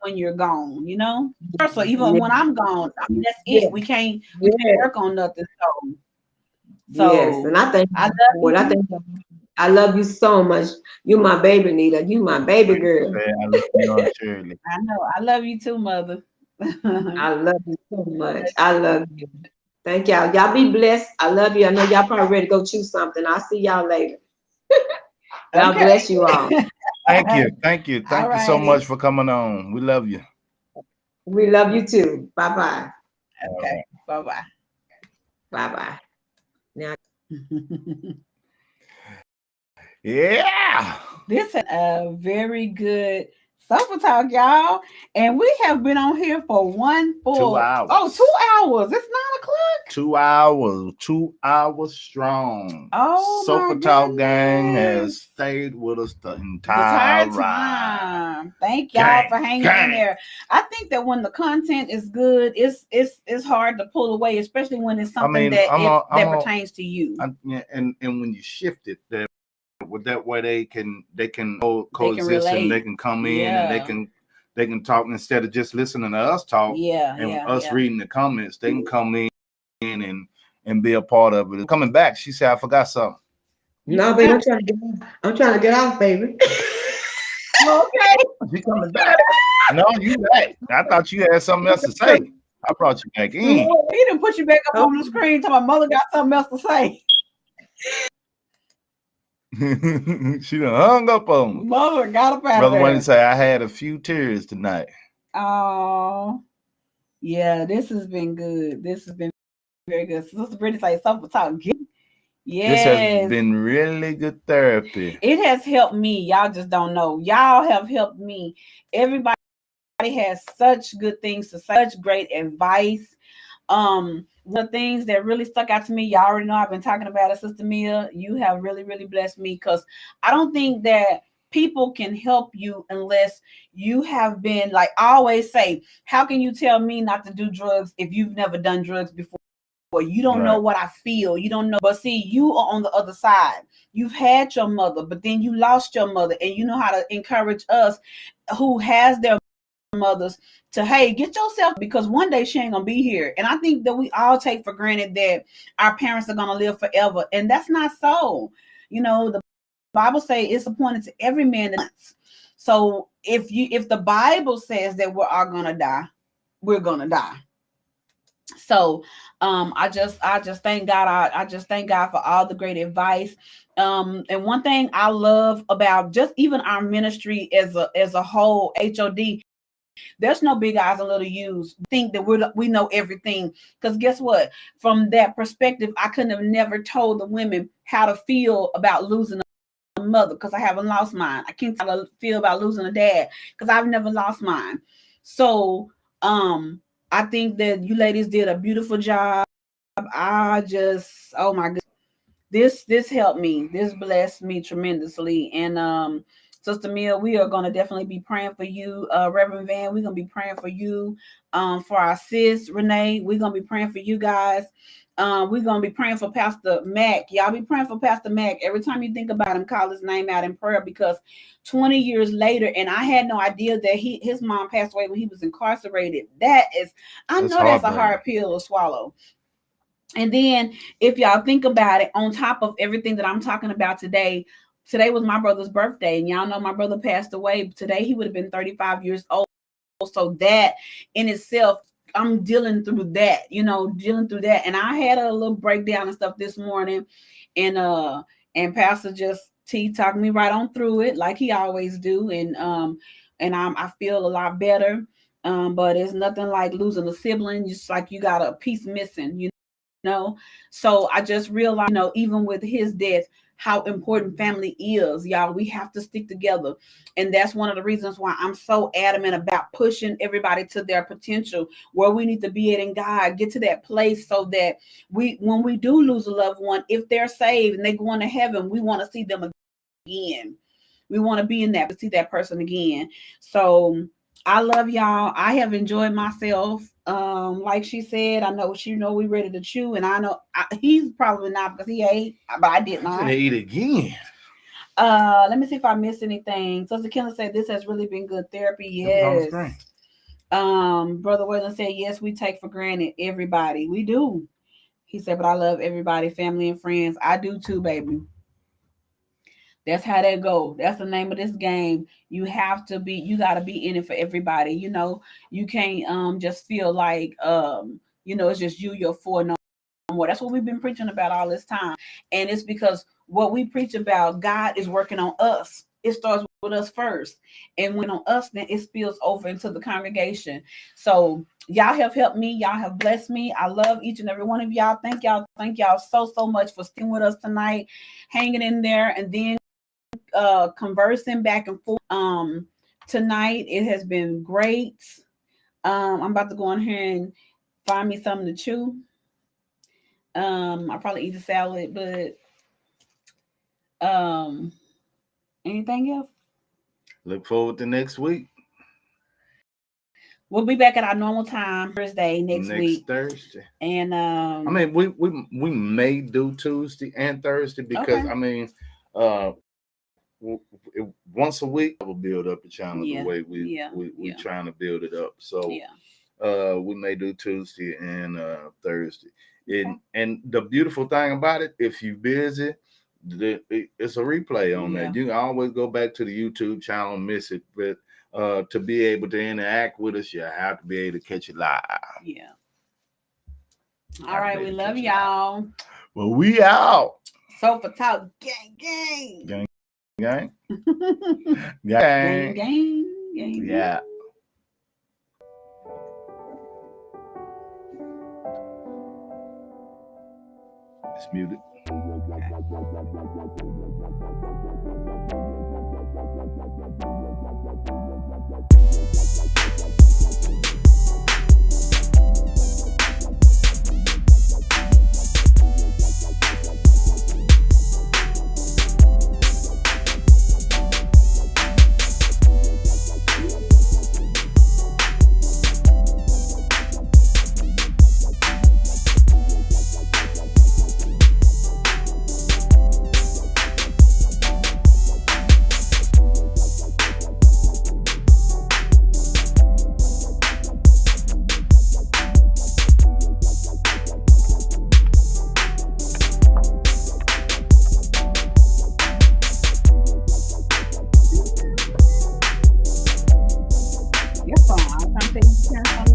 when you're gone, you know? So even when I'm gone, I mean that's it. We can't work on nothing. Yes, and I love you so much. You my baby, Nita. You my baby girl. I love you, Shirley. I know. I love you too, mother. I love you so much. I love you. Thank y'all. Y'all be blessed. I love you. I know y'all probably ready to go choose something. I'll see y'all later. God bless you all. Thank you so much for coming on. We love you. We love you too. Bye-bye. Okay. Bye-bye. Bye-bye. Now yeah. This is a very good Sofa Talk, y'all. And we have been on here for 2 hours. Oh, 2 hours. It's 9 o'clock. 2 hours strong. Oh, Sofa Talk gang has stayed with us the entire time. Thank y'all for hanging in there. I think that when the content is good, it's hard to pull away, especially when it's something that pertains to you. And when you shift it, that way they can coexist and they can come in and they can talk instead of just listening to us talk and reading the comments. They can come in and be a part of it. Coming back, she said, I forgot something. No, baby, I'm trying to get off, baby. Okay. She coming back. No, you back. I thought you had something else to say. I brought you back in. He didn't put you back up on the screen till my mother got something else to say. She done hung up on me. Mother got up out Brother there. Wayne say I had a few tears tonight. Oh, yeah, this has been good. This has been very good. Sister Brittany say Sofa Talk. Yes. This has been really good therapy. It has helped me. Y'all just don't know. Y'all have helped me. Everybody has such good things to say, such great advice. One of the things that really stuck out to me, y'all already know I've been talking about it, Sister Mia. You have really, really blessed me, because I don't think that people can help you unless you have been, like I always say, how can you tell me not to do drugs if you've never done drugs before? You don't know what I feel. You don't know. But see, you are on the other side. You've had your mother, but then you lost your mother, and you know how to encourage us who has their mothers to, hey, get yourself, because one day she ain't gonna be here. And I think that we all take for granted that our parents are gonna live forever, and that's not so. You know, the Bible says it's appointed to every man that dies. So if the Bible says that we're all gonna die, we're gonna die. So I just thank God. I just thank God for all the great advice. And one thing I love about just even our ministry as a whole, HOD, there's no big eyes and little U's. Think that we know everything. Because guess what? From that perspective, I couldn't have never told the women how to feel about losing a mother, because I haven't lost mine. I can't tell how to feel about losing a dad, because I've never lost mine. So I think that you ladies did a beautiful job. I just, oh my goodness, this helped me. This blessed me tremendously. And Sister Mia, we are going to definitely be praying for you. Reverend Van, we're going to be praying for you. For our sis Renee, we're going to be praying for you guys. We're going to be praying for Pastor Mac. Y'all be praying for Pastor Mac. Every time you think about him, call his name out in prayer, because 20 years later, and I had no idea that his mom passed away when he was incarcerated. I know that's a hard pill to swallow. And then if y'all think about it, on top of everything that I'm talking about today was my brother's birthday. And y'all know my brother passed away. Today he would have been 35 years old. So that in itself, I'm dealing through that. And I had a little breakdown and stuff this morning. And Pastor just talked me right on through it, like he always do. And I feel a lot better. But it's nothing like losing a sibling. Just like you got a piece missing, So I just realized, even with his death, how important family is, y'all. We have to stick together. And that's one of the reasons why I'm so adamant about pushing everybody to their potential, where we need to be at in God, get to that place, so that when we do lose a loved one, if they're saved and they go into heaven, we want to see them again. We want to be in that, to see that person again. So I love y'all. I have enjoyed myself. Like she said, I know we ready to chew, and I know he's probably not, because he ate, but I did not. I'm gonna eat again. Let me see if I missed anything. Sister Kendall said this has really been good therapy. Yes. Brother William said, yes, we take for granted everybody. We do. He said, but I love everybody, family and friends. I do too, baby. That's how that go. That's the name of this game. You got to be in it for everybody. You can't just feel like it's just you, you're for no more. That's what we've been preaching about all this time. And it's because what we preach about, God is working on us. It starts with us first. And when on us, then it spills over into the congregation. So y'all have helped me. Y'all have blessed me. I love each and every one of y'all. Thank y'all so much for staying with us tonight, hanging in there, and then conversing back and forth. Tonight it has been great. I'm about to go in here and find me something to chew. I'll probably eat a salad, but anything else? Look forward to next week. We'll be back at our normal time Thursday next week. Thursday. And I mean, we may do Tuesday and Thursday, because okay. Once a week, I will build up the channel the way we trying to build it up. So we may do Tuesday and Thursday. And the beautiful thing about it, if you're busy, it's a replay on that. You can always go back to the YouTube channel and miss it. But to be able to interact with us, you have to be able to catch it live. Yeah. All right, we love y'all. Well, we out. Sofa Talk, gang, gang. Gang. Gang. Gang. Gang. Yeah. It's muted. That's